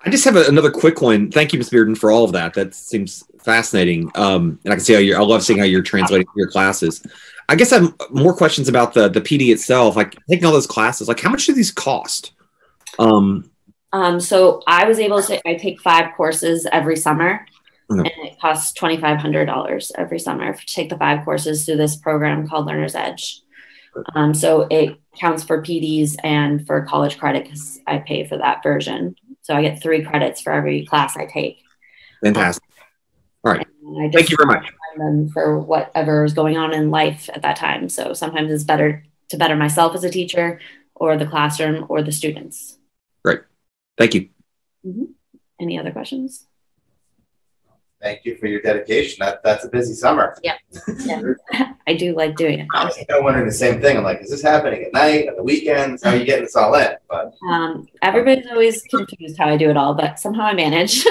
I just have another quick one. Thank you, Ms. Bearden, for all of that. That seems fascinating. And I can see how I love seeing how you're translating your classes. I guess I have more questions about the PD itself. Like taking all those classes, like how much do these cost? So I was able to, I take 5 courses every summer, and it costs $2,500 every summer to take the 5 courses through this program called Learner's Edge. So it counts for PDs and for college credit, because I pay for that version. So I get 3 credits for every class I take. Fantastic. All right. Thank you very much. Them for whatever is going on in life at that time. So sometimes it's better to better myself as a teacher, or the classroom, or the students. Great. Thank you. Any other questions? Thank you for your dedication. That's a busy summer. Yeah. I do like doing it. I'm wondering the same thing. I'm like, is this happening at night, on the weekends? How are you getting this all in? But everybody's always confused how I do it all, but somehow I manage.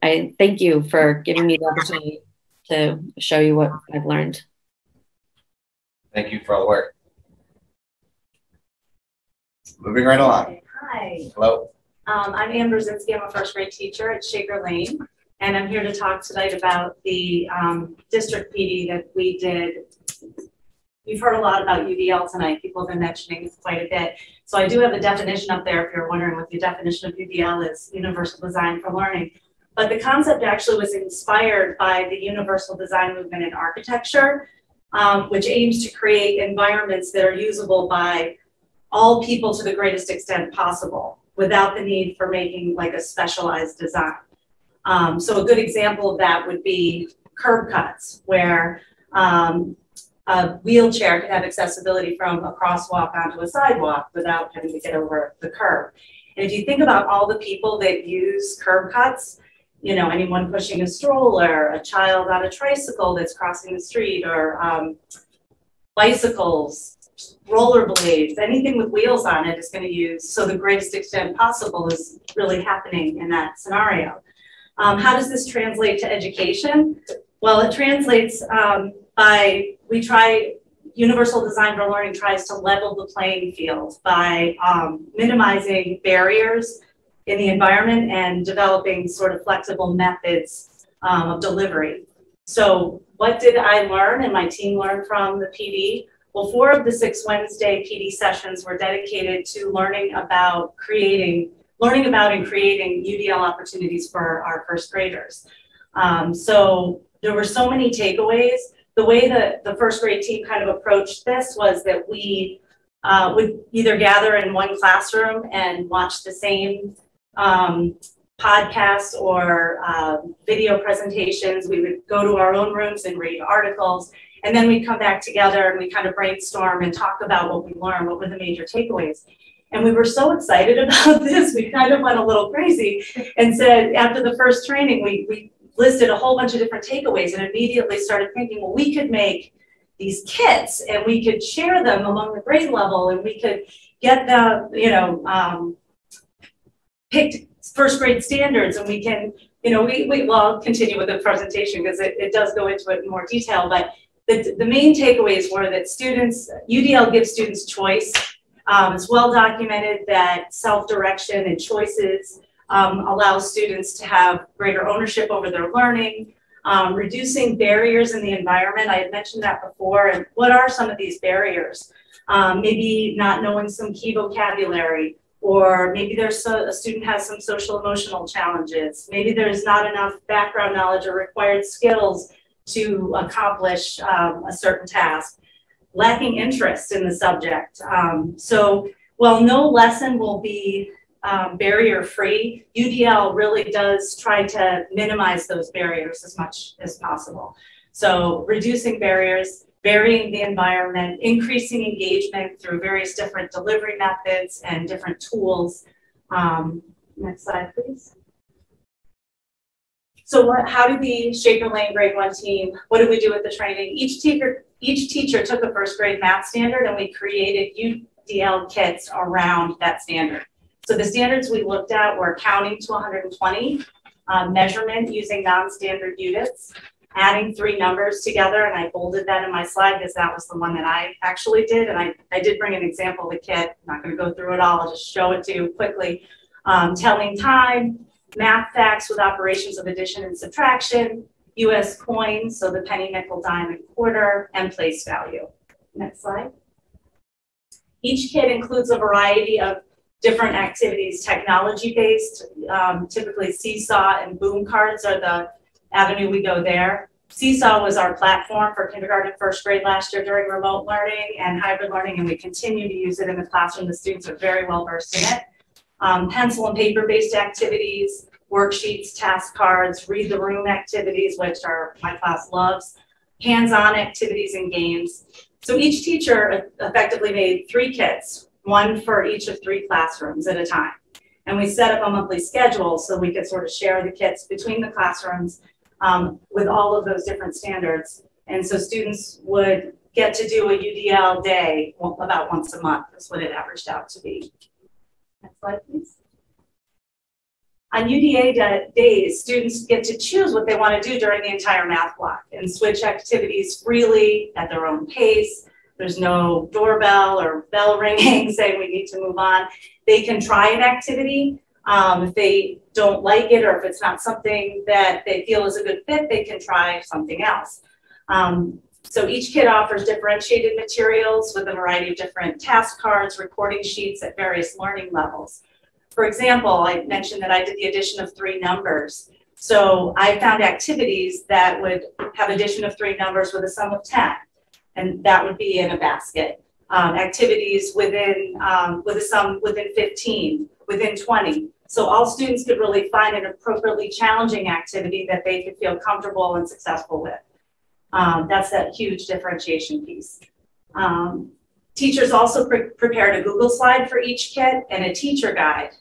I thank you for giving me the opportunity to show you what I've learned. Thank you for all the work. Moving right along. Hi. Hello. I'm Ann Brzezinski. I'm a first grade teacher at Shaker Lane, and I'm here to talk tonight about the district PD that we did. We've heard a lot about UDL tonight. People have been mentioning it quite a bit. So I do have a definition up there if you're wondering what the definition of UDL is, Universal Design for Learning. But the concept actually was inspired by the Universal Design movement in architecture, which aims to create environments that are usable by all people to the greatest extent possible, without the need for making like a specialized design. So a good example of that would be curb cuts, where a wheelchair could have accessibility from a crosswalk onto a sidewalk without having to get over the curb. And if you think about all the people that use curb cuts, you know, anyone pushing a stroller, a child on a tricycle that's crossing the street, or bicycles, rollerblades, anything with wheels on it is going to use, so the greatest extent possible is really happening in that scenario. How does this translate to education? Well, it translates Universal Design for Learning tries to level the playing field by minimizing barriers in the environment and developing sort of flexible methods of delivery. So what did I learn and my team learn from the PD? Well, 4 of the 6 Wednesday PD sessions were dedicated to learning about and creating UDL opportunities for our first graders. So there were so many takeaways. The way that the first grade team kind of approached this was that we would either gather in one classroom and watch the same podcasts or video presentations. We would go to our own rooms and read articles. And then we'd come back together and we kind of brainstorm and talk about what we learned, what were the major takeaways. And we were so excited about this, we kind of went a little crazy and said, after the first training, we listed a whole bunch of different takeaways and immediately started thinking, well, we could make these kits and we could share them among the grade level and we could get the, picked first grade standards and we can, well, I'll continue with the presentation because it does go into it in more detail, but the main takeaways were that UDL gives students choice. It's well documented that self-direction and choices allows students to have greater ownership over their learning, reducing barriers in the environment. I had mentioned that before. And what are some of these barriers? Maybe not knowing some key vocabulary, or maybe a student has some social emotional challenges. Maybe there's not enough background knowledge or required skills to accomplish a certain task, lacking interest in the subject. So while no lesson will be barrier-free, UDL really does try to minimize those barriers as much as possible. So reducing barriers, varying the environment, increasing engagement through various different delivery methods and different tools. Next slide, please. So how did the Shaker Lane Grade 1 team, what did we do with the training? Each teacher took a first grade math standard and we created UDL kits around that standard. So the standards we looked at were counting to 120, measurement using non-standard units, adding 3 numbers together, and I bolded that in my slide because that was the one that I actually did, and I did bring an example of the kit. I'm not going to go through it all, I'll just show it to you quickly. Telling time, math facts with operations of addition and subtraction, US coins, so the penny, nickel, dime, and quarter, and place value. Next slide. Each kit includes a variety of different activities, technology-based, typically Seesaw and Boom cards are the avenue we go there. Seesaw was our platform for kindergarten and first grade last year during remote learning and hybrid learning, and we continue to use it in the classroom. The students are very well versed in it. Pencil and paper-based activities, worksheets, task cards, read the room activities, which my class loves, hands-on activities and games. So each teacher effectively made 3 kits, one for each of 3 classrooms at a time. And we set up a monthly schedule so we could sort of share the kits between the classrooms with all of those different standards. And so students would get to do a UDL day about once a month. That's what it averaged out to be. Next slide, please. On UDA days, students get to choose what they want to do during the entire math block and switch activities freely at their own pace. There's no doorbell or bell ringing saying we need to move on. They can try an activity. If they don't like it or if it's not something that they feel is a good fit, they can try something else. So each kit offers differentiated materials with a variety of different task cards, recording sheets at various learning levels. For example, I mentioned that I did the addition of 3 numbers. So I found activities that would have addition of 3 numbers with a sum of 10, and that would be in a basket. Activities within, with a sum within 15, within 20. So all students could really find an appropriately challenging activity that they could feel comfortable and successful with. That's that huge differentiation piece. Teachers also prepared a Google slide for each kit and a teacher guide.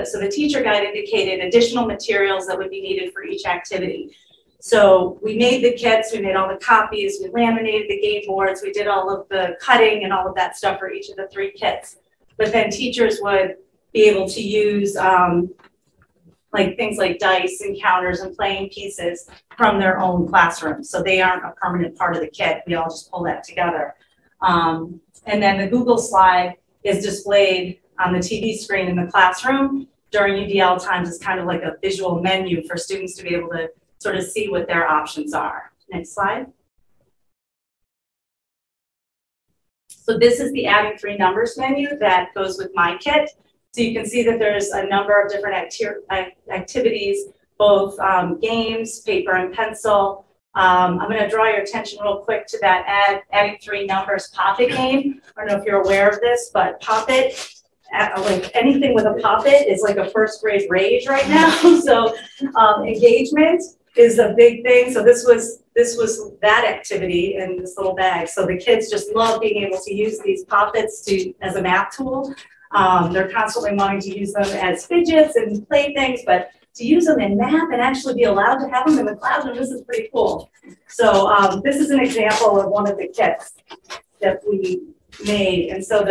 So the teacher guide indicated additional materials that would be needed for each activity. So we made the kits, we made all the copies, we laminated the game boards, we did all of the cutting and all of that stuff for each of the 3 kits. But then teachers would be able to use like things like dice and counters and playing pieces from their own classroom. So they aren't a permanent part of the kit. We all just pull that together. And then the Google slide is displayed on the TV screen in the classroom during UDL times as kind of like a visual menu for students to be able to sort of see what their options are. Next slide. So this is the adding 3 numbers menu that goes with my kit. So you can see that there's a number of different activities, both games, paper and pencil. I'm going to draw your attention real quick to that adding 3 numbers Pop-It game. I don't know if you're aware of this, but Pop-It, like anything with a Pop-It is like a first grade rage right now. So engagement is a big thing. So this was that activity in this little bag. So the kids just love being able to use these Pop-Its as a math tool. They're constantly wanting to use them as fidgets and playthings, but to use them in math and actually be allowed to have them in the classroom, this is pretty cool. So this is an example of one of the kits that we made. And so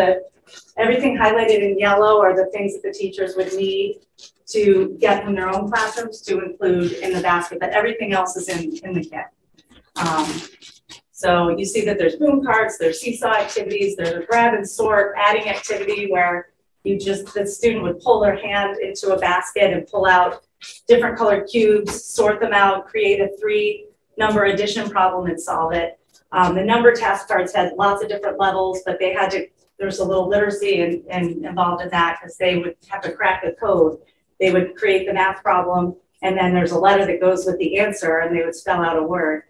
everything highlighted in yellow are the things that the teachers would need to get from their own classrooms to include in the basket, but everything else is in the kit. So you see that there's boom cards, there's seesaw activities, there's a grab and sort adding activity where the student would pull their hand into a basket and pull out different colored cubes, sort them out, create a 3-number addition problem and solve it. The number task cards had lots of different levels, but there's a little literacy involved in that because they would have to crack the code. They would create the math problem, and then there's a letter that goes with the answer, and they would spell out a word.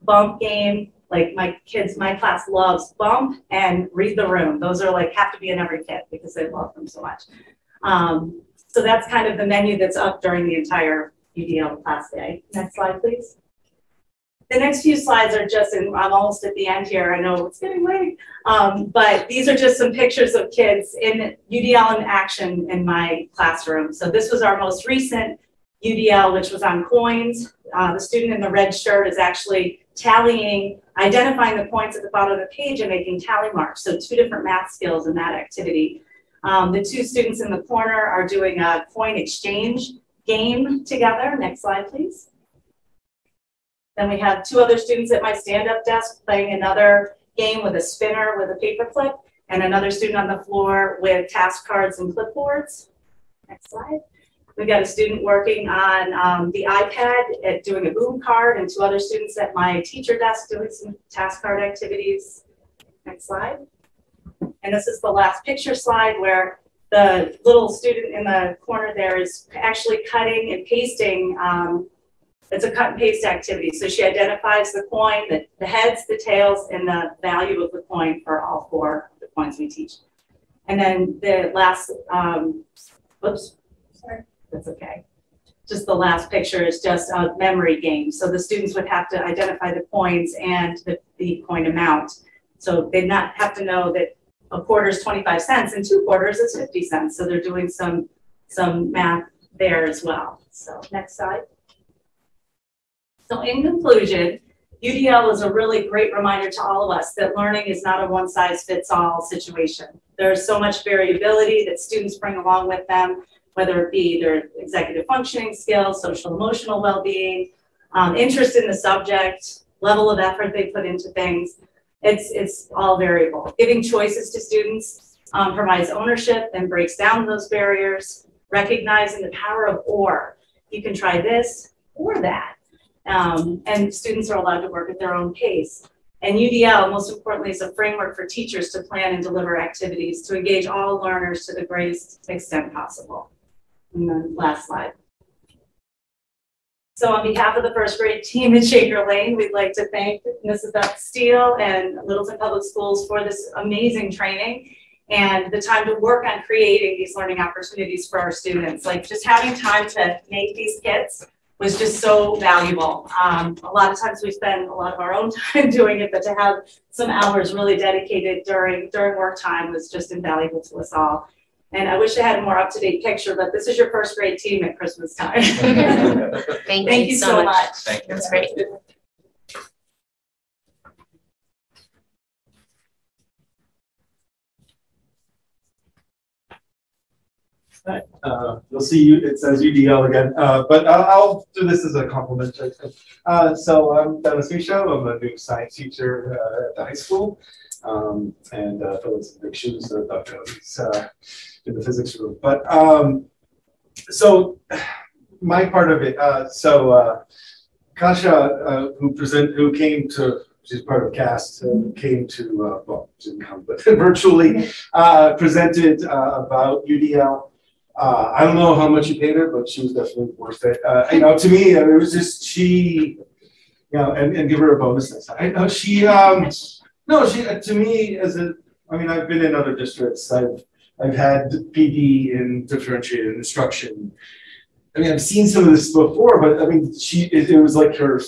Bump game, like my class loves Bump and Read the Room. Those are like have to be in every kit because they love them so much. So that's kind of the menu that's up during the entire UDL class day. Next slide, please. The next few slides are just, I'm almost at the end here. I know it's getting late, but these are just some pictures of kids in UDL in action in my classroom. So this was our most recent UDL, which was on coins. The student in the red shirt is actually identifying the points at the bottom of the page and making tally marks. So 2 different math skills in that activity. The 2 students in the corner are doing a coin exchange game together. Next slide, please. Then we have 2 other students at my stand-up desk playing another game with a spinner with a paper clip, and another student on the floor with task cards and clipboards. Next slide. We've got a student working on the iPad doing a boom card, and 2 other students at my teacher desk doing some task card activities. Next slide. And this is the last picture slide where the little student in the corner there is actually cutting and pasting. It's a cut and paste activity. So she identifies the coin, the heads, the tails, and the value of the coin for all 4 of the coins we teach. And then the last, oops, sorry, that's okay. Just the last picture is just a memory game. So the students would have to identify the coins and the coin amount. So they'd not have to know that a quarter is 25 cents and 2 quarters is 50 cents. So they're doing some math there as well. So next slide. So in conclusion, UDL is a really great reminder to all of us that learning is not a one-size-fits-all situation. There's so much variability that students bring along with them, whether it be their executive functioning skills, social emotional well-being, interest in the subject, level of effort they put into things. It's all variable. Giving choices to students provides ownership and breaks down those barriers, recognizing the power of or. You can try this or that. And students are allowed to work at their own pace. And UDL, most importantly, is a framework for teachers to plan and deliver activities to engage all learners to the greatest extent possible. And then last slide. So on behalf of the first grade team at Shaker Lane, we'd like to thank Mrs. Beth Steele and Littleton Public Schools for this amazing training and the time to work on creating these learning opportunities for our students. Like just having time to make these kits was just so valuable. A lot of times we spend a lot of our own time doing it, but to have some hours really dedicated during work time was just invaluable to us all. And I wish I had a more up-to-date picture, but this is your first grade team at Christmas time. Thank you so much. Thank you. That's great. Right. You'll see it says UDL again, but I'll do this as a compliment. So I'm Dennis Michaud. I'm a new science teacher at the high school, and filling some big shoes. Dr. Howie's in the physics room. But so my part of it. Kasha, who came to. She's part of CAST, came to, well, didn't come, but virtually presented about UDL. I don't know how much you paid her, but she was definitely worth it. You know, to me, it was just she, you know, and give her a bonus next time. I know she, no, she to me as a, I mean, I've been in other districts. I've had PD in differentiated instruction. I mean, I've seen some of this before, but I mean, it was like her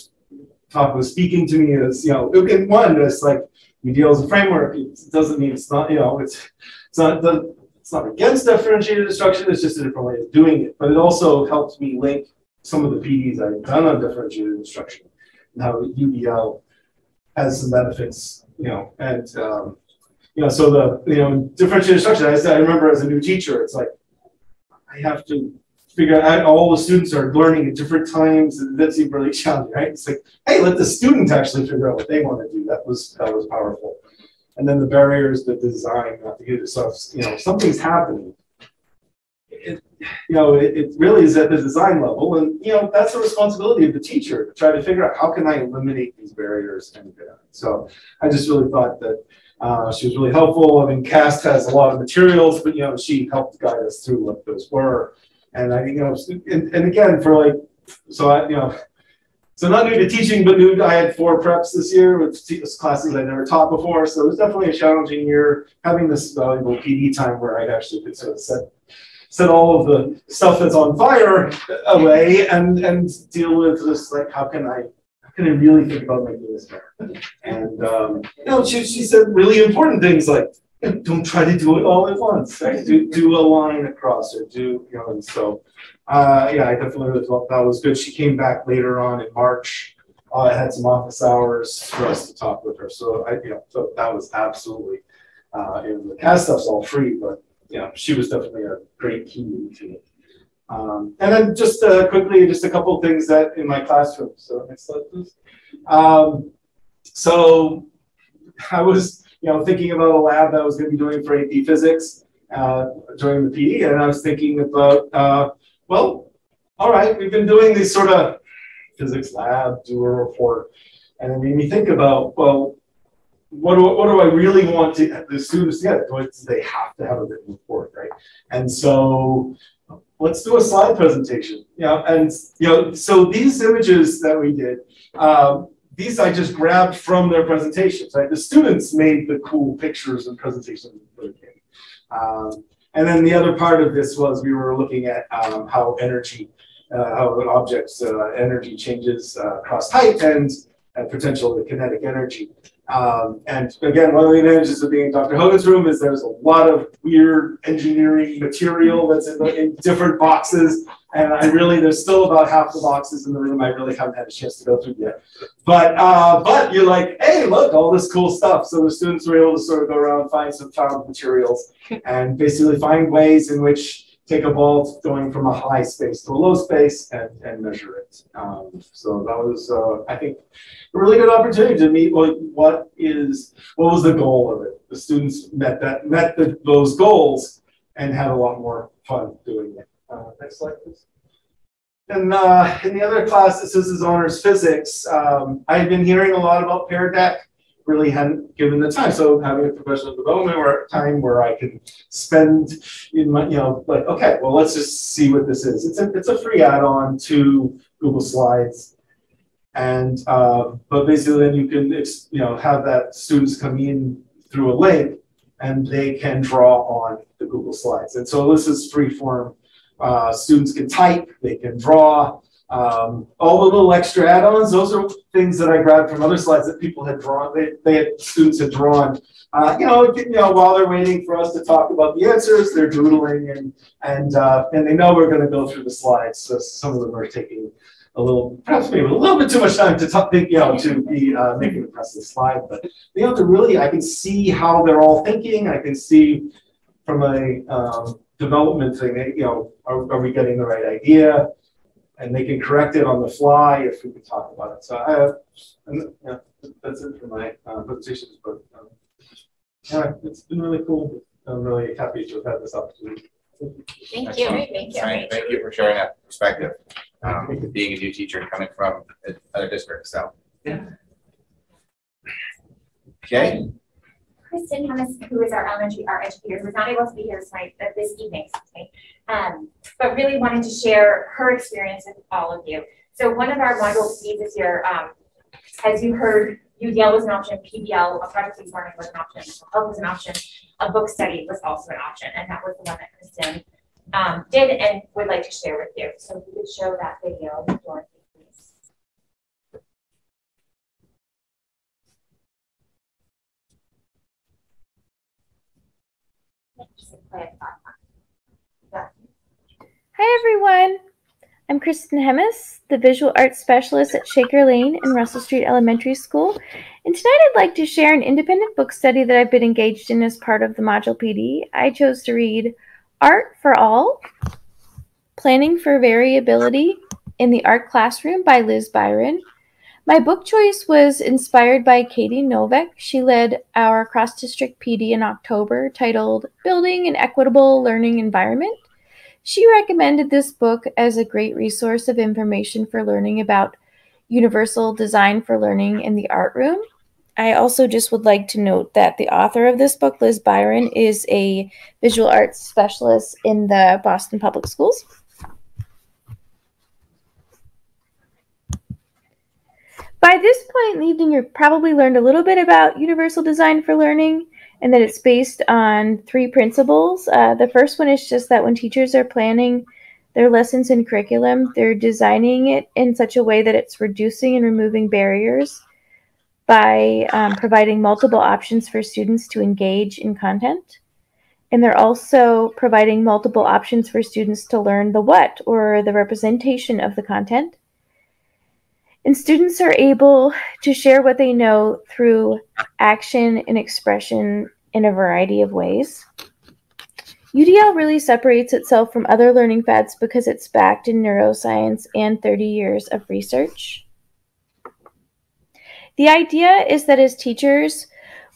talk was speaking to me as, you know, in one, it's like UDL as a framework. It doesn't mean it's not, you know, it's not against differentiated instruction, it's just a different way of doing it. But it also helped me link some of the PDs I've done on differentiated instruction and how UDL has some benefits, you know, and, you know, so the, you know, differentiated instruction, I remember as a new teacher, it's like, I have to figure out all the students are learning at different times, and that seemed really challenging, right? It's like, hey, let the student actually figure out what they want to do. That was powerful. And then the barriers, the design, not to use it. So, you know, something's happening. You know, it really is at the design level, and you know that's the responsibility of the teacher to try to figure out how can I eliminate these barriers and so I just really thought that she was really helpful. I mean, CAST has a lot of materials, but you know she helped guide us through what those were, and I, you know, and again for like, so I, you know. So not new to teaching, but new. I had 4 preps this year with classes I never taught before. So it was definitely a challenging year having this valuable PD time where I actually could sort of set all of the stuff that's on fire away and deal with this, like, how can I really think about making this better? And you know, she said really important things like, don't try to do it all at once. Right? Do a line across or do, you know, and so yeah, I definitely thought that was good. She came back later on in March. I had some office hours for us to talk with her. So you know, so that was absolutely, and the CAST stuff's all free, but you know, she was definitely a great key to it. And then just quickly, just a couple of things that in my classroom. So next slide, please. So I was, you know, thinking about a lab that I was going to be doing for AP Physics during the PD, and I was thinking about, well, all right, we've been doing these sort of physics lab, do a report, and it made me think about, well, what do I really want the students to get? Do they have to have a written report, right? And so let's do a slide presentation. You know, and you know, so these images that we did, these I just grabbed from their presentations, right? The students made the cool pictures and presentations. And then the other part of this was we were looking at how energy, how an object's energy changes across height and potential kinetic energy. And again, one of the advantages of being in Dr. Hogan's room is there's a lot of weird engineering material that's in different boxes. And there's still about half the boxes in the room I really haven't had a chance to go through yet. But you're like, hey, look, all this cool stuff. So the students were able to sort of go around and find some found materials and basically find ways in which take a ball going from a high space to a low space and measure it. So that was, I think, a really good opportunity to meet what was the goal of it. The students met those goals and had a lot more fun doing it. Next slide, please. And in the other class, this is honors physics. I've been hearing a lot about Pear Deck, really hadn't given the time. So having a professional development time where I can spend in my, like, okay, well, let's just see what this is. It's a free add-on to Google Slides. And, but basically then you can, have that students come in through a link and they can draw on the Google Slides. And so this is free form. Students can type, they can draw, all the little extra add-ons. Those are things that I grabbed from other slides that people had drawn. Students had drawn. While they're waiting for us to talk about the answers, they're doodling and they know we're going to go through the slides. So some of them are taking perhaps maybe a little bit too much time to to be making the press of the slide. But I can see how they're all thinking. I can see from a development thing, are we getting the right idea? And they can correct it on the fly if we can talk about it. So that's it for my presentations. But it's been really cool. I'm really happy to have had this opportunity. Thank you. Thank you for sharing that perspective. Being a new teacher and coming from other districts. So yeah. Okay. Kristen Hummus, who is our elementary art educator, was not able to be here this evening, but really wanted to share her experience with all of you. So one of our module Cs this year, as you heard, UDL was an option, PBL, a project-based learning was an option, health was an option, a book study was also an option, and that was the one that Kristen did and would like to share with you. So if you could show that video, Dorothy, please. Hi everyone, I'm Kristen Hemmis, the Visual Arts Specialist at Shaker Lane and Russell Street Elementary School, and tonight I'd like to share an independent book study that I've been engaged in as part of the Module PD. I chose to read Art for All, Planning for Variability in the Art Classroom by Liz Byron. My book choice was inspired by Katie Novak. She led our cross-district PD in October titled Building an Equitable Learning Environment. She recommended this book as a great resource of information for learning about universal design for learning in the art room. I also just would like to note that the author of this book, Liz Byron, is a visual arts specialist in the Boston Public Schools. By this point in the evening, you've probably learned a little bit about universal design for learning and that it's based on 3 principles. The first one is just that when teachers are planning their lessons and curriculum, they're designing it in such a way that it's reducing and removing barriers by providing multiple options for students to engage in content. And they're also providing multiple options for students to learn the what, or the representation of the content. And students are able to share what they know through action and expression in a variety of ways. UDL really separates itself from other learning fads because it's backed in neuroscience and 30 years of research. The idea is that as teachers,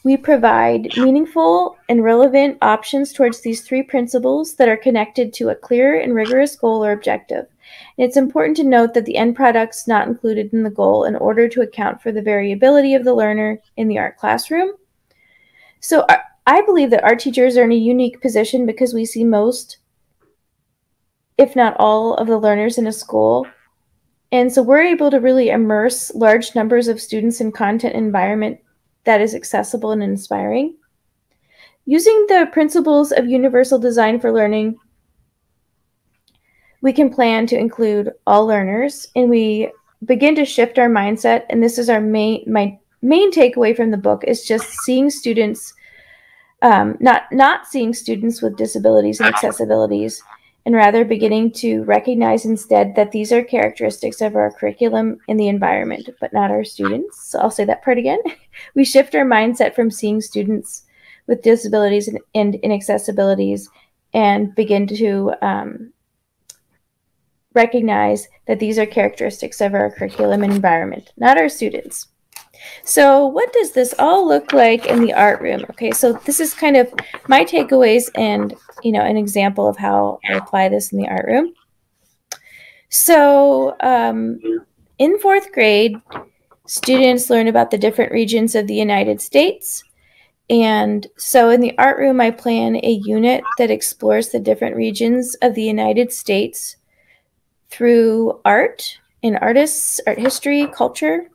we provide meaningful and relevant options towards these 3 principles that are connected to a clear and rigorous goal or objective. And it's important to note that the end product's not included in the goal in order to account for the variability of the learner in the art classroom. So I believe that art teachers are in a unique position because we see most, if not all, of the learners in a school. And so we're able to really immerse large numbers of students in content environment that is accessible and inspiring. Using the principles of universal design for learning, we can plan to include all learners, and we begin to shift our mindset, and this is my main takeaway from the book is just seeing students, not seeing students with disabilities and accessibilities, and rather beginning to recognize instead that these are characteristics of our curriculum and the environment, but not our students. So I'll say that part again. We shift our mindset from seeing students with disabilities and inaccessibilities and begin to recognize that these are characteristics of our curriculum and environment, not our students. So what does this all look like in the art room? Okay, so this is kind of my takeaways and, you know, an example of how I apply this in the art room. So in 4th grade, students learn about the different regions of the United States. And so in the art room, I plan a unit that explores the different regions of the United States through art and artists, art history, culture.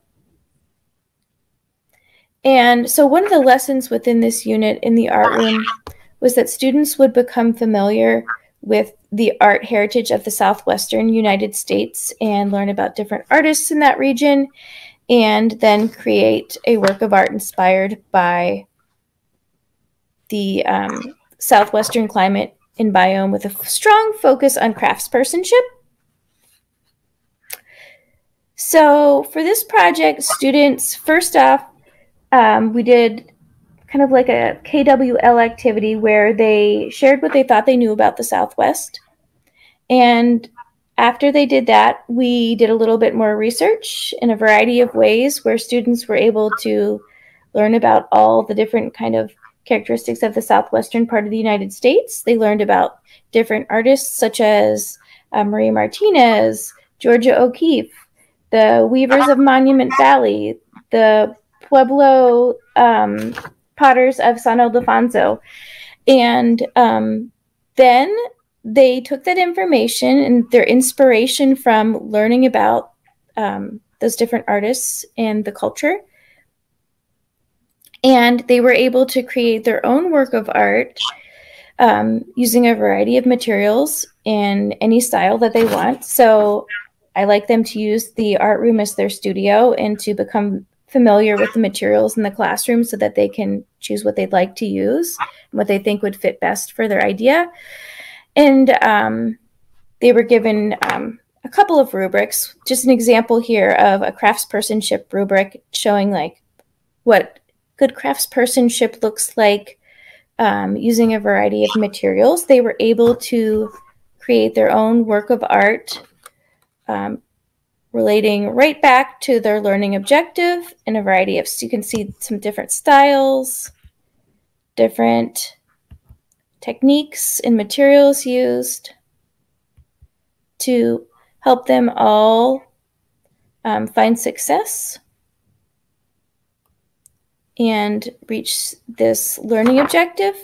And so one of the lessons within this unit in the art room was that students would become familiar with the art heritage of the Southwestern United States and learn about different artists in that region, and then create a work of art inspired by the Southwestern climate and biome with a strong focus on craftspersonship. So for this project, students, first off, we did kind of like a KWL activity where they shared what they thought they knew about the Southwest. And after they did that, we did a little bit more research in a variety of ways where students were able to learn about all the different kind of characteristics of the southwestern part of the United States. They learned about different artists such as Maria Martinez, Georgia O'Keeffe, the Weavers of Monument Valley, the Pueblo potters of San Ildefonso. And then they took that information and their inspiration from learning about those different artists and the culture, and they were able to create their own work of art using a variety of materials in any style that they want. So I like them to use the art room as their studio and to become familiar with the materials in the classroom so that they can choose what they'd like to use and what they think would fit best for their idea. And they were given a couple of rubrics, just an example here of a craftspersonship rubric showing like what good craftspersonship looks like using a variety of materials. They were able to create their own work of art relating right back to their learning objective in a variety of, so you can see some different styles, different techniques and materials used to help them all find success and reach this learning objective.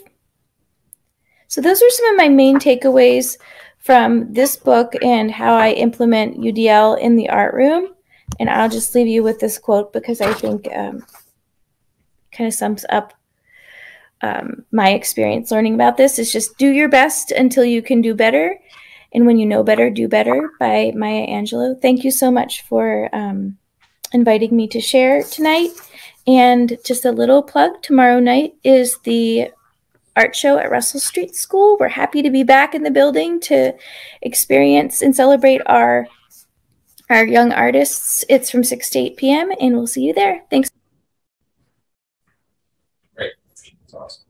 So those are some of my main takeaways from this book and how I implement UDL in the art room. And I'll just leave you with this quote because I think kind of sums up my experience learning about this. Is just do your best until you can do better. And when you know better, do better, by Maya Angelou. Thank you so much for inviting me to share tonight. And just a little plug, tomorrow night is the art show at Russell Street School. We're happy to be back in the building to experience and celebrate our young artists. It's from 6 to 8 p.m. and we'll see you there. Thanks. Great. That's awesome.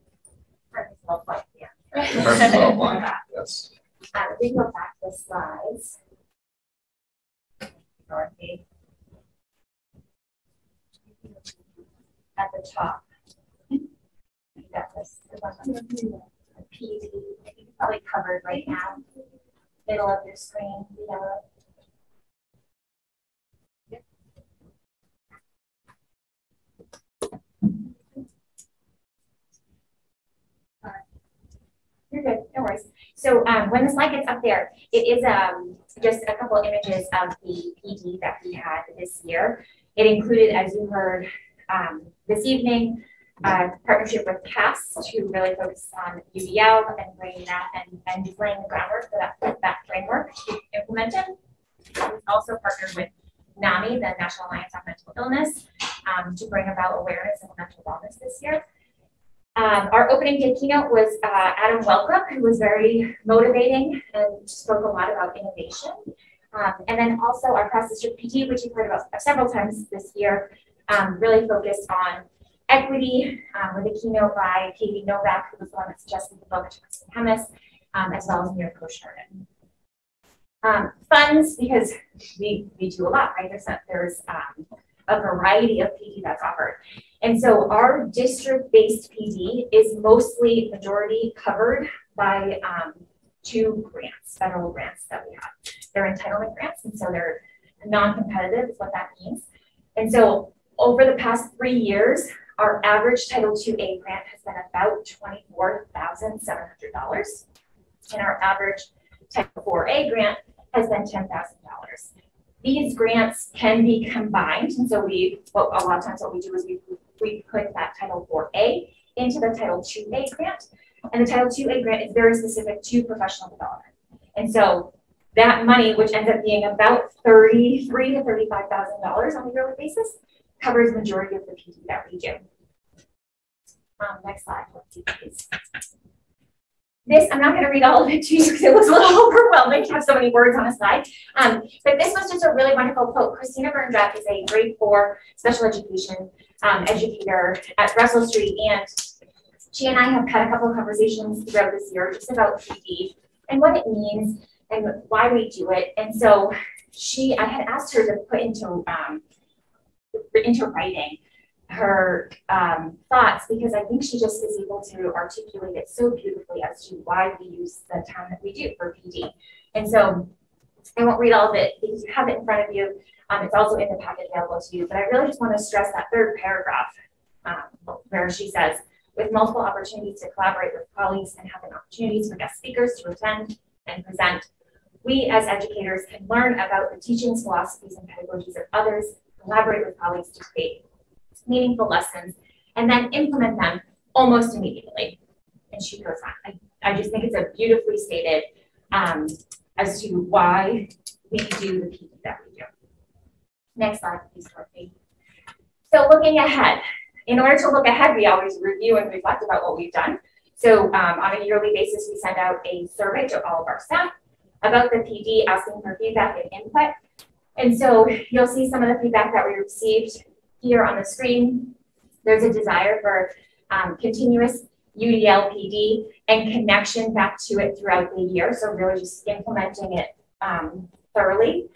Yes. We go back to the slides. Dorothy. At the top. You got this. The PD. It's probably covered right now. Middle of your screen. Yellow. You're good, no worries. So when the slide gets up there, it is just a couple of images of the PD that we had this year. It included, as you heard this evening, partnership with CAST to really focus on UDL and bringing that and laying the groundwork for that framework to be implemented. We also partnered with NAMI, the National Alliance on Mental Illness, to bring about awareness of mental wellness this year. Our opening day keynote was Adam Welcome, who was very motivating and spoke a lot about innovation. And then also our cross-district PT, which you've heard about several times this year, really focused on equity with a keynote by Katie Novak, who was the one that suggested the book to Kristen Hemis, as well as Mira Koshnerden. Funds, because we do a lot, right? There's a variety of PD that's offered. And so our district-based PD is mostly majority covered by 2 grants, federal grants that we have. They're entitlement grants, and so they're non-competitive is what that means. And so over the past 3 years, our average Title IIA grant has been about $24,700, and our average Title IVA grant has been $10,000. These grants can be combined, and so a lot of times what we do is we put that Title IVA into the Title IIA grant, and the Title IIA grant is very specific to professional development. And so that money, which ends up being about $33,000 to $35,000 on a yearly basis, covers the majority of the PD that we do. Next slide, please. This, I'm not going to read all of it to you because it was a little overwhelming to have so many words on a slide. But this was just a really wonderful quote. Christina Burndraft is a grade 4 special education educator at Russell Street, and she and I have had a couple of conversations throughout this year just about PD and what it means and why we do it. And so I had asked her to put into writing her thoughts, because I think she just is able to articulate it so beautifully as to why we use the time that we do for PD. And so I won't read all of it because you have it in front of you. It's also in the packet available to you, but I really just want to stress that third paragraph where she says, with multiple opportunities to collaborate with colleagues and having opportunities for guest speakers to attend and present, we as educators can learn about the teachings, philosophies, and pedagogies of others, collaborate with colleagues to create meaningful lessons, and then implement them almost immediately. And she goes on. I just think it's a beautifully stated as to why we do the PD that we do. Next slide, please, Dorothy. So looking ahead. In order to look ahead, we always review and reflect about what we've done. So on a yearly basis, we send out a survey to all of our staff about the PD, asking for feedback and input. And so you'll see some of the feedback that we received here on the screen. There's a desire for continuous UDL PD and connection back to it throughout the year. So really just implementing it thoroughly.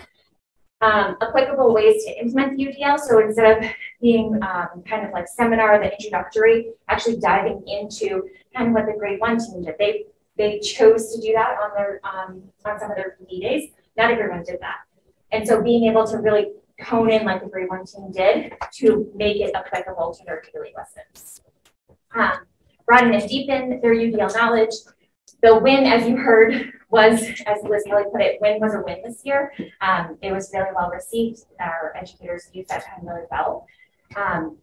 Applicable ways to implement the UDL. So instead of being kind of like seminar, the introductory, actually diving into kind of what the grade 1 team did. They chose to do that on their on some of their PD days. Not everyone did that. And so being able to really hone in like the grade 1 team did to make it applicable to their daily lessons. Broaden and deepen their UDL knowledge. The win, as you heard, was, as Liz Kelly put it, win was a win this year. It was really well received. Our educators used that time really well.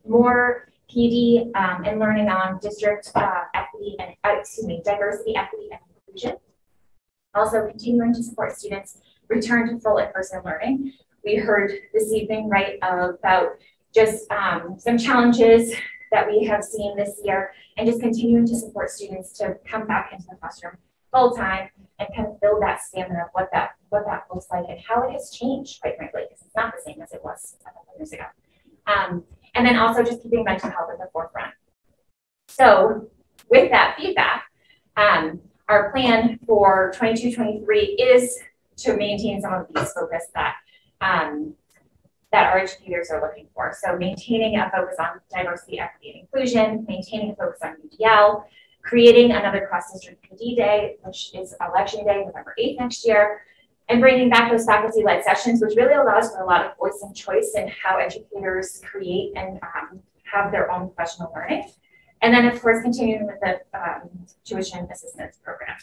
More PD and learning on district equity and, diversity, equity, and inclusion. Also continuing to support students return to full in-person learning. We heard this evening, right, about just some challenges that we have seen this year, and just continuing to support students to come back into the classroom full time and kind of build that stamina of what that looks like and how it has changed, quite frankly, because it's not the same as it was a couple years ago. And then also just keeping mental health at the forefront. So with that feedback, our plan for 22-23 is to maintain some of these focus that our educators are looking for. So maintaining a focus on diversity, equity, and inclusion, maintaining a focus on UDL, creating another cross-district PD day, which is election day, November 8th next year, and bringing back those faculty-led sessions, which really allows for a lot of voice and choice in how educators create and have their own professional learning. And then, of course, continuing with the tuition assistance program.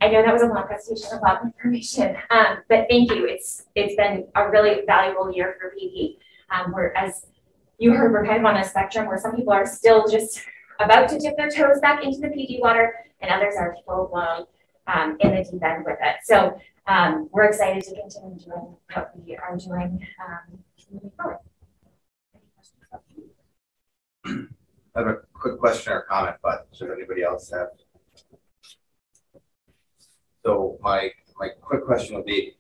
I know that was a long presentation, a lot of information, but thank you. It's been a really valuable year for PD. Where, as you heard, we're kind of on a spectrum where some people are still just about to dip their toes back into the PD water, and others are full blown in the deep end with it. So we're excited to continue doing what we are doing moving forward. I have a quick question or comment, but should anybody else have? So my quick question would be,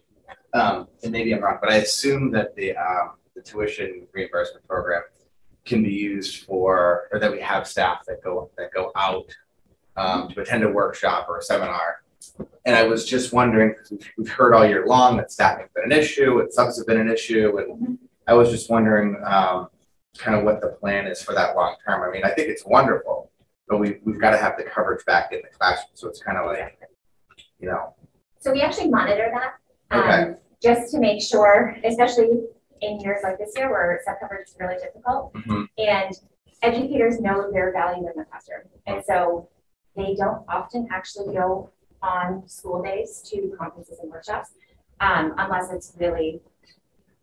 and maybe I'm wrong, but I assume that the tuition reimbursement program can be used for, or that we have staff that go out to attend a workshop or a seminar. And I was just wondering, because we've heard all year long that staffing's been an issue, and subs have been an issue, and I was just wondering kind of what the plan is for that long term. I mean, I think it's wonderful, but we've got to have the coverage back in the classroom, so it's kind of like, you know. So we actually monitor that, Okay. just to make sure, especially in years like this year where sub-coverage is really difficult, and educators know their value in the classroom, and so they don't often actually go on school days to conferences and workshops, unless it's really,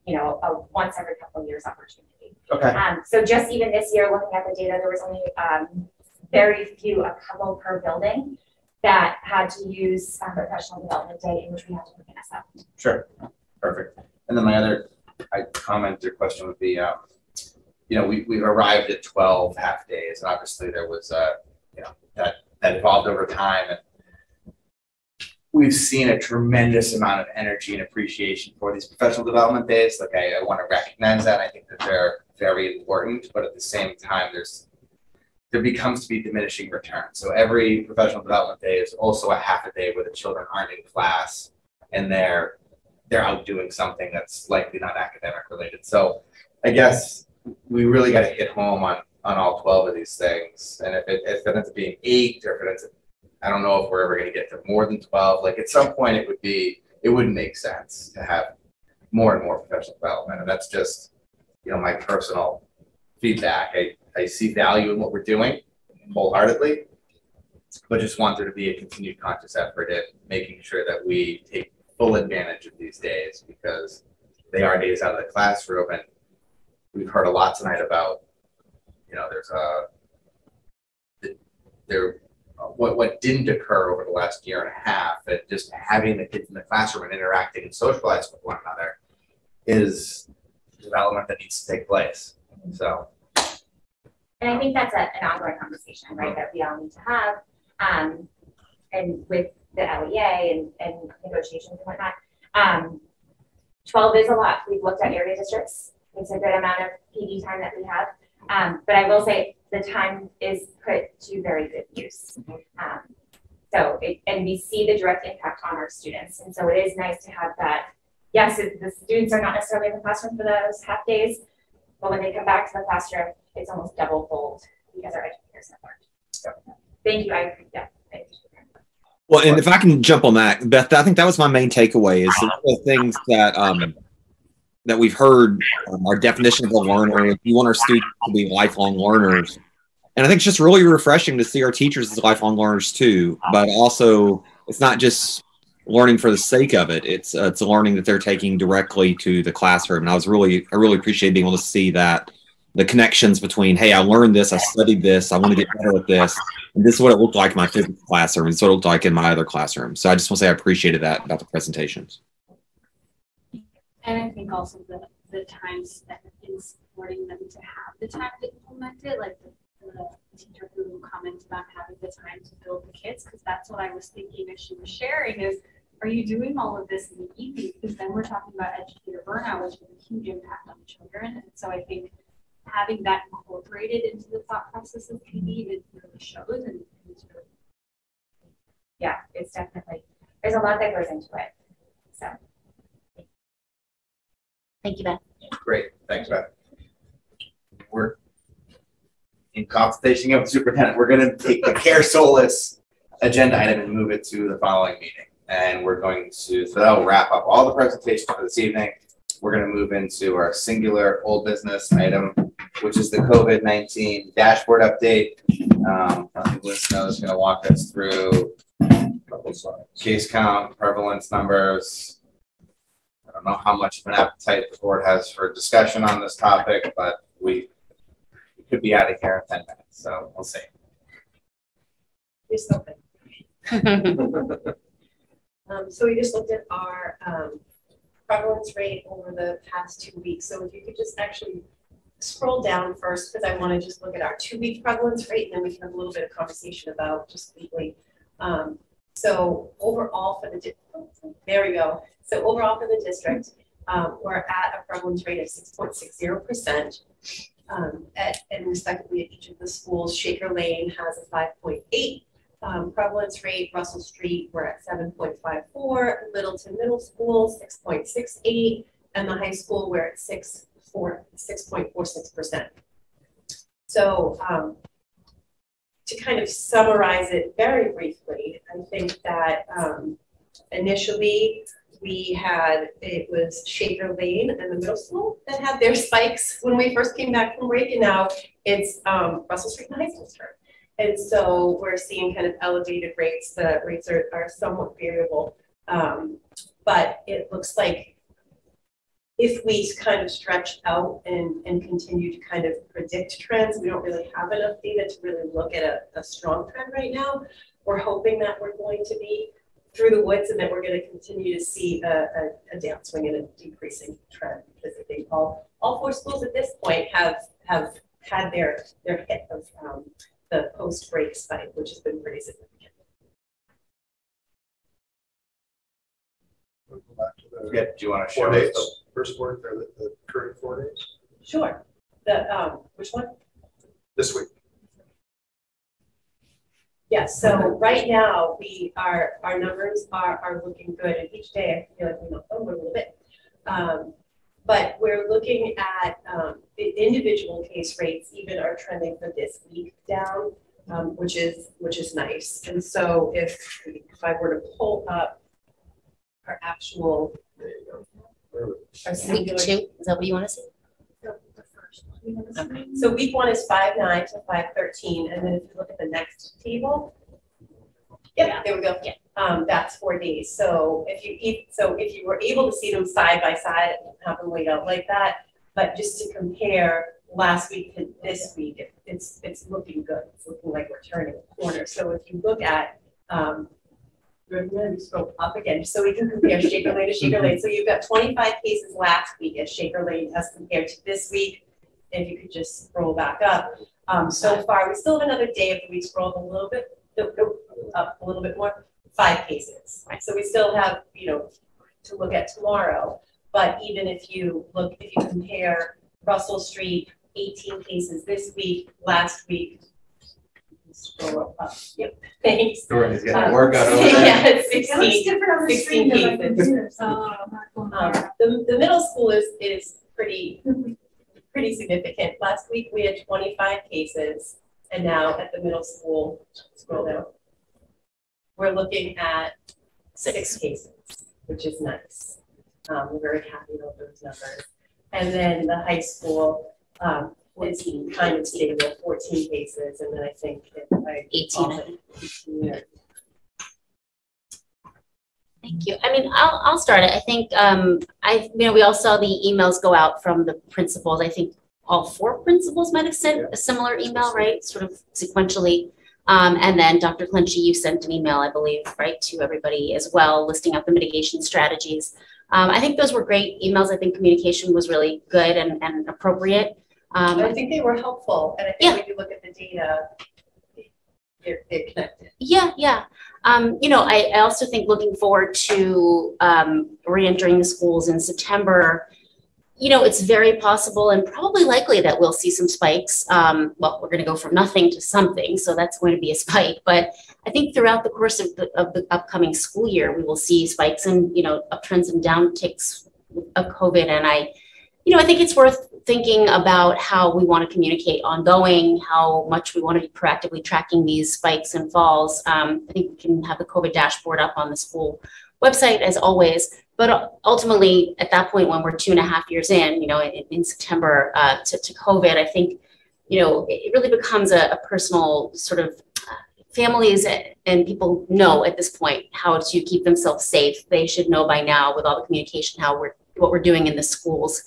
you know, a once every couple of years opportunity. Okay. So just even this year, looking at the data, there was only very few, a couple per building, that had to use professional development day in which we had to pick us up. Sure. Perfect. And then my other comment or question would be, you know, we've arrived at 12 half days, and obviously there was you know, that evolved over time, and we've seen a tremendous amount of energy and appreciation for these professional development days. Like I want to recognize that. I think that they're very important, but at the same time, there becomes to be diminishing returns. So every professional development day is also a half a day where the children aren't in class and they're out doing something that's likely not academic related. So I guess we really got to hit home on all 12 of these things. And if it ends up being 8, or if it ends up, I don't know if we're ever going to get to more than 12. Like at some point it wouldn't make sense to have more and more professional development. And that's just, you know, my personal feedback. I see value in what we're doing wholeheartedly, but just want there to be a continued conscious effort at making sure that we take full advantage of these days, because they are days out of the classroom. And we've heard a lot tonight about, you know, what didn't occur over the last year and a half, and just having the kids in the classroom and interacting and socializing with one another is development that needs to take place. So. And I think that's an ongoing conversation, right, that we all need to have, and with the LEA and negotiations and whatnot. 12 is a lot. We've looked at area districts. It's a good amount of PD time that we have. But I will say the time is put to very good use. And we see the direct impact on our students. And so it is nice to have that. Yes, the students are not necessarily in the classroom for those half days, but when they come back to the classroom, it's almost double fold because our educators have learned. So thank you. Thank you. Well, and if I can jump on that, Beth, I think that was my main takeaway is one of the things that that we've heard, our definition of a learner. We want our students to be lifelong learners. And I think it's just really refreshing to see our teachers as lifelong learners too, but also it's not just learning for the sake of it. It's a learning that they're taking directly to the classroom. And I really appreciate being able to see that, the connections between, hey, I learned this, I studied this, I want to get better at this. And this is what it looked like in my physics classroom. And so it looked like in my other classroom. So I just want to say I appreciated that about the presentations. And I think also the time spent in supporting them to have the time to implement it, like the teacher who commented about having the time to build the kits, because that's what I was thinking as she was sharing is, are you doing all of this in the evening? Because then we're talking about educator burnout, which has a huge impact on the children. And so I think having that incorporated into the thought process of PD, it really shows. And it's really, yeah, it's definitely, there's a lot that goes into it. So. Thank you, Beth. Great. Thanks, Beth. We're in consultation with the superintendent. We're going to take the Care Solace agenda item and move it to the following meeting. And we're going to, so that'll wrap up all the presentations for this evening. We're going to move into our singular old business item, which is the COVID-19 dashboard update. I think Listener is going to walk us through case count, prevalence numbers. I don't know how much of an appetite the board has for discussion on this topic, but we could be out of here in 10 minutes, so we'll see. Here's something. So we just looked at our prevalence rate over the past 2 weeks. So if you could just actually scroll down first because I want to just look at our 2-week prevalence rate, and then we can have a little bit of conversation about just weekly. So overall for the there we go. So overall for the district, we're at a prevalence rate of 6.60%. And respectively at each of the schools, Shaker Lane has a 5.8 prevalence rate. Russell Street, we're at 7.54. Littleton Middle School, 6.68. And the high school, we're at 6.46%. So to kind of summarize it very briefly, I think that initially it was Shaker Lane and the middle school that had their spikes when we first came back from break, and now it's Russell Street and high school's turn. And so we're seeing kind of elevated rates. The rates are somewhat variable, but it looks like if we kind of stretch out and continue to kind of predict trends, we don't really have enough data to really look at a strong trend right now. We're hoping that we're going to be through the woods and that we're going to continue to see a downswing and a decreasing trend, because I think all 4 schools at this point have had their hit of the post-break spike, which has been pretty significant. We'll go back to the do you want to show 4 days? us First word, or the current 4 days? Sure. Which one? This week. Yes, so right now our numbers are looking good, and each day I feel like we know a little bit. But we're looking at the individual case rates even are trending for this week down, which is nice. And so if I were to pull up our actual Week 2, is that what you want to see? Okay. So week 1 is 5/9 to 5/13, and then if you look at the next table, there we go. That's 4 days. So if you were able to see them side by side, it won't happen laid out like that. But just to compare last week to this week, it's looking good. It's looking like we're turning a corner. So if you look at we're going to scroll up again so we can compare Shaker Lane to Shaker Lane. So you've got 25 cases last week at Shaker Lane as compared to this week. If you could just scroll back up. So far, we still have another day if we scroll up a little bit, up a little bit more, 5 cases. So we still have, to look at tomorrow. But even if you compare Russell Street, 18 cases this week, last week, scroll up. Yep, thanks. Jordan's getting work out over there. Yeah, it's 16 cases. The middle school is pretty significant. Last week we had 25 cases, and now at the middle school, scroll down, we're looking at 6 cases, which is nice. We're very happy with those numbers. And then the high school, 14 kind of stable, 14 cases, and then I think 18. Thank you. I mean, I'll start it. I think we all saw the emails go out from the principals. I think all 4 principals might have sent a similar email, right? Sort of sequentially. And then Dr. Clenchey, you sent an email, I believe, right, to everybody as well, listing out the mitigation strategies. I think those were great emails. I think communication was really good and appropriate. I think they were helpful, and I think when you look at the data, they're connected. Yeah. I also think looking forward to re-entering the schools in September, it's very possible and probably likely that we'll see some spikes. Well, we're going to go from nothing to something, so that's going to be a spike. But I think throughout the course of the upcoming school year, we will see spikes and, uptrends and downticks of COVID. And I think it's worth thinking about how we want to communicate ongoing, how much we want to be proactively tracking these spikes and falls. I think we can have the COVID dashboard up on the school website as always. But ultimately, at that point, when we're 2.5 years in September to COVID, I think, it really becomes a personal sort of families and people know at this point how to keep themselves safe. They should know by now with all the communication, what we're doing in the schools.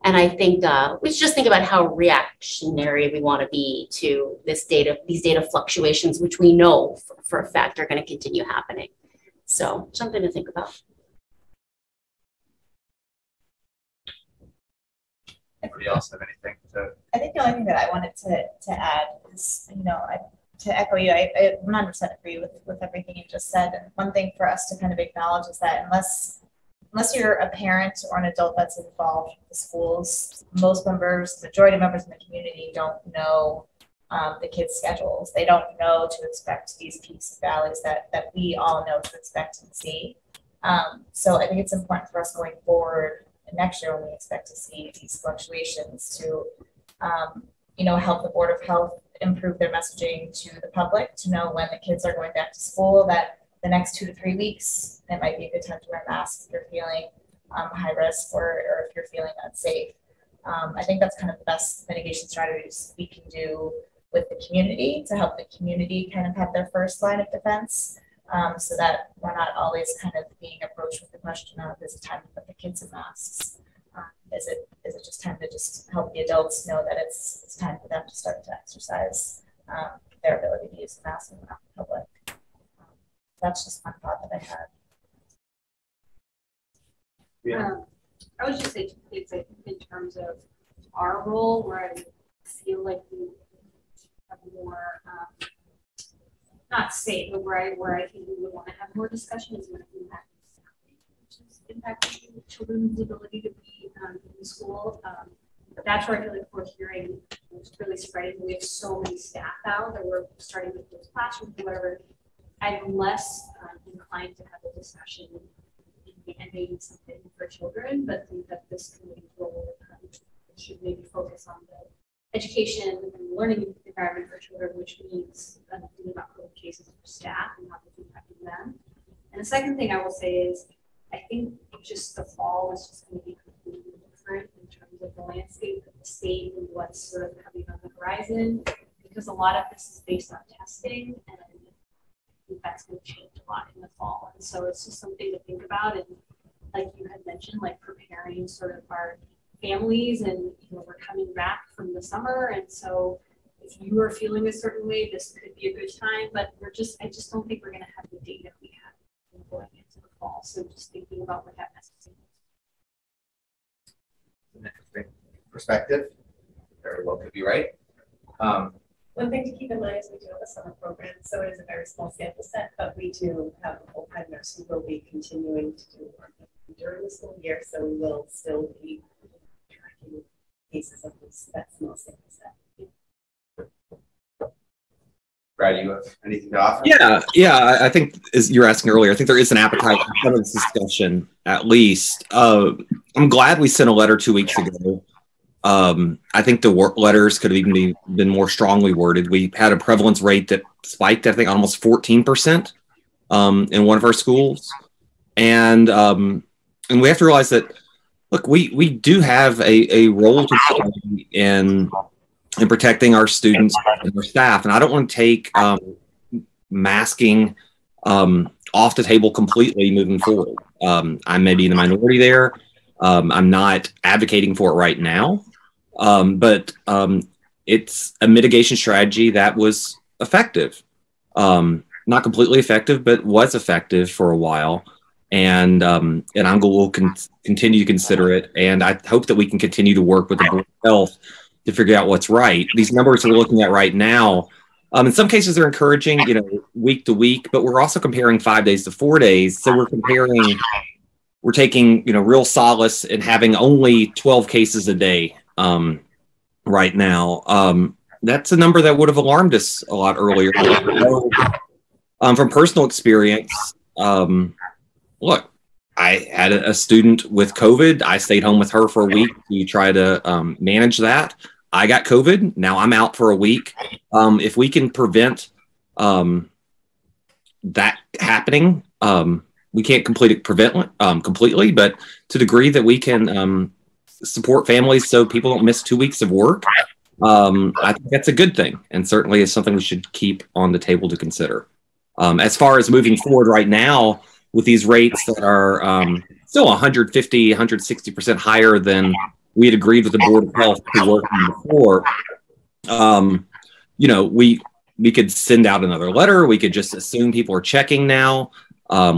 And I think we should just think about how reactionary we want to be to these data fluctuations, which we know for a fact are going to continue happening. So something to think about. Anybody else have anything to? I think the only thing that I wanted to add is, to echo you, I 100% agree with everything you just said. And one thing for us to kind of acknowledge is that unless you're a parent or an adult that's involved with the schools, most members, the majority of members in the community don't know the kids' schedules. They don't know to expect these peaks and valleys that we all know to expect and see. So I think it's important for us going forward next year when we expect to see these fluctuations to, help the Board of Health improve their messaging to the public to know when the kids are going back to school, that the next 2 to 3 weeks, it might be a good time to wear masks if you're feeling high risk or if you're feeling unsafe. I think that's kind of the best mitigation strategies we can do with the community to help the community kind of have their first line of defense, so that we're not always kind of being approached with the question of, is it time to put the kids in masks? Is it just time to just help the adults know that it's time for them to start to exercise their ability to use the mask in the public? That's just one thought that I had. Yeah. I would just say to kids, I think in terms of our role, where I feel like we have more, not safe, but where I think we would want to have more discussion is when impacting children's ability to be in school. But that's where I feel like we're hearing it's really spreading. We have so many staff out that we're starting with those classrooms, whatever. I'm less inclined to have a discussion and maybe something for children, but think that this committee's role should maybe focus on the education and learning environment for children, which means thinking about COVID cases for staff and how it's impacting them. And the second thing I will say is, I think just the fall is just going to be completely different in terms of the landscape of the state and what's sort of coming on the horizon, because a lot of this is based on testing, and I think that's going to change a lot in the fall. And so it's just something to think about. And like you had mentioned, like preparing sort of our families, and we're coming back from the summer, and so if you are feeling a certain way, this could be a good time. But I just don't think we're going to have the data we have going into the fall. So just thinking about what that message is. An interesting perspective. Very well could be right. One thing to keep in mind is we do have a summer program, so it is a very small sample set, but we do have a full-time nurse who will be continuing to do work during the school year, so we will still be tracking cases of that small sample set. Brad, you have anything to offer? Yeah. I think, as you were asking earlier, I think there is an appetite for some of this discussion, at least. I'm glad we sent a letter 2 weeks ago. I think the work letters could have even been more strongly worded. We had a prevalence rate that spiked, I think, almost 14% in one of our schools. And we have to realize that, look, we do have a role to play in protecting our students and our staff. And I don't want to take masking off the table completely moving forward. I may be in the minority there. I'm not advocating for it right now. But it's a mitigation strategy that was effective. Not completely effective, but was effective for a while. And ANGLE will continue to consider it. And I hope that we can continue to work with the Board of Health to figure out what's right. These numbers we're looking at right now, in some cases they're encouraging, week to week, but we're also comparing 5 days to 4 days. So we're taking, real solace in having only 12 cases a day right now. That's a number that would have alarmed us a lot earlier. From personal experience, look, I had a student with COVID. I stayed home with her for a week to try to manage that. I got COVID. Now I'm out for a week. If we can prevent that happening, we can't prevent completely, but to the degree that we can support families so people don't miss 2 weeks of work, I think that's a good thing, and certainly is something we should keep on the table to consider. As far as moving forward right now, with these rates that are still 150, 160% higher than we had agreed with the Board of Health to work on before, we could send out another letter. We could just assume people are checking now.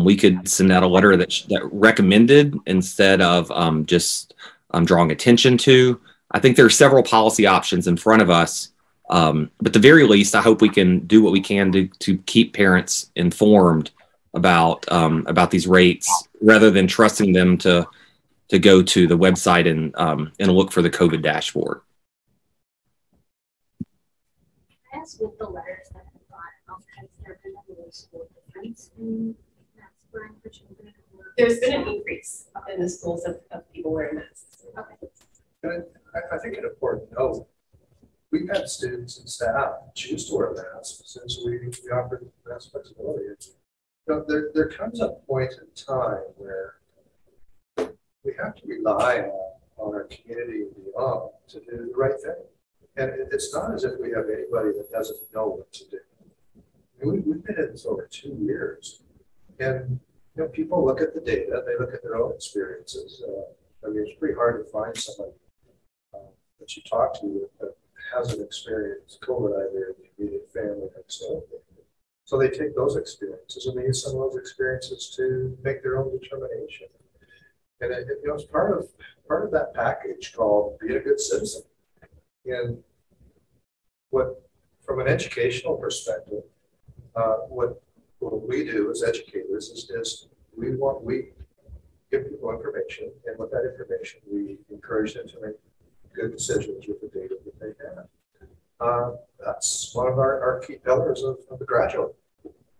We could send out a letter that recommended instead of just drawing attention to. I think there are several policy options in front of us. But at the very least, I hope we can do what we can to keep parents informed about these rates, rather than trusting them to go to the website and look for the COVID dashboard. I asked with the letters that have gone, has there been a noticeable difference in mask wearing for children? There's been an increase in the schools of people wearing masks. Okay. I think an important note, we've had students and staff choose to wear masks since we offered mask flexibility. There comes a point in time where we have to rely on our community and beyond to do the right thing. And it's not as if we have anybody that doesn't know what to do. I mean, we've been in this over 2 years. And people look at the data, they look at their own experiences. I mean, it's pretty hard to find somebody that you talk to that hasn't experienced COVID either in the immediate family or so. So they take those experiences and they use some of those experiences to make their own determination. And it's part of that package called being a good citizen. And from an educational perspective, what we do as educators is we give people information, and with that information, we encourage them to make good decisions with the data that they have. That's one of our key pillars of the graduate.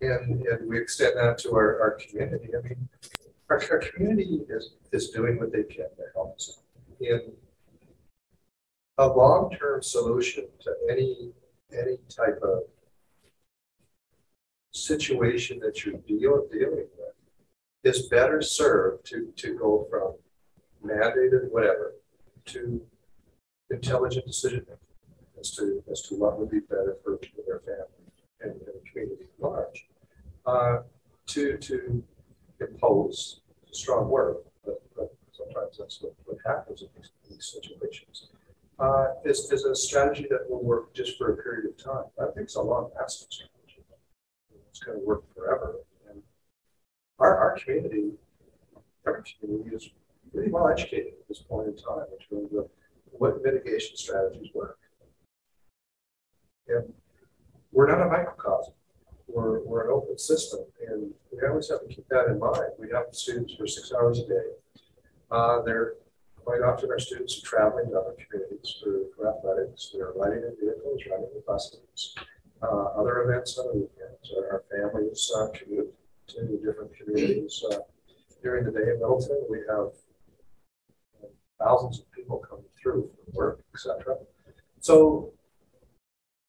And we extend that to our community. I mean, our community is doing what they can to help us. And a long-term solution to any type of situation that you're dealing with is better served to go from mandated whatever to intelligent decision making as to what would be better for their family and the community at large. To impose strong word, but sometimes that's what happens in these situations. Is a strategy that will work just for a period of time. I think it's a long-lasting strategy. It's going to work forever. And our community, every community is really well educated at this point in time in terms of what mitigation strategies work. And we're not a microcosm. We're an open system, and we always have to keep that in mind. We have students for 6 hours a day. They're quite often our students are traveling to other communities for athletics. They're riding in vehicles, riding in buses, other events on the weekends. Our families commute to different communities. During the day in Middleton, we have thousands of people coming through from work, etc. So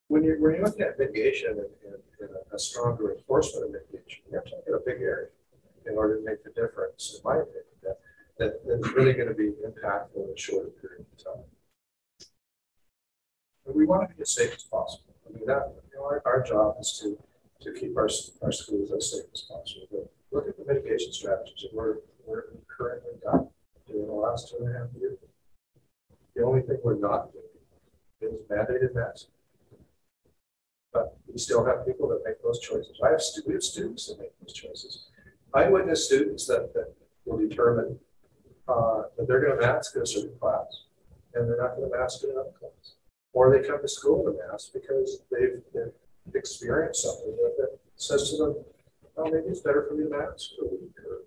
when you're looking at mitigation and a stronger enforcement of mitigation, you have to look at a big area in order to make the difference, in my opinion, that's really going to be impactful in a shorter period of time. And we want to be as safe as possible. I mean, our job is to keep our schools as safe as possible. But look at the mitigation strategies that we're currently got during the last 2.5 years. The only thing we're not doing is mandated masks. But we still have people that make those choices. We have students that make those choices. I witness students that will determine that they're going to mask in a certain class, and they're not going to mask in another class. Or they come to school to mask because they've experienced something that says to them, oh, maybe it's better for me to mask for a week or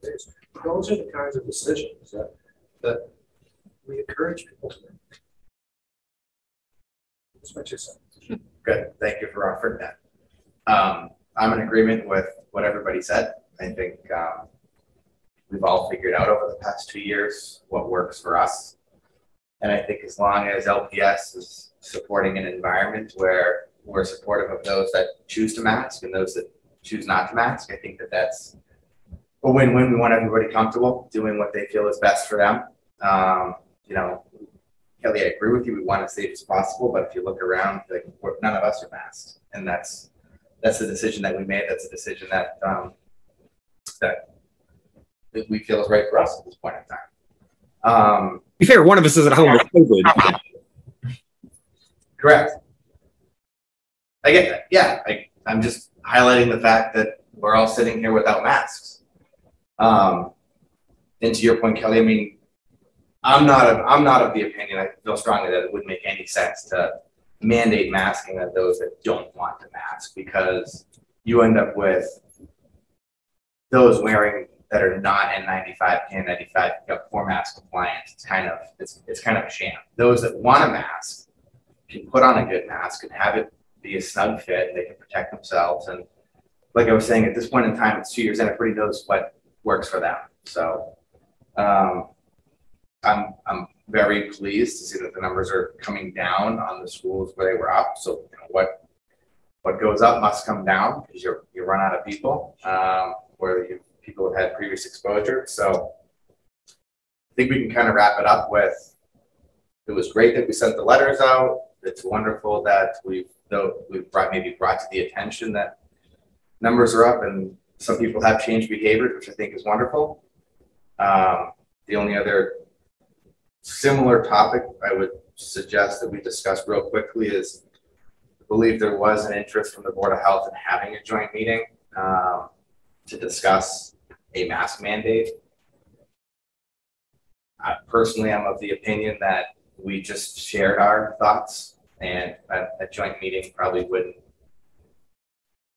days. Those are the kinds of decisions that we encourage people to make. That's my 2 cents. Good. Thank you for offering that. I'm in agreement with what everybody said. I think we've all figured out over the past 2 years what works for us. And I think as long as LPS is supporting an environment where we're supportive of those that choose to mask and those that choose not to mask, I think that's a win-win. We want everybody comfortable doing what they feel is best for them. Kelly, I agree with you. We want as safe as possible, but if you look around, none of us are masked, and that's the decision that we made. That's a decision that we feel is right for us at this point in time. To be fair, one of us is at home with COVID. Correct. I get that. Yeah, I'm just highlighting the fact that we're all sitting here without masks. And to your point, Kelly, I mean, I'm not of the opinion, I feel strongly that it wouldn't make any sense to mandate masking of those that don't want to mask, because you end up with those wearing that are not N95, N95, for mask compliance. It's kind of a sham. Those that want to mask can put on a good mask and have it be a snug fit, and they can protect themselves. And like I was saying, at this point in time, it's 2 years in, everybody knows what works for them. So I'm very pleased to see that the numbers are coming down on the schools where they were up. So what goes up must come down, because you run out of people where people have had previous exposure. So I think we can kind of wrap it up with, it was great that we sent the letters out. It's wonderful that we've brought to the attention that numbers are up and some people have changed behavior, which I think is wonderful. The only other similar topic I would suggest that we discuss real quickly is, I believe there was an interest from the Board of Health in having a joint meeting to discuss a mask mandate. Personally, I'm of the opinion that we just shared our thoughts, and a joint meeting probably wouldn't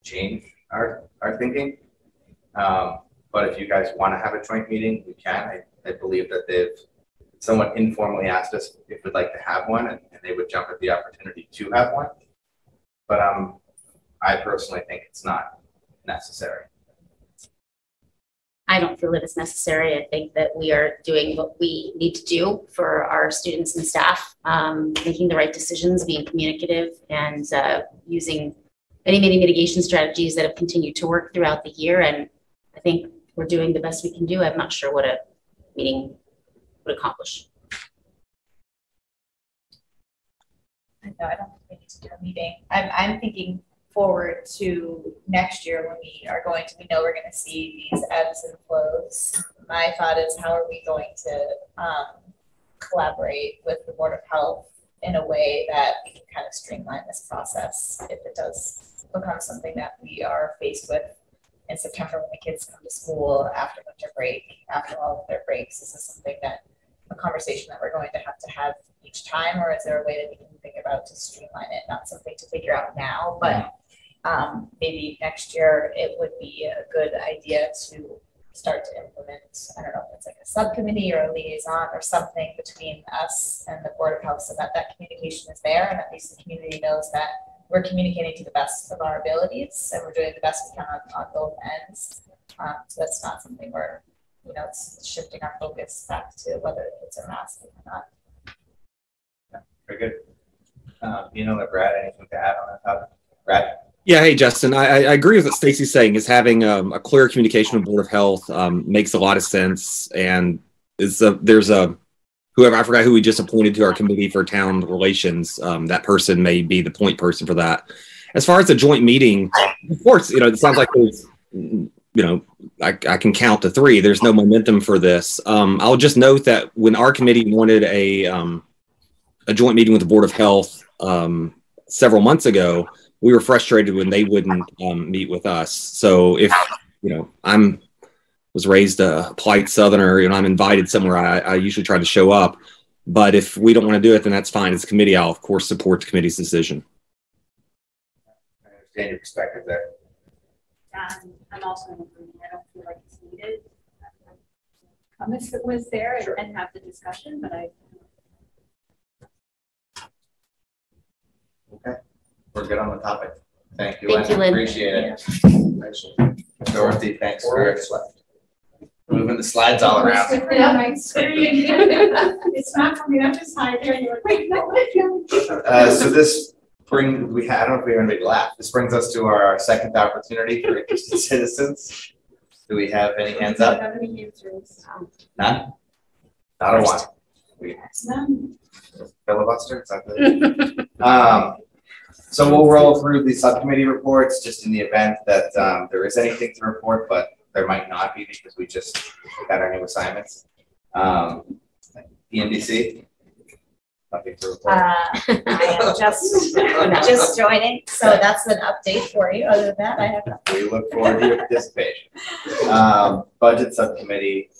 change our thinking. But if you guys want to have a joint meeting, we can. I believe that they've somewhat informally asked us if we'd like to have one, and they would jump at the opportunity to have one. But I personally think it's not necessary. I don't feel that it's necessary. I think that we are doing what we need to do for our students and staff, making the right decisions, being communicative, and using many mitigation strategies that have continued to work throughout the year. And I think we're doing the best we can do. I'm not sure what a meeting would accomplish. No, I don't think we need to do a meeting. I'm thinking forward to next year when we know we're going to see these ebbs and flows. My thought is, how are we going to collaborate with the Board of Health in a way that we can kind of streamline this process if it does become something that we are faced with in September when the kids come to school after winter break, after all of their breaks? Is this something that a conversation that we're going to have each time, or is there a way that we can think about to streamline it? Not something to figure out now, but maybe next year it would be a good idea to start to implement, I don't know if it's like a subcommittee or a liaison or something between us and the Board of Health, so that communication is there, and at least the community knows that we're communicating to the best of our abilities and we're doing the best we can on both ends. So that's not something where, it's shifting our focus back to whether it's a mask or not. Yeah, very good. Brad, anything to add on that topic? Brad? Yeah, hey, Justin, I agree with what Stacy's saying. Is having a clear communication with Board of Health makes a lot of sense. And there's whoever, I forgot who we just appointed to our committee for town relations. That person may be the point person for that. As far as a joint meeting, of course, it sounds like there's, I can count to 3. There's no momentum for this. I'll just note that when our committee wanted a joint meeting with the Board of Health several months ago, we were frustrated when they wouldn't meet with us. So if, was raised a polite Southerner, I'm invited somewhere, I usually try to show up. But if we don't want to do it, then that's fine. As a committee, I'll of course support the committee's decision. I understand your perspective there. I'm also in agreement. I don't feel like it's needed. If it was there and have the discussion, but Okay, we're good on the topic. Thank you, Thank you, Lynn. Appreciate it. Dorothy, thanks for moving the slides all around. On my screen. It's not coming up as high there. You're like, no, So this I don't know if we anybody laugh. This brings us to our second opportunity for interested citizens. Do we have any hands up? None? Not a one. None. Filibuster? Is that good? So we'll roll through the subcommittee reports just in the event that there is anything to report, but there might not be because we just got our new assignments. ENDC? Nothing to report. I am just joining, so that's an update for you. Other than that, I have nothing. We look forward to your participation. Budget subcommittee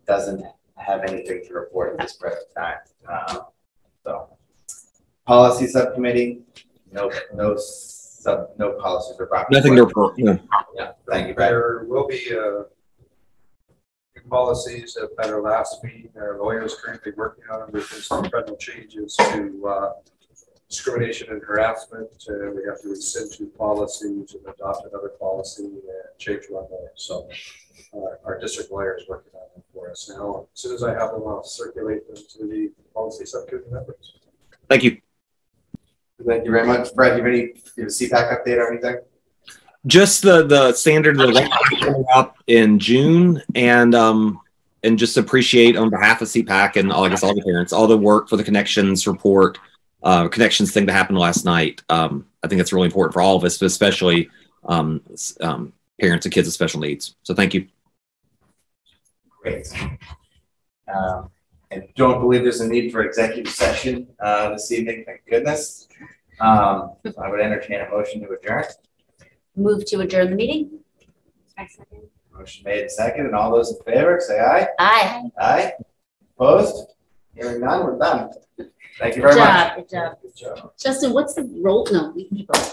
doesn't have anything to report at this present time. So, policy subcommittee, no policies or property. Nothing to report. No. Yeah, thank you, Brad. There will be policies at our last meeting. Our lawyers currently working on them. There's been some federal changes to discrimination and harassment. We have to rescind 2 policies and adopt another policy and change 1 more. So our district lawyer is working on them for us now. As soon as I have them, I'll circulate them to the policy subcommittee members. Thank you. Thank you very much. Brad, you ready to give a CPAC update or anything? Just the standard coming up in June, and just appreciate on behalf of CPAC and I guess all the parents, all the work for the connections report, connections thing that happened last night. I think it's really important for all of us, but especially parents of kids with special needs. So thank you. Great. I don't believe there's a need for executive session this evening. Thank goodness. I would entertain a motion to adjourn. Move to adjourn the meeting. Motion made and second, and all those in favor say aye. Aye. Aye. Opposed? Hearing none, we're done. Thank you very much. Good job. Justin, what's the role? No, we can keep going.